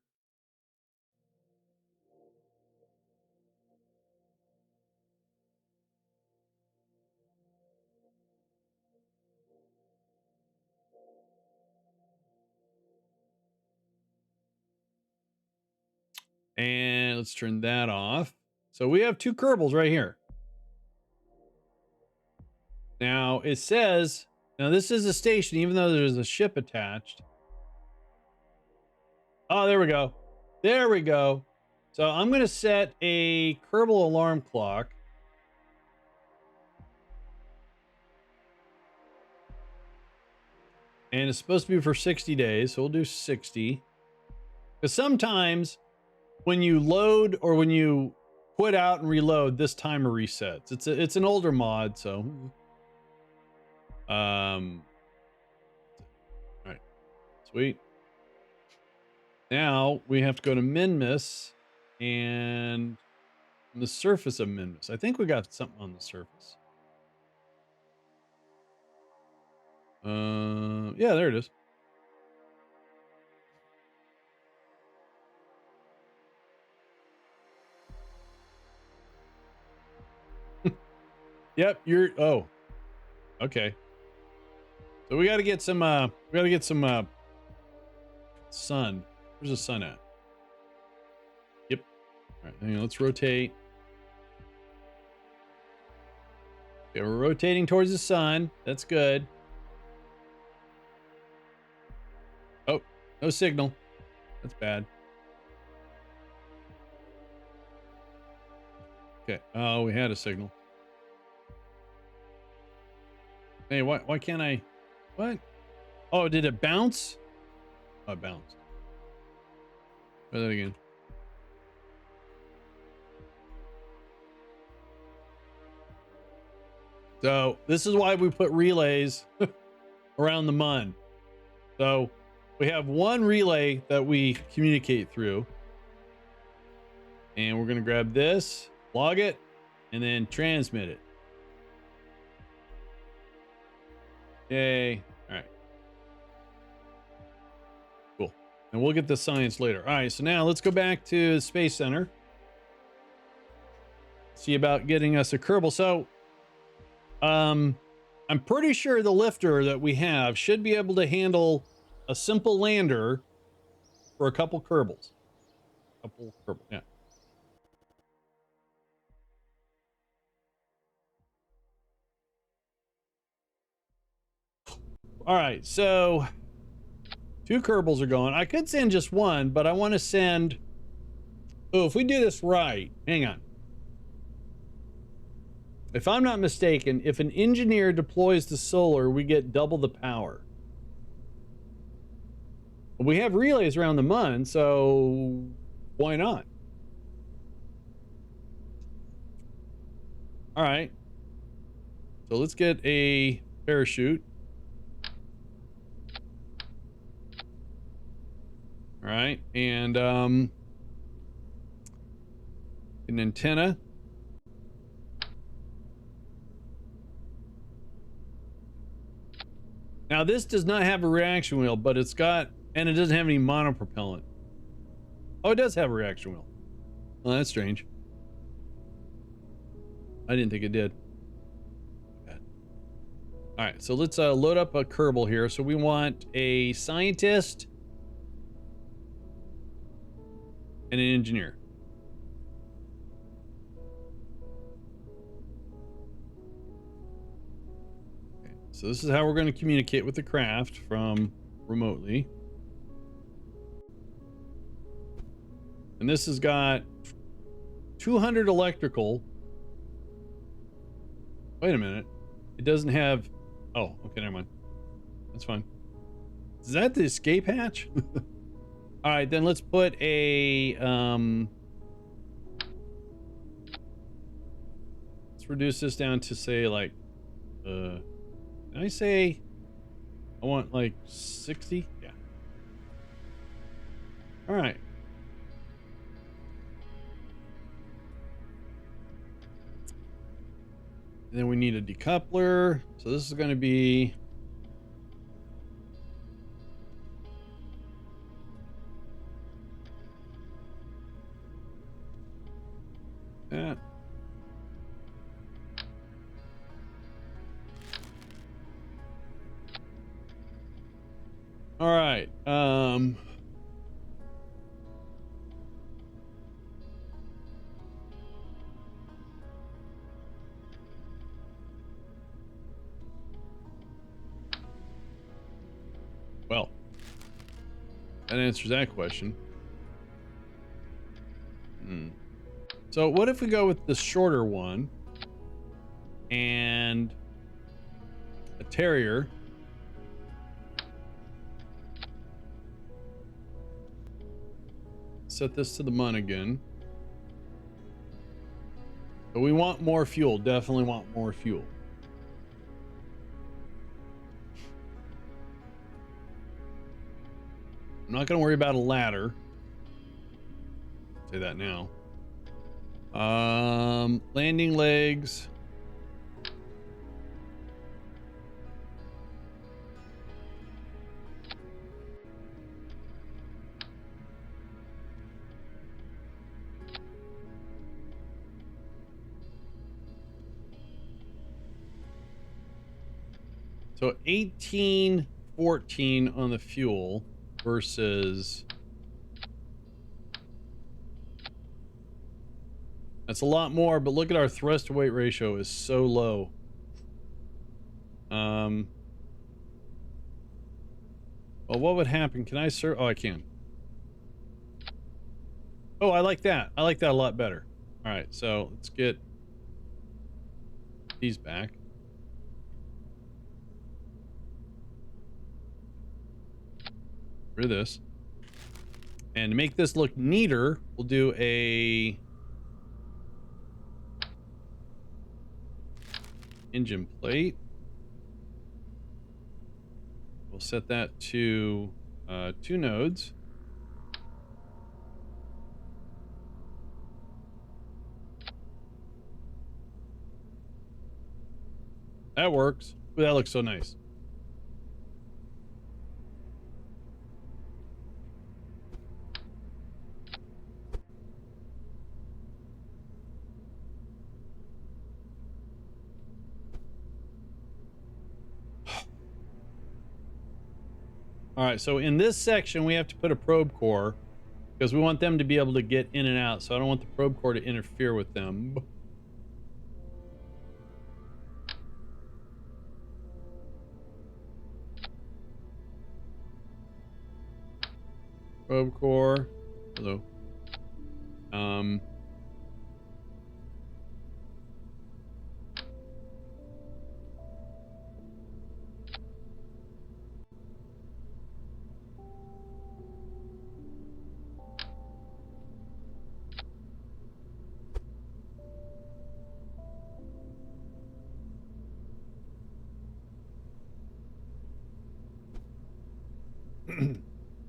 And let's turn that off. So we have 2 Kerbals right here. Now it says, now this is a station, even though there's a ship attached. Oh, there we go. There we go. So I'm going to set a Kerbal alarm clock. And it's supposed to be for 60 days. So we'll do 60. Because sometimes when you load or when you quit out and reload, this timer resets. It's an older mod, so all right, sweet. Now we have to go to Minmus and on the surface of Minmus. I think we got something on the surface. Yeah, there it is. Yep, you're okay. So we got to get some sun. Where's the sun at? Yep. All right, hang on, let's rotate. Okay, we're rotating towards the sun. That's good. Oh, no signal. That's bad. Okay. Oh, we had a signal. Hey, why can't I? What? Oh, did it bounce? Oh, it bounced. Try that again. So this is why we put relays around the mun. So we have one relay that we communicate through. And we're going to grab this, log it, and then transmit it. Yay. All right. Cool. And we'll get the science later. All right. So now let's go back to the Space Center. See about getting us a Kerbal. So, I'm pretty sure the lifter that we have should be able to handle a simple lander for a couple Kerbals. Yeah. All right, so 2 Kerbals are going. I could send just one, but I want to send. Oh, if we do this right, hang on. If I'm not mistaken, if an engineer deploys to solar, we get double the power. We have relays around the mun, so why not? All right. So let's get a parachute. All right, and an antenna. Now this does not have a reaction wheel, but it's got, and it doesn't have any monopropellant. Oh, it does have a reaction wheel. Well, that's strange. I didn't think it did. All right, so let's load up a Kerbal here. So we want a scientist and an engineer. Okay, so this is how we're going to communicate with the craft from remotely. And this has got 200 electrical. Wait a minute. It doesn't have... Oh, okay, never mind. That's fine. Is that the escape hatch? All right, then let's put a... let's reduce this down to, say, like... can I say... I want, like, 60? Yeah. All right. And then we need a decoupler. So this is going to be... that. All right. Well, that answers that question. So what if we go with the shorter one and a Terrier? Set this to the mun again. But we want more fuel. Definitely want more fuel. I'm not going to worry about a ladder. Say that now. Landing legs. So 1814 on the fuel versus... That's a lot more, but look at our thrust to weight ratio is so low. Well, what would happen? Can I serve? Oh, I can. Oh, I like that. I like that a lot better. All right, so let's get these back. Rid of this. And to make this look neater, we'll do a engine plate. We'll set that to 2 nodes. That works. Ooh, that looks so nice. All right, so in this section, we have to put a probe core because we want them to be able to get in and out. So I don't want the probe core to interfere with them. Probe core. Hello.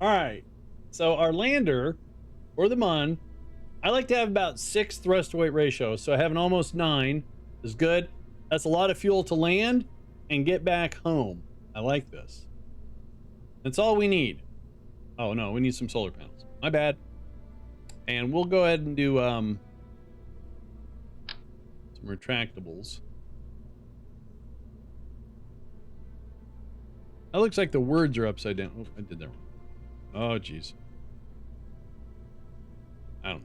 All right. So our lander or the Mun, I like to have about 6 thrust to weight ratio. So having almost 9 is good. That's a lot of fuel to land and get back home. I like this. That's all we need. Oh no, we need some solar panels. My bad. And we'll go ahead and do some retractables. That looks like the words are upside down. Oh, I did that wrong. Oh, geez. I don't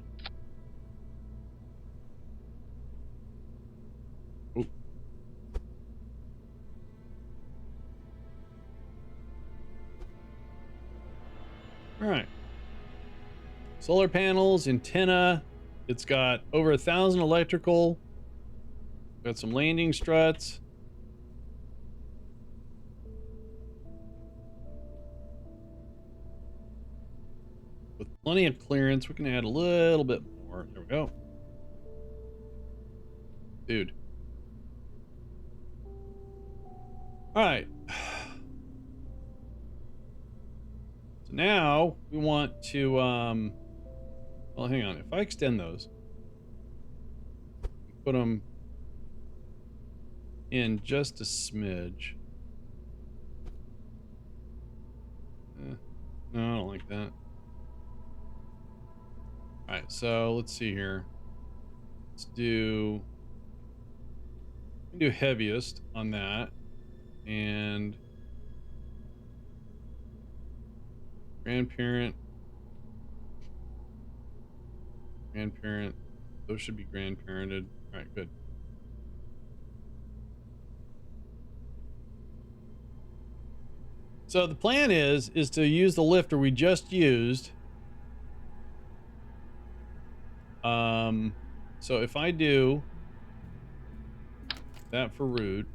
know. Oh. All right. Solar panels, antenna. It's got over 1,000 electrical. Got some landing struts. With plenty of clearance, we can add a little bit more. There we go. Dude. All right. So now we want to, well, hang on. If I extend those, put them in just a smidge. No, I don't like that. All right, so let's see here. Let's do, we can do heaviest on that, and grandparent, those should be grandparented. All right, good. So the plan is to use the lifter we just used. So if I do that for root,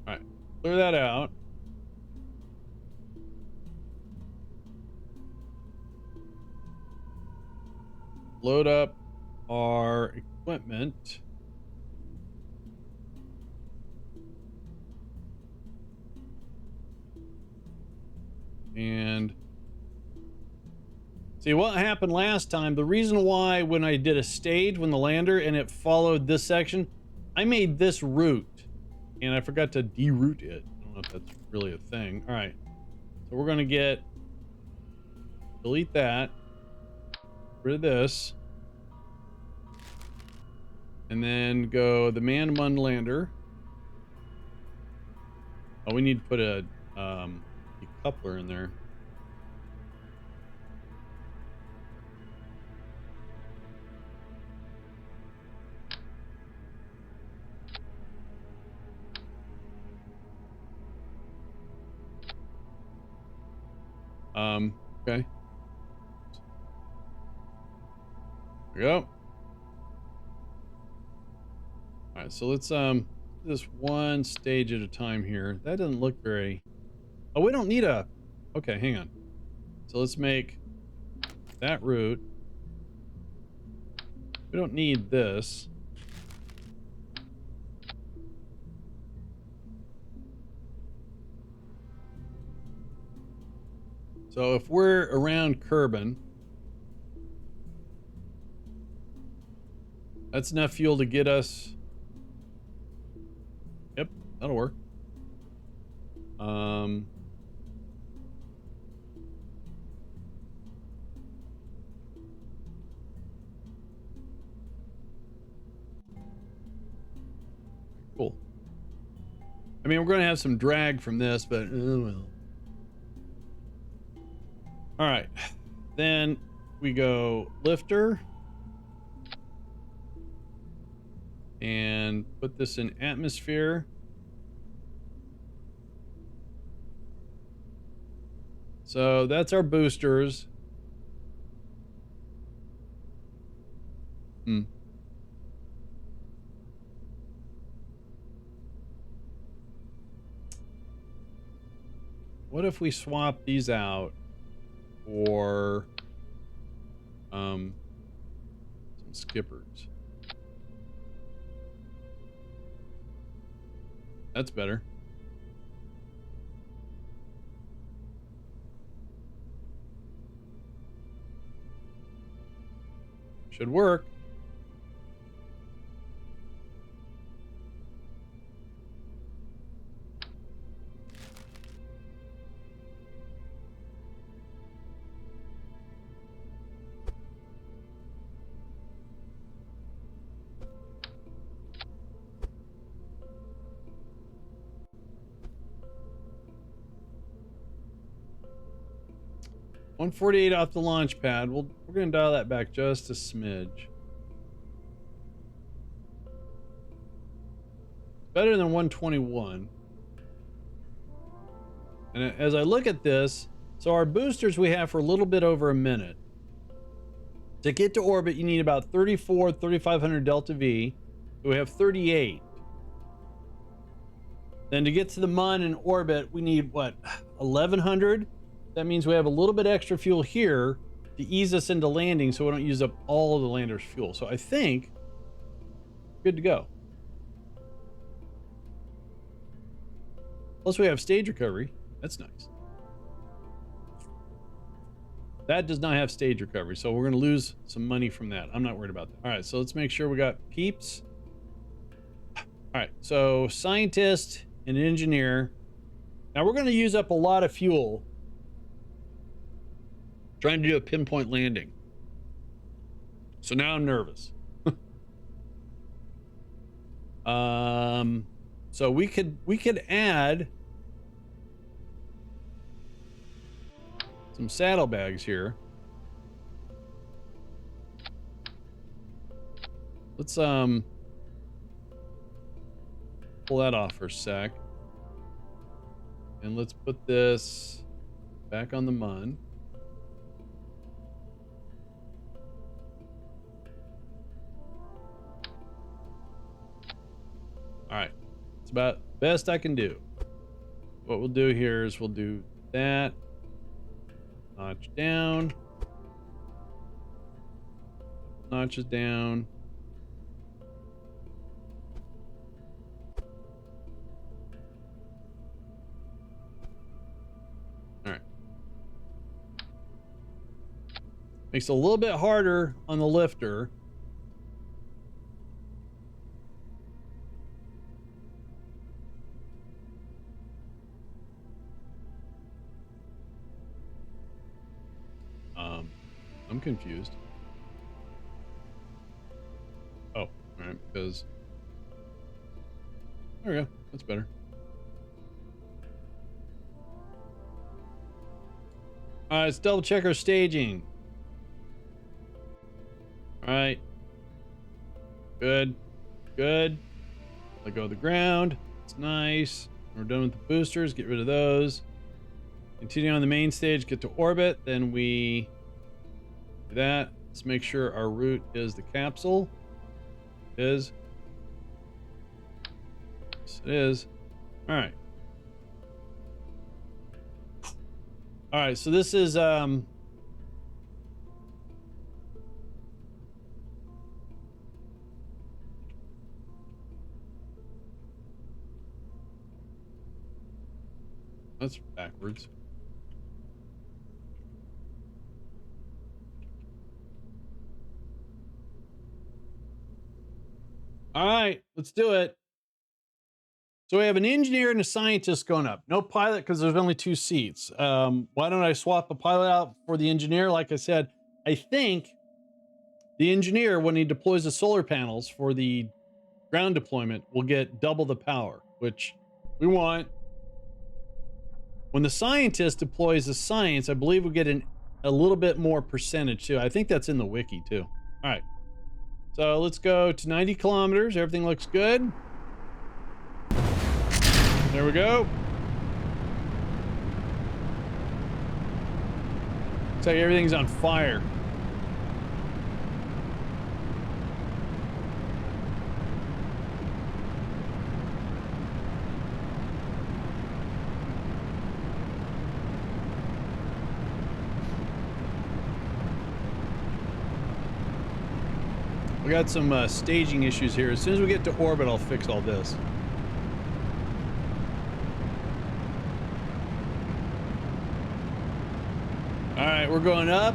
all right, clear that out. Load up our equipment. And see what happened last time. The reason why when I did a stage when the lander and it followed this section, I made this route and I forgot to deroot it. I don't know if that's really a thing. All right. So we're going to delete that, rid of this, and then go the man-mun lander. Oh, we need to put a decoupler in there. Okay. There we go. All right, so let's do this one stage at a time here. That doesn't look very. Oh, we don't need a. Okay, hang on. So let's make that route. We don't need this. So if we're around Kerbin, that's enough fuel to get us. Yep, that'll work. Cool. I mean, we're going to have some drag from this, but oh well. All right. Then we go lifter. And put this in atmosphere. So that's our boosters. What if we swap these out for Some skippers. That's better. Should work. $148 off the launch pad. We're going to dial that back just a smidge. Better than 121. And as I look at this, so our boosters we have for a little bit over a minute. To get to orbit, you need about 3,500 delta V. We have 38. Then to get to the Mun and orbit, we need what, 1,100? That means we have a little bit extra fuel here to ease us into landing so we don't use up all of the lander's fuel. So I think good to go. Plus we have stage recovery. That's nice. That does not have stage recovery, so we're going to lose some money from that. I'm not worried about that. All right, so let's make sure we got peeps. All right, so scientist and engineer. Now we're going to use up a lot of fuel trying to do a pinpoint landing. So now I'm nervous. So we could add some saddlebags here. Let's pull that off for a sec. And let's put this back on the Mun. All right, it's about best I can do. What we'll do here is we'll do that. Notch down. Notches down. All right. Makes it a little bit harder on the lifter. I'm confused. Oh, all right, because there we go. That's better. All right, let's double check our staging. All right. Good. Good. Let go of the ground. It's nice. We're done with the boosters. Get rid of those. Continue on the main stage. Get to orbit. Then we do that. Let's make sure our route is the capsule. It is. Yes, it is. All right. All right. So this is that's backwards. All right, let's do it. So we have an engineer and a scientist going up. No pilot because there's only 2 seats. Why don't I swap the pilot out for the engineer? Like I said, I think the engineer, when he deploys the solar panels for the ground deployment, will get double the power, which we want. When the scientist deploys the science, I believe we'll get a little bit more percentage too. I think that's in the wiki too. All right. So let's go to 90 kilometers. Everything looks good. There we go. Looks like everything's on fire. got some staging issues here. As soon as we get to orbit, I'll fix all this. All right, we're going up,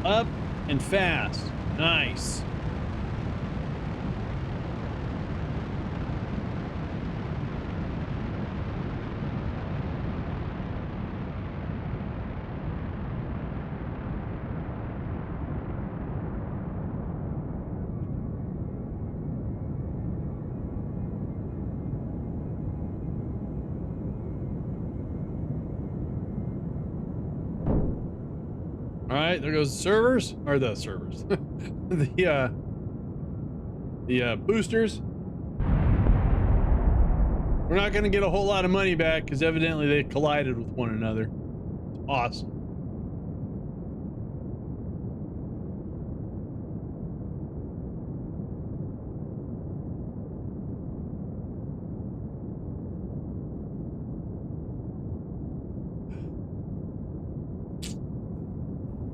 up, and fast. Nice. All right, there goes the servers, or the servers, the boosters. We're not going to get a whole lot of money back because evidently they collided with one another. It's awesome.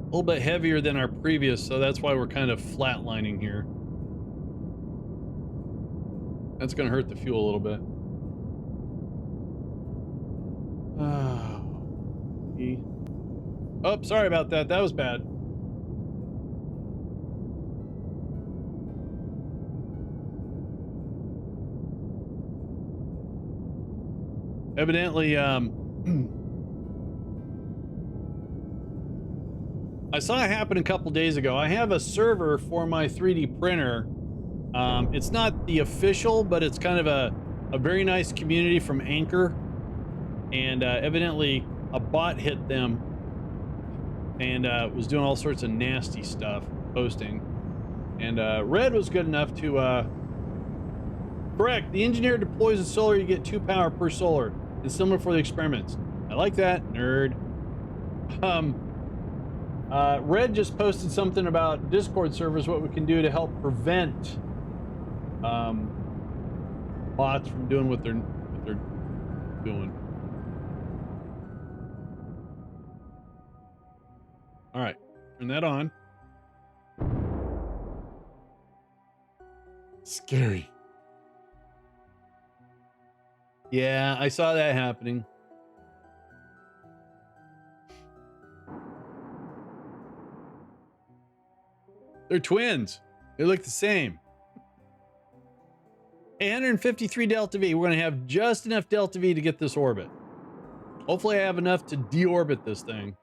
A little bit heavier than our previous, so that's why we're kind of flatlining here. That's going to hurt the fuel a little bit. Oh, sorry about that. That was bad. Evidently, I saw it happen a couple days ago. I have a server for my 3D printer. It's not the official, but it's kind of a very nice community from Anchor. And evidently a bot hit them and was doing all sorts of nasty stuff, posting. And Red was good enough to correct. The engineer deploys a solar, you get 2 power per solar. It's similar for the experiments. I like that, nerd. Red just posted something about Discord servers, what we can do to help prevent bots from doing what they're doing. All right, turn that on. Scary. Yeah, I saw that happening. They're twins. They look the same. 853 Delta V. We're going to have just enough Delta V to get this orbit. Hopefully I have enough to deorbit this thing.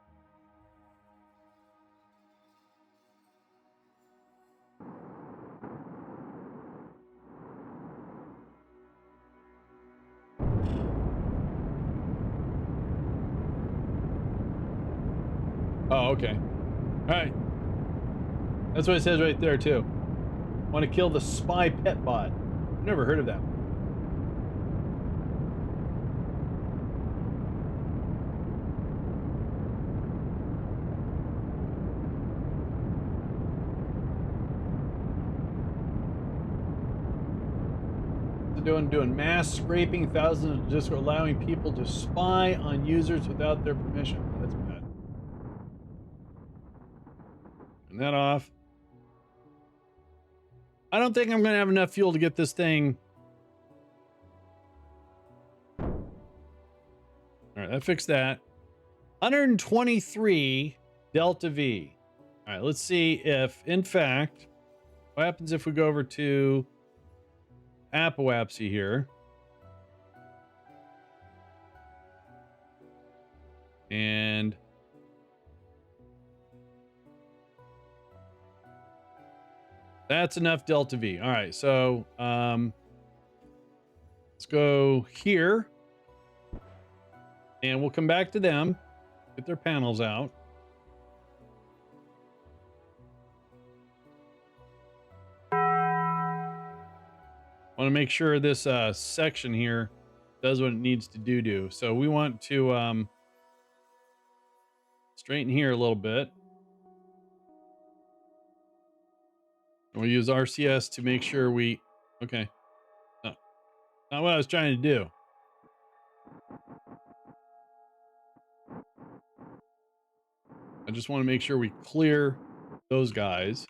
Oh, okay. All right. That's what it says right there, too. Want to kill the spy pet bot. Never heard of that one. Doing mass scraping, thousands of disks, allowing people to spy on users without their permission. That's bad. Turn that off. I don't think I'm going to have enough fuel to get this thing. All right, that fixed that. 123 Delta V. All right, let's see if, in fact, what happens if we go over to Apoapsy here. And that's enough Delta V. All right, so let's go here. And we'll come back to them, get their panels out. Want to make sure this section here does what it needs to do. So we want to straighten here a little bit. We'll use RCS to make sure we... Okay. No, not what I was trying to do. I just want to make sure we clear those guys.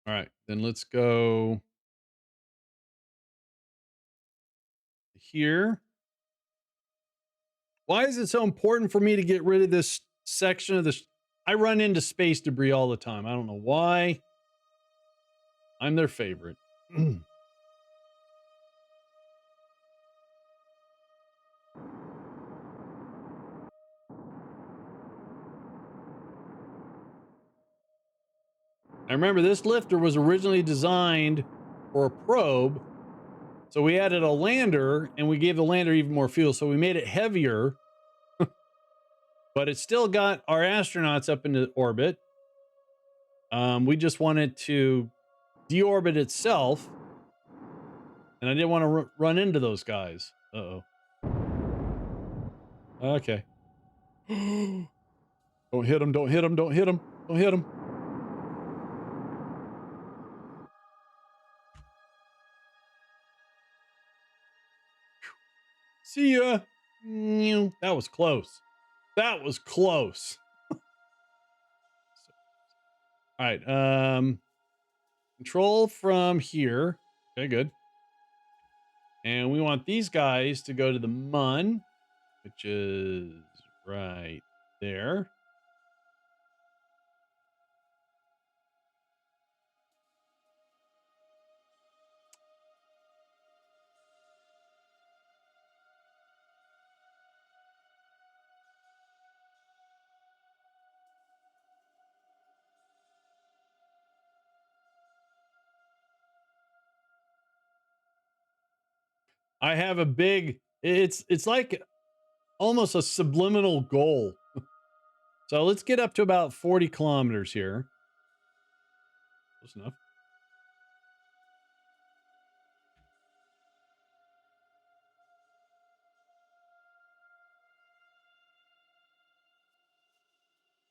All right, then let's go here. Why is it so important for me to get rid of this section of this? I run into space debris all the time. I don't know why. I'm their favorite. I remember this lifter was originally designed for a probe. So we added a lander and we gave the lander even more fuel. So we made it heavier, but it still got our astronauts up into orbit. We just wanted to deorbit itself. And I didn't want to run into those guys. Uh-oh. Okay. Don't hit him. Don't hit him. Don't hit him. Don't hit him. See ya. That was close. That was close. All right. Control from here. Okay, good. And we want these guys to go to the mun, which is right there. I have a big, it's like almost a subliminal goal. So let's get up to about 40 kilometers here. Close enough.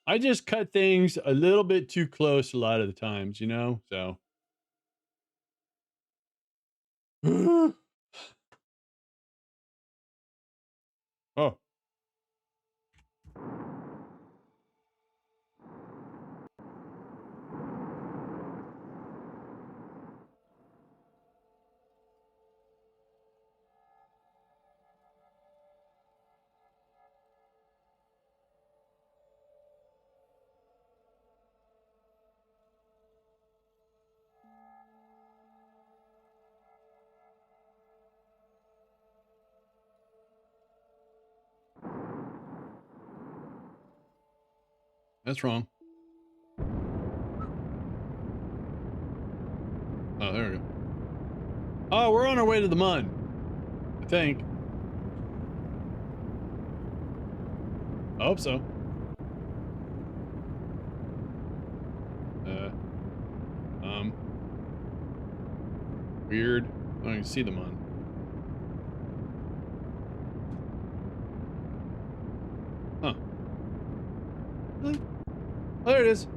I just cut things a little bit too close a lot of the times, you know? So. Oh. That's wrong. Oh, there we go. Oh, we're on our way to the mun, I think. I hope so. Weird. I don't even see the mun. Huh. Really? Oh, there it is.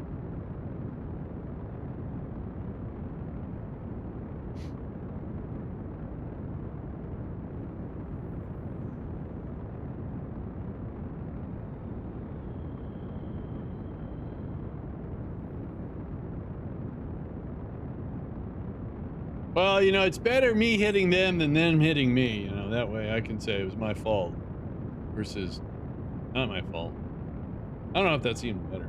Well, you know, it's better me hitting them than them hitting me. You know, that way I can say it was my fault versus not my fault. I don't know if that's even better.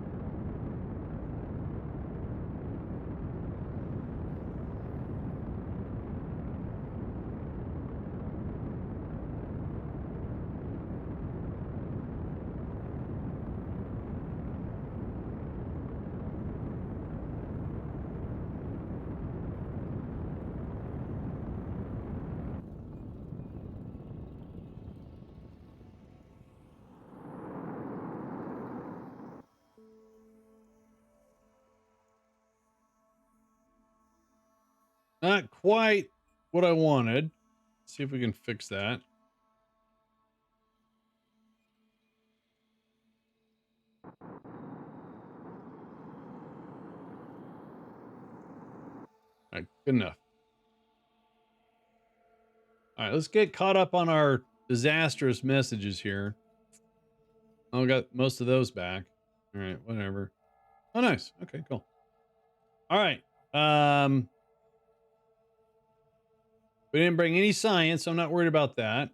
Not quite what I wanted. Let's see if we can fix that. All right, good enough. All right, let's get caught up on our disastrous messages here. Oh, got most of those back. All right, whatever. Oh, nice. Okay, cool. All right. We didn't bring any science, so I'm not worried about that.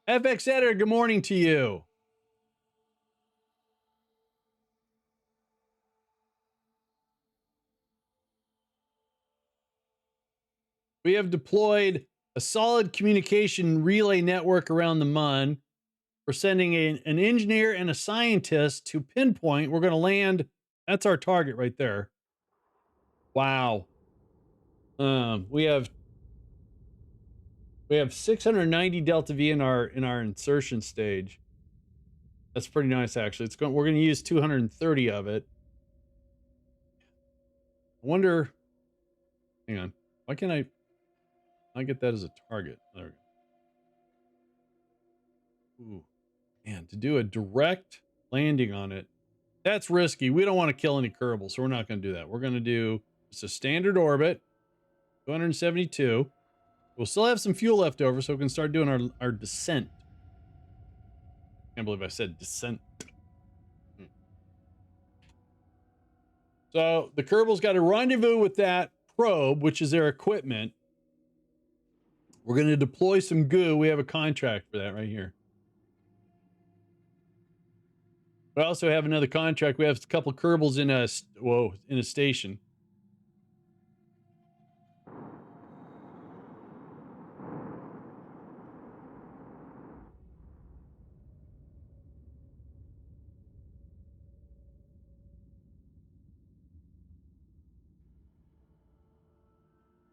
FX Editor, good morning to you. We have deployed a solid communication relay network around the Mun. We're sending an engineer and a scientist to pinpoint. We're going to land. That's our target right there. Wow. We have 690 delta V in our insertion stage. That's pretty nice, actually. We're going to use 230 of it. I wonder. Hang on. Why can't I get that as a target? There we go. Ooh, man, to do a direct landing on it, that's risky. We don't want to kill any Kerbal, so we're not going to do that. We're going to do just a standard orbit, 272. We'll still have some fuel left over, so we can start doing our descent. Can't believe I said descent. So the Kerbal's got a rendezvous with that probe, which is their equipment. We're going to deploy some goo. We have a contract for that right here. We also have another contract. We have a couple Kerbals in a station.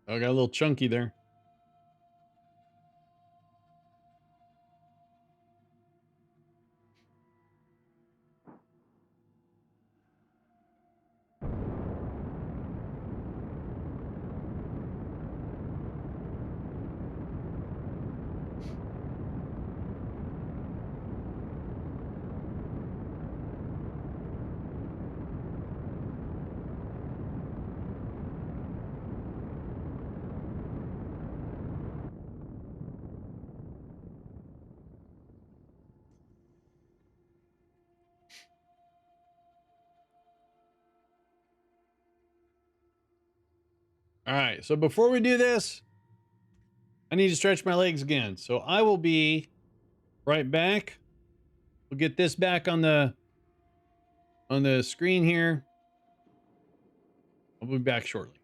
I got a little chunky there. All right, so before we do this, I need to stretch my legs again. So I will be right back. We'll get this back on the screen here. I'll be back shortly.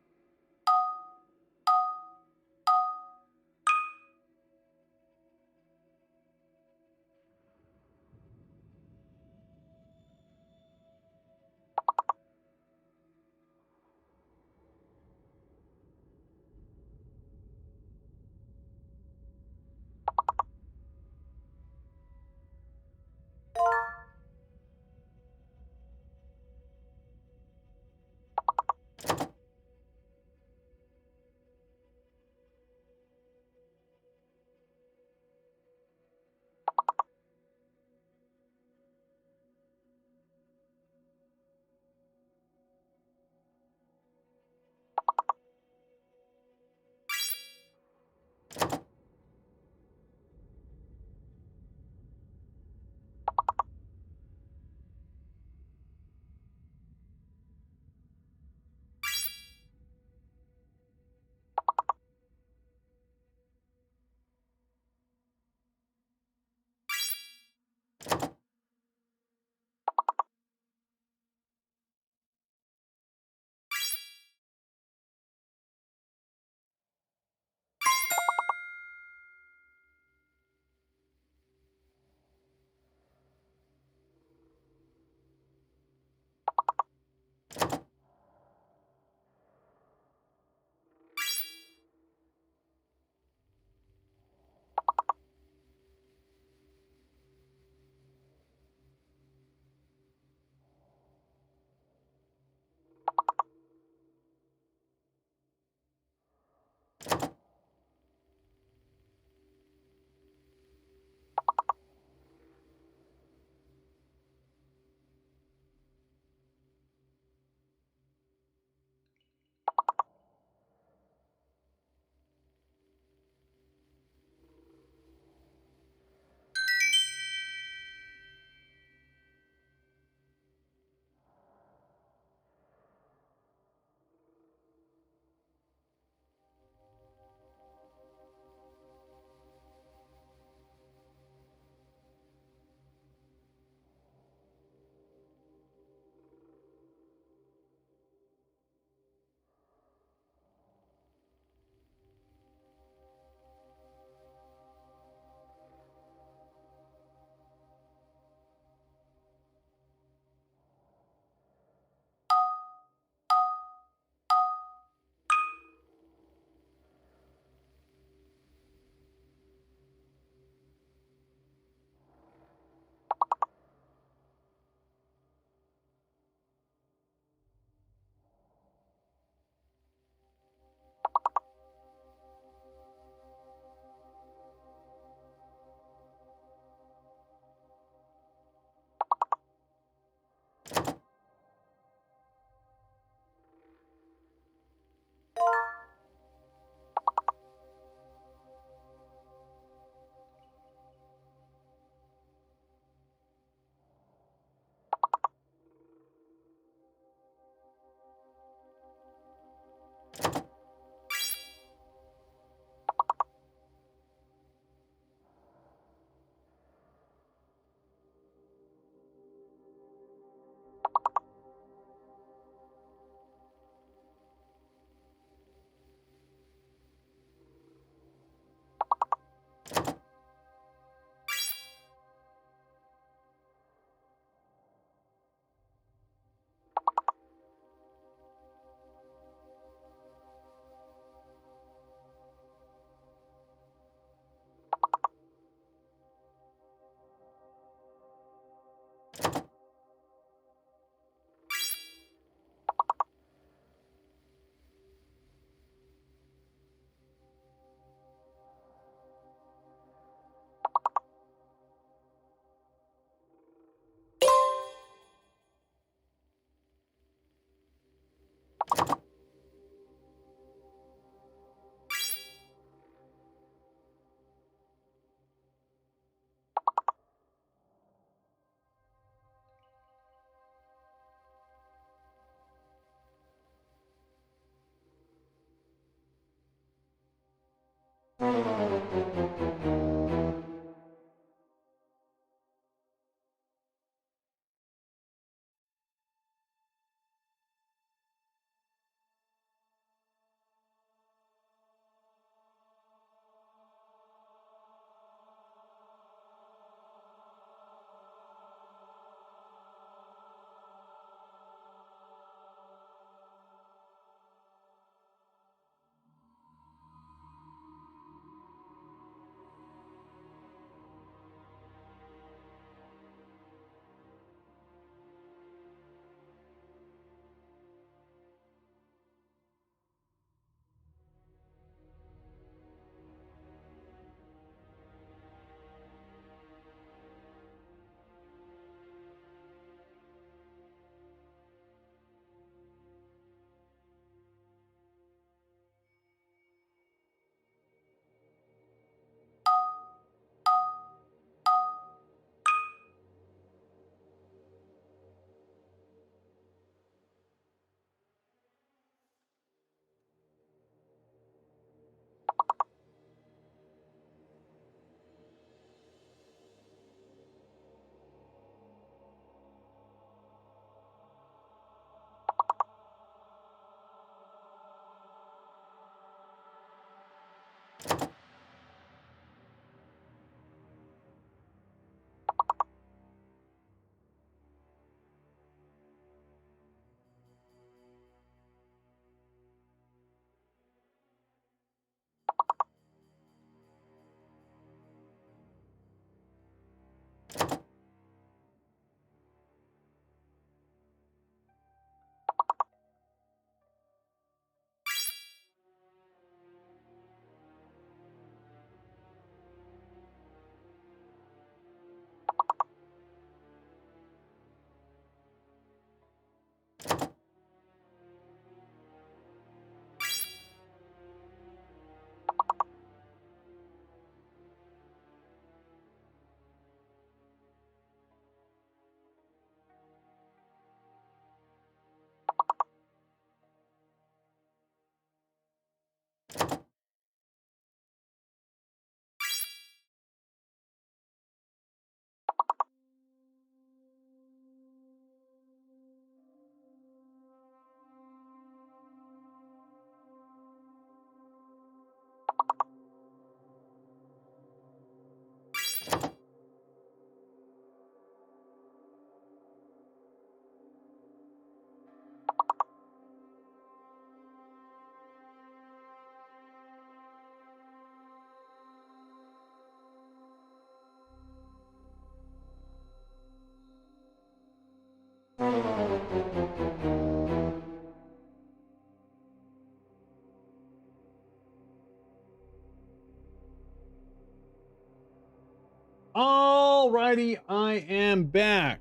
All righty, I am back.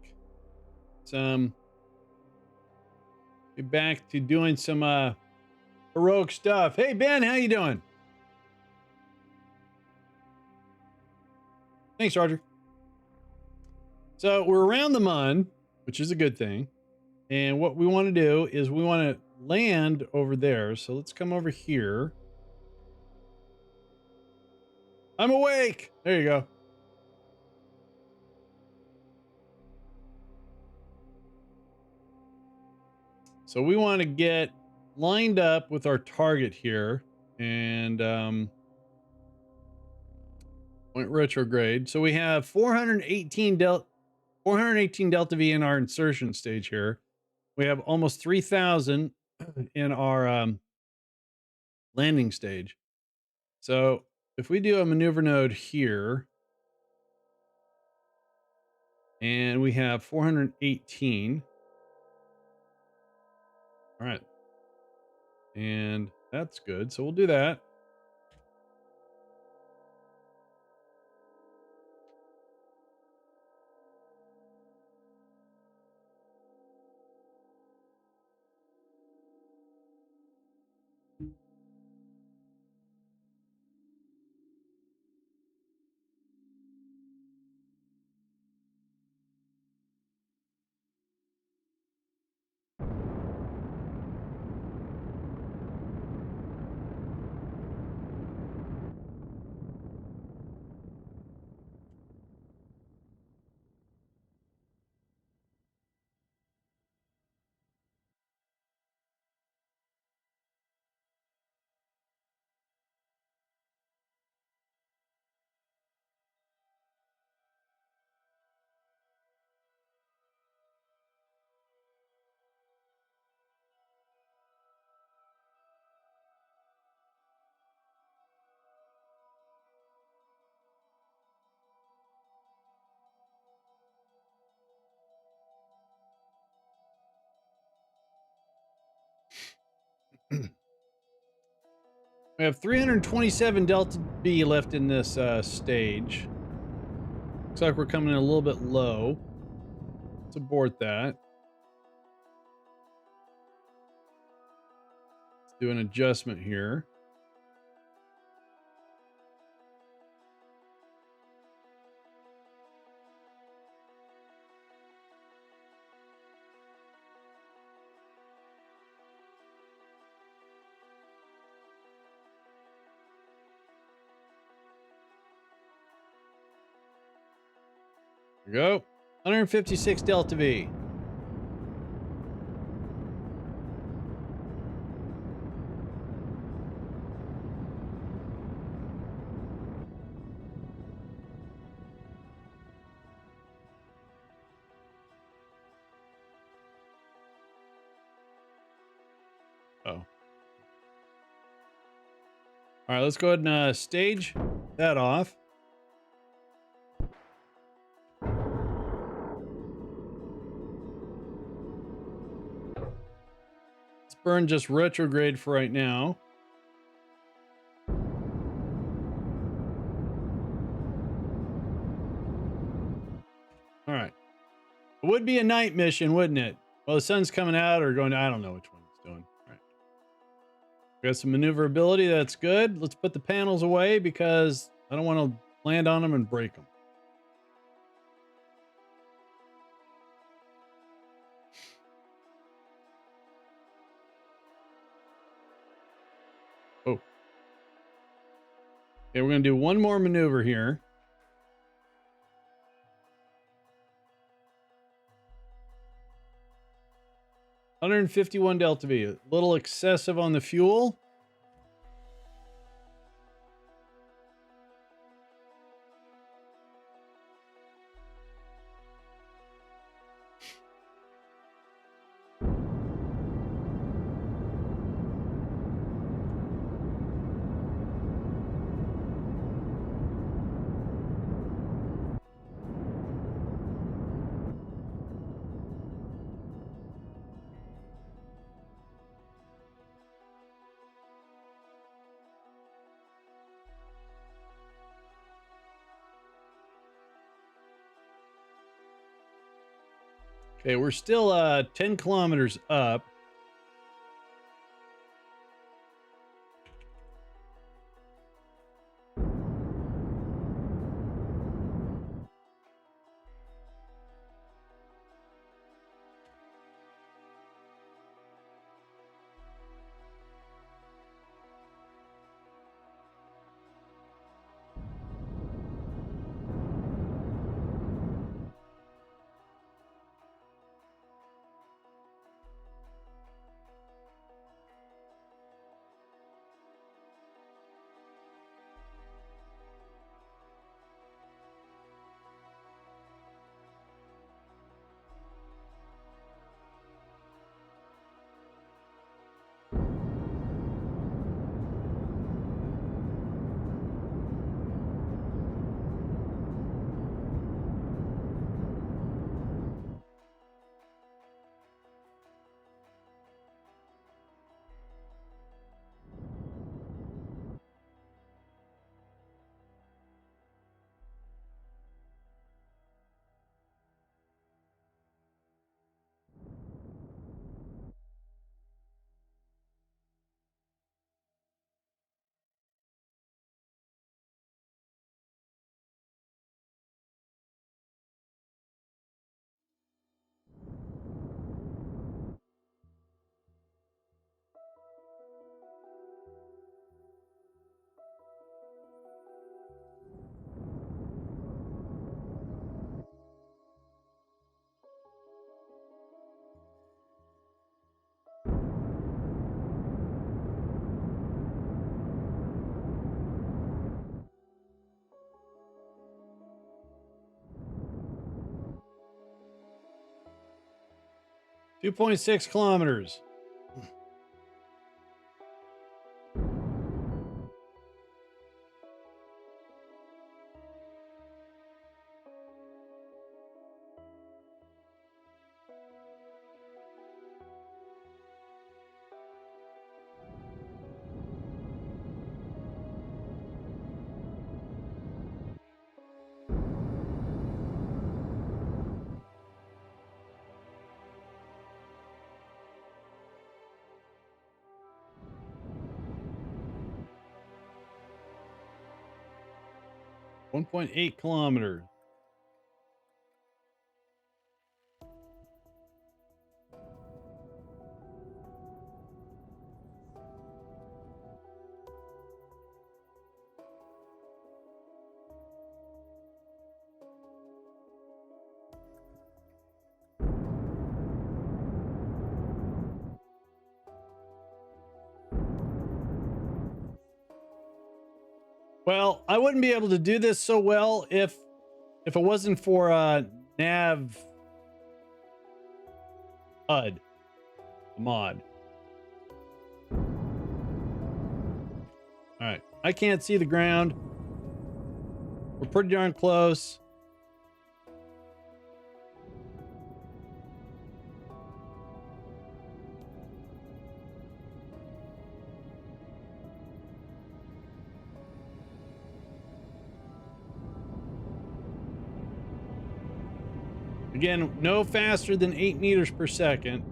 Get back to doing some heroic stuff. Hey Ben, how you doing? Thanks, Roger. So we're around the mun, which is a good thing. And what we want to do is we want to land over there. So let's come over here. I'm awake. There you go. So we want to get lined up with our target here and point retrograde. So we have 418 delta V in our insertion stage here. We have almost 3,000 in our landing stage. So if we do a maneuver node here, and we have 418. All right. And that's good. So we'll do that. We have 327 Delta B left in this stage. Looks like we're coming in a little bit low. Let's abort that. Let's do an adjustment here. There we go. 156 Delta V. Oh. All right, let's go ahead and stage that off. Let's burn just retrograde for right now. All right. It would be a night mission, wouldn't it? Well, the sun's coming out or going, I don't know which one it's doing. All right. We got some maneuverability. That's good. Let's put the panels away because I don't want to land on them and break them. Oh. Okay, we're going to do one more maneuver here. $151 Delta V. A little excessive on the fuel. Okay, we're still 10 kilometers up. .6 kilometers. 1.8 kilometers. Well, I wouldn't be able to do this so well if it wasn't for nav HUD mod. All right, I can't see the ground. We're pretty darn close. Again, no faster than 8 meters per second.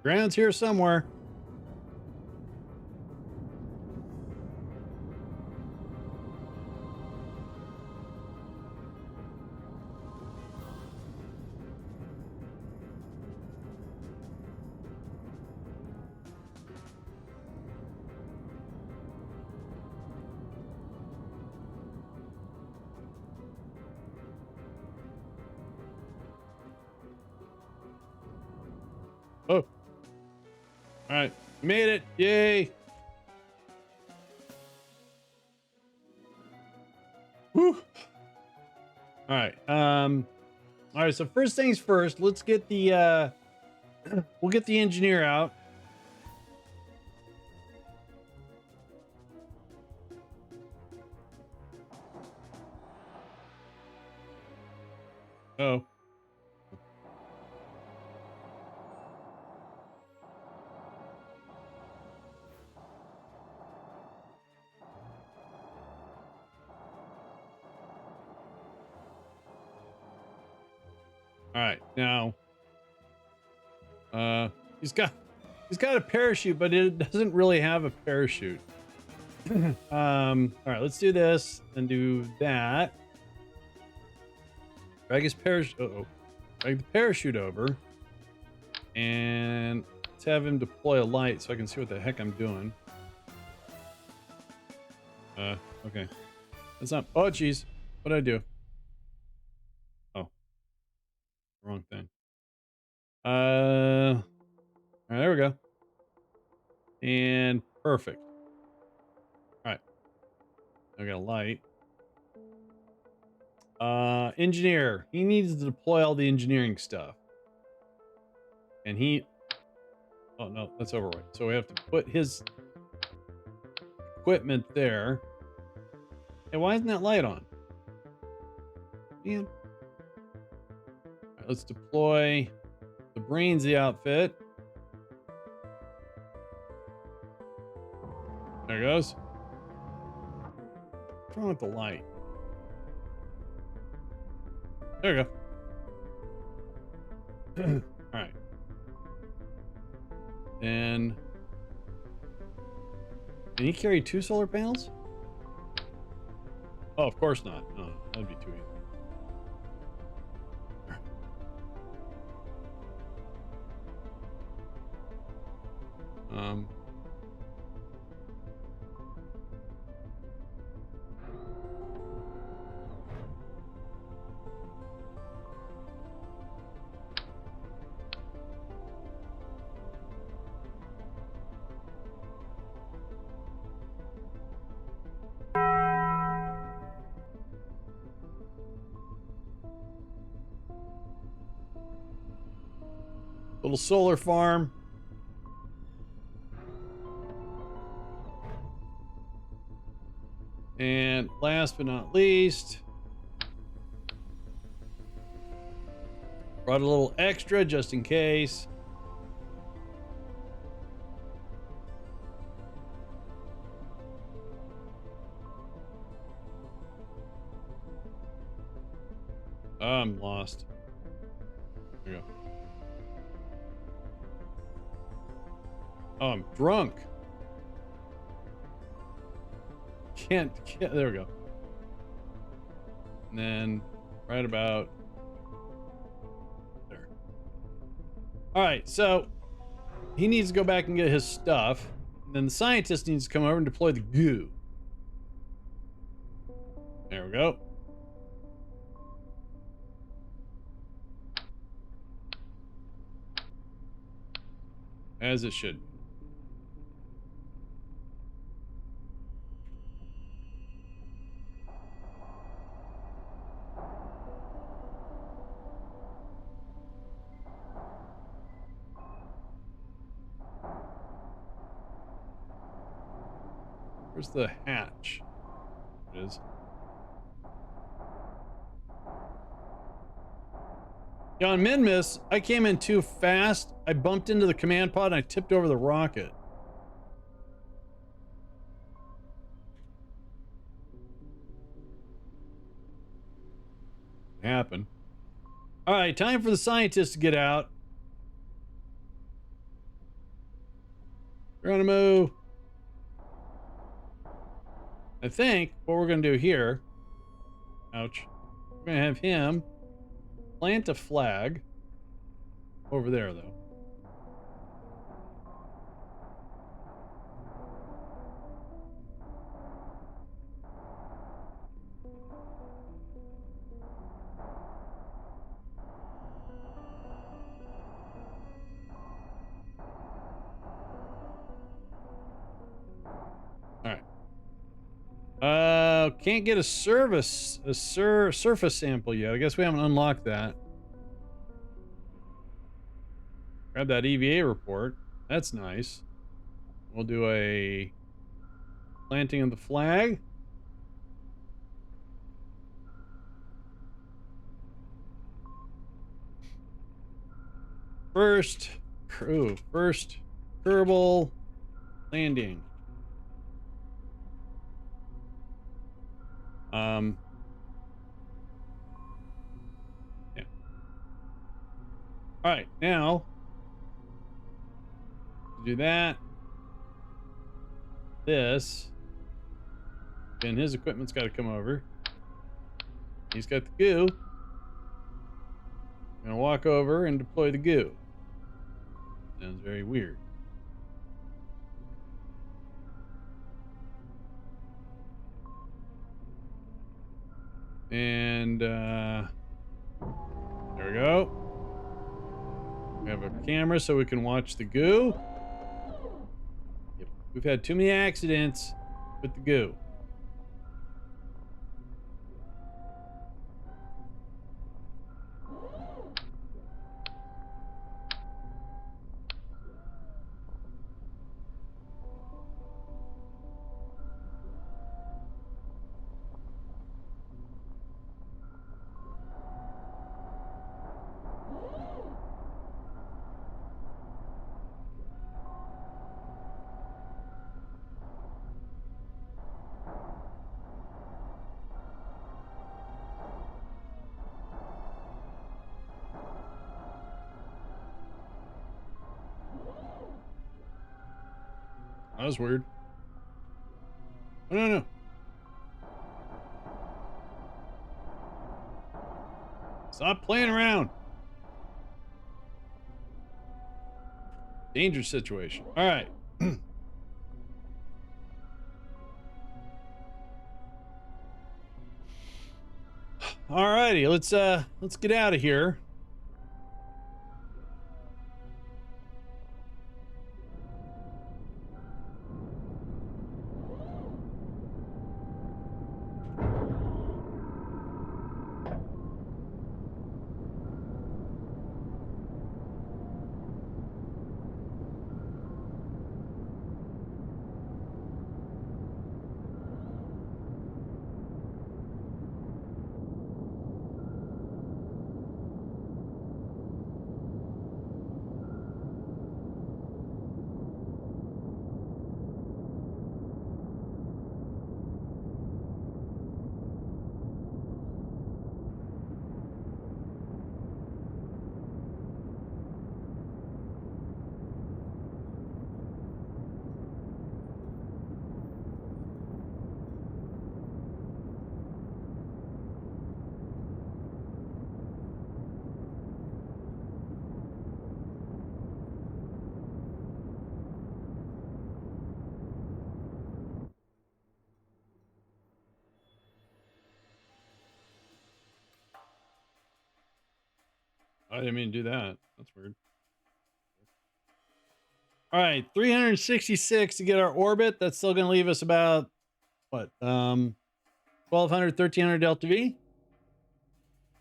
Ground's here somewhere. Oh. All right. Made it. Yay. Woo. All right. All right, so first things first, let's get the we'll get the engineer out. Oh. All right, now he's got a parachute, but it doesn't really have a parachute. All right, let's do this and do that. Drag his parachute. Drag the parachute over, and let's have him deploy a light so I can see what the heck I'm doing. Okay, that's not. Oh, geez, what did I do? Oh, wrong thing. All right, there we go. And perfect. All right, I got a light. Engineer. He needs to deploy all the engineering stuff. And oh no, that's overweight. So we have to put his equipment there. Hey, why isn't that light on? Man. All right, let's deploy the brains of the outfit. There it goes. What's wrong with the light? There we go. All right. And can he carry 2 solar panels? Oh, of course not. No, that'd be too easy. Little solar farm. And last but not least, brought a little extra just in case. Oh, I'm lost. There we go. Oh, I'm drunk. Can't, there we go. And then right about there. All right, so he needs to go back and get his stuff. And then the scientist needs to come over and deploy the goo. There we go. As it should. Where's the hatch? It is. Yeah, on Minmus, I came in too fast. I bumped into the command pod and I tipped over the rocket. Happened. All right, time for the scientists to get out. Geronimo. I think what we're going to do here, ouch, we're going to have him plant a flag over there, though. All right. Can't get a surface sample yet. I guess we haven't unlocked that. Grab that EVA report. That's nice. We'll do a planting of the flag. First Kerbal landing. Yeah. All right, now do that. This. And his equipment's got to come over. He's got the goo. I'm gonna walk over and deploy the goo. Sounds very weird. And there we go. We have a camera so we can watch the goo. Yep. We've had too many accidents with the goo. That was weird. Oh, no. Stop playing around. Dangerous situation. All right. All righty. Let's get out of here. I didn't mean to do that. That's weird. All right, 366 to get our orbit. That's still going to leave us about what? 1200, 1300 delta V.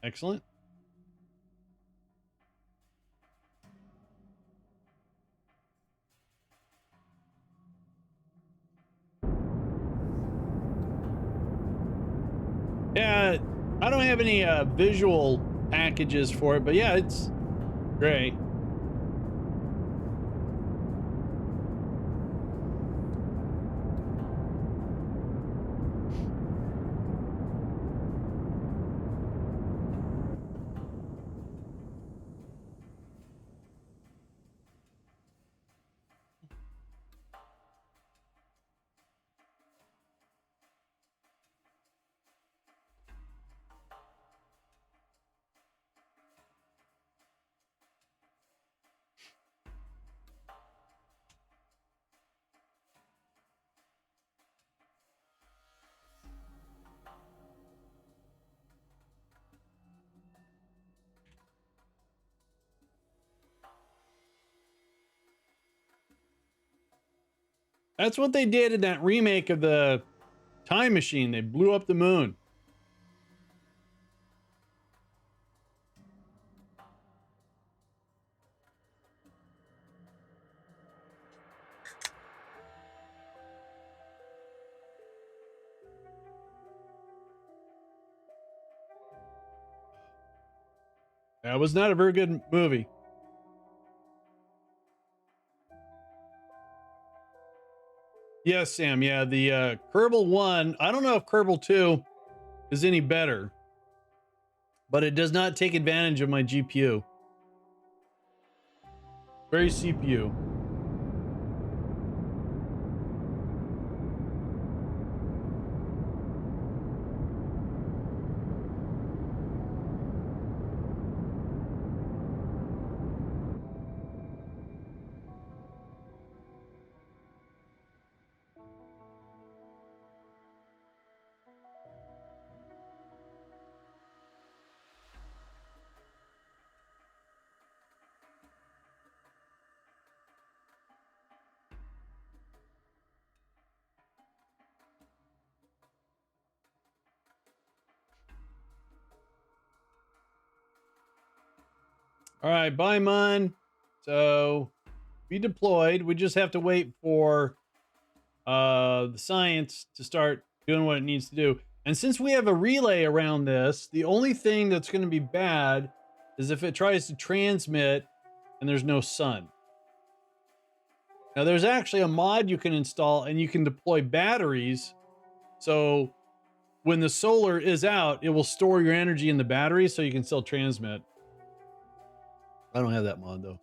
Excellent. Yeah, I don't have any visual packages for it, but yeah, it's great. That's what they did in that remake of the Time Machine. They blew up the moon. That was not a very good movie. Yes, Sam. Yeah, the Kerbal 1. I don't know if Kerbal 2 is any better, but it does not take advantage of my GPU. Very CPU. All right, bye, Mun. So we deployed. We just have to wait for the science to start doing what it needs to do. And since we have a relay around this, the only thing that's going to be bad is if it tries to transmit and there's no sun. Now, there's actually a mod you can install and you can deploy batteries. So when the solar is out, it will store your energy in the battery so you can still transmit. I don't have that mod though.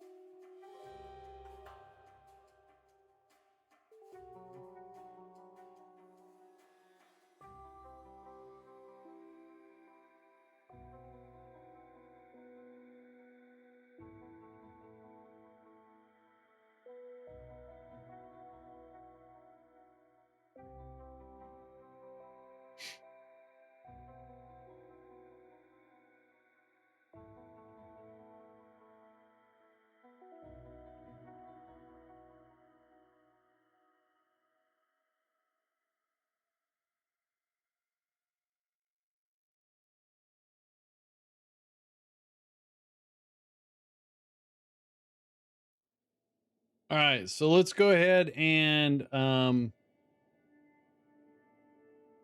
All right, so let's go ahead and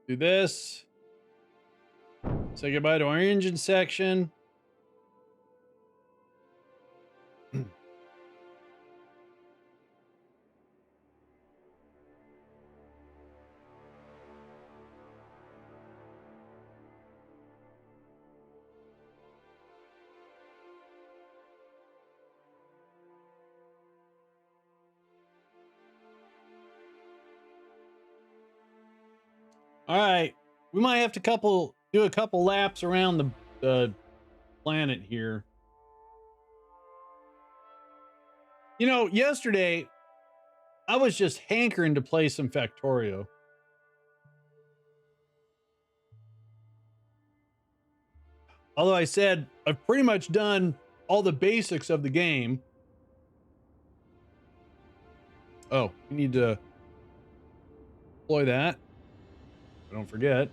do this. Say goodbye to our engine section. All right, we might have to do a couple laps around the planet here. You know, yesterday I was just hankering to play some Factorio. Although I said I've pretty much done all the basics of the game. Oh, we need to deploy that. Don't forget.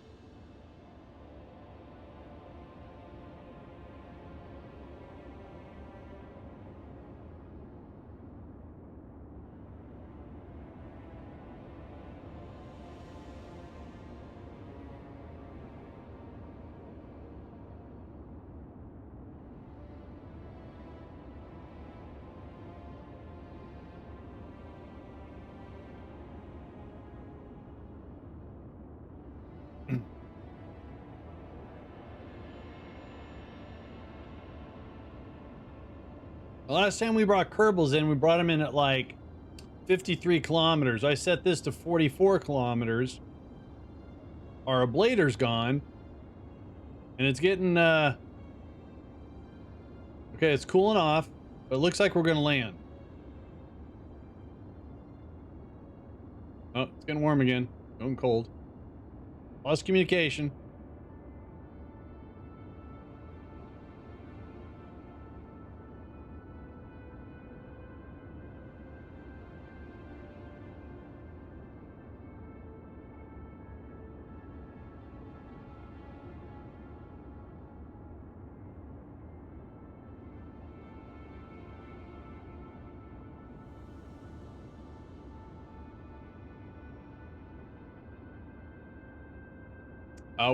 The last time we brought Kerbals in, we brought them in at like 53 kilometers. I set this to 44 kilometers. Our ablator's gone. And it's getting, okay, it's cooling off. But it looks like we're going to land. Oh, it's getting warm again. Going cold. Lost communication.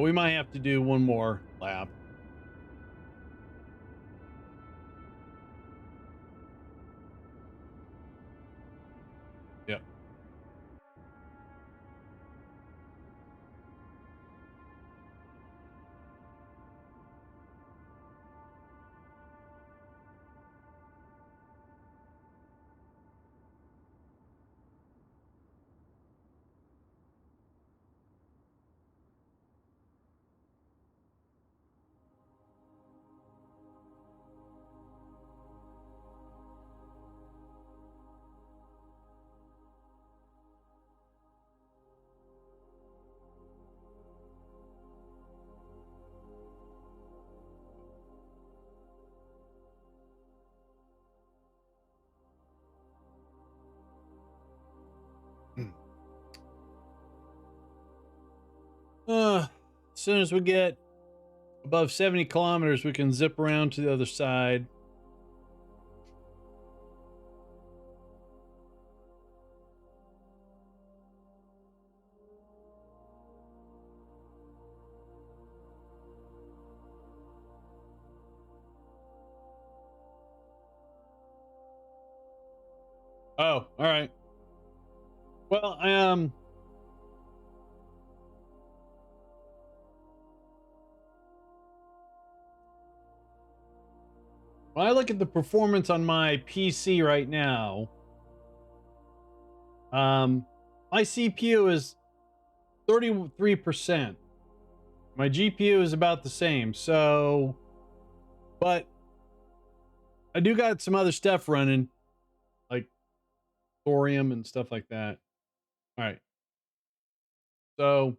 We might have to do one more lap. Yep. As soon as we get above 70 kilometers, we can zip around to the other side. Oh, all right. Well, when I look at the performance on my PC right now, my CPU is 33%. My GPU is about the same. So, but I do got some other stuff running, like thorium and stuff like that. All right. So,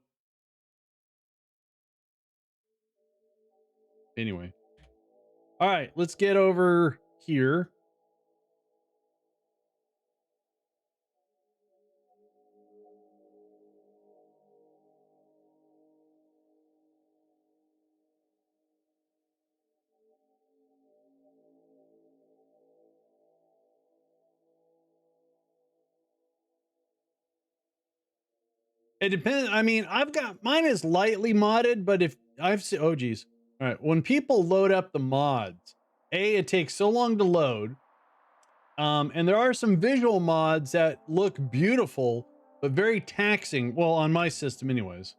anyway. All right, let's get over here. It depends. I mean, I've got mine is lightly modded, but if I've seen, oh geez. All right, when people load up the mods, it takes so long to load. And there are some visual mods that look beautiful, but very taxing. Well, on my system, anyways.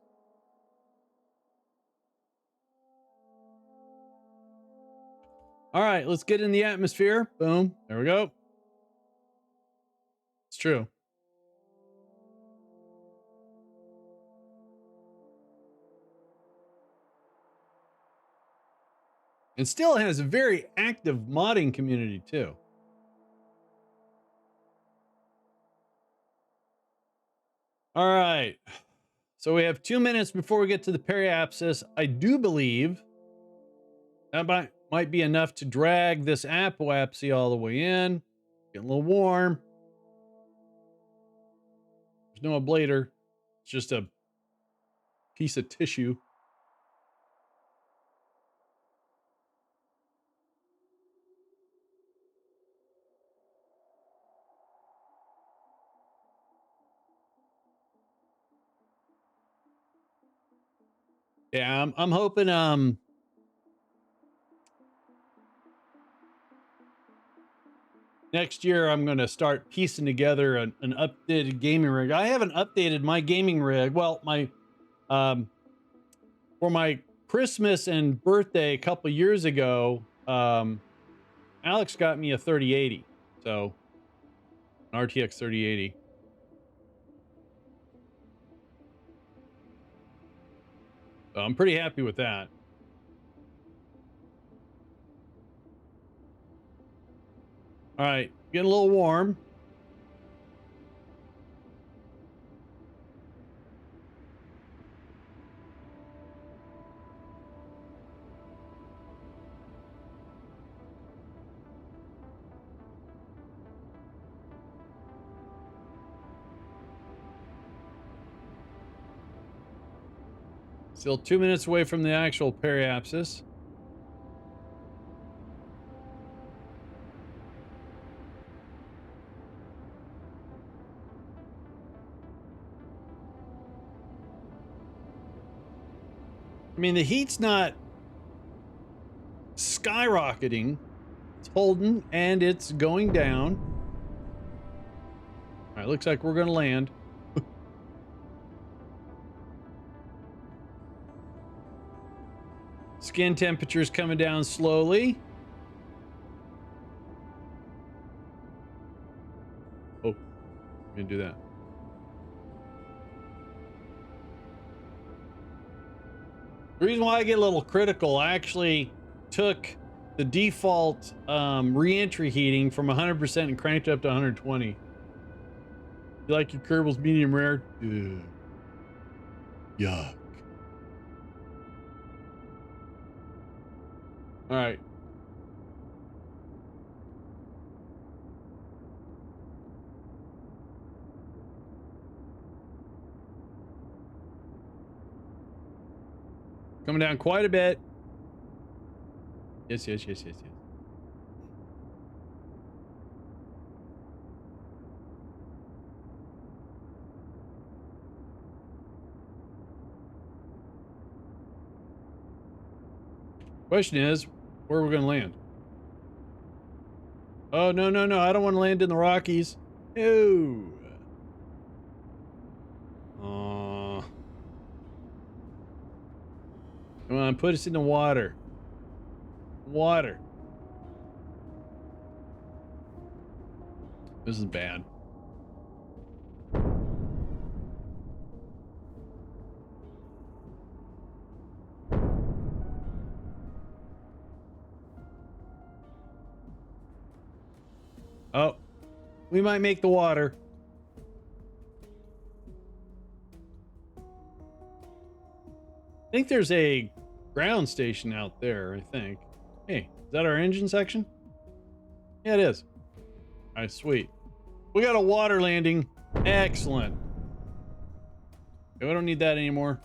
All right, let's get in the atmosphere. Boom. There we go. It's true. And still has a very active modding community too. All right. So we have 2 minutes before we get to the periapsis. I do believe that Might be enough to drag this apoapsy all the way in. Getting a little warm. There's no ablator. It's just a piece of tissue. Yeah, I'm hoping next year I'm going to start piecing together an updated gaming rig. I haven't updated my gaming rig. Well, my for my Christmas and birthday a couple years ago, Alex got me a 3080. So an RTX 3080. So I'm pretty happy with that. All right, getting a little warm. Still 2 minutes away from the actual periapsis. I mean, the heat's not skyrocketing. It's holding and it's going down. All right, looks like we're going to land. Skin temperature's coming down slowly. Oh, I'm going to do that. The reason why I get a little critical, I actually took the default re-entry heating from 100% and cranked it up to 120. You like your Kerbals medium rare? Ugh. Yuck. All right. Coming down quite a bit. Yes. Question is, where are we going to land? Oh, no. I don't want to land in the Rockies. No. Come on, put us in the water. Water. This is bad. Oh, we might make the water. I think there's a ground station out there, I think. Hey, is that our engine section? Yeah, it is. All right, sweet. We got a water landing. Excellent. Okay, we don't need that anymore.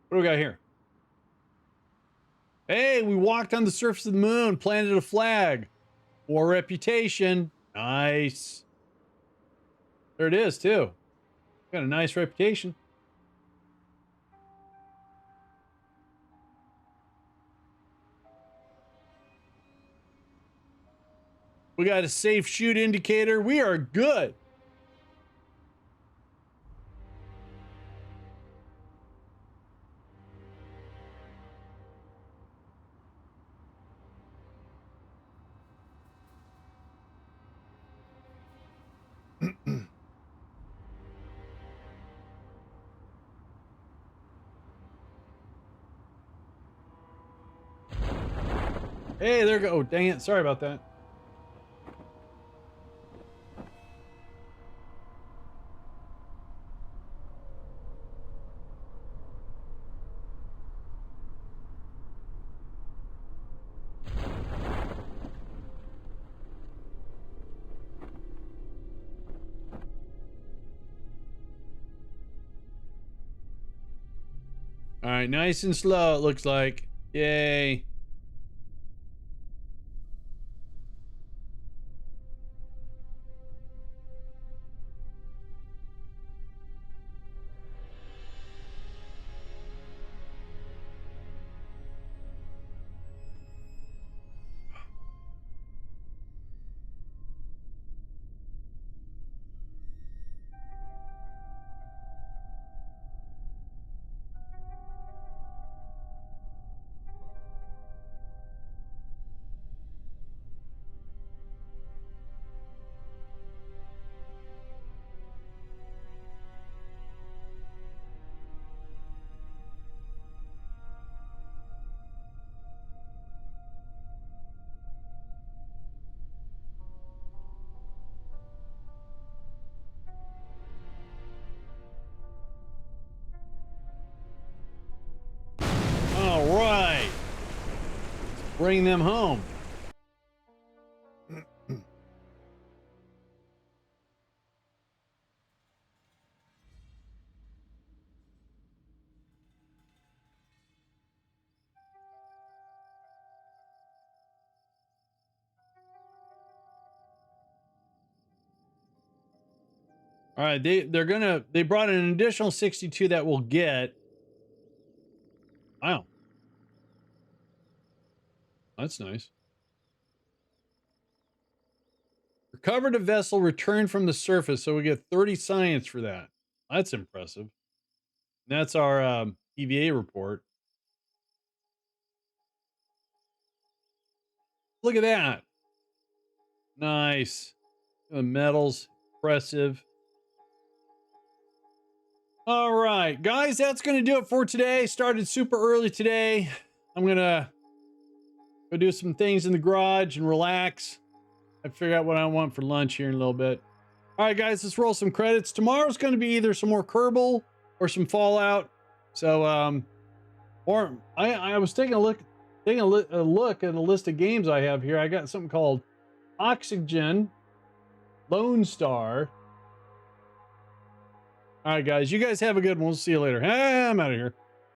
What do we got here? Hey, we walked on the surface of the moon, planted a flag. For reputation. Nice. There it is, too. Got a nice reputation. We got a safe shoot indicator. We are good. Hey, there go. Oh, dang it. Sorry about that. All right, nice and slow, it looks like. Yay. All right. Bring them home. All right, they brought an additional 62 that we'll get. Wow, that's nice. Recovered a vessel returned from the surface, so we get 30 science for that. That's impressive. And that's our EVA report. Look at that. Nice. The medals, impressive. All right, guys, that's going to do it for today. Started super early today. I'm going to go do some things in the garage and relax. I figure out what I want for lunch here in a little bit. All right, guys, let's roll some credits. Tomorrow's going to be either some more Kerbal or some Fallout. So, or I was taking a look at a list of games I have here. I got something called Oxygen, Lone Star. All right, guys, you guys have a good one. We'll see you later. I'm out of here.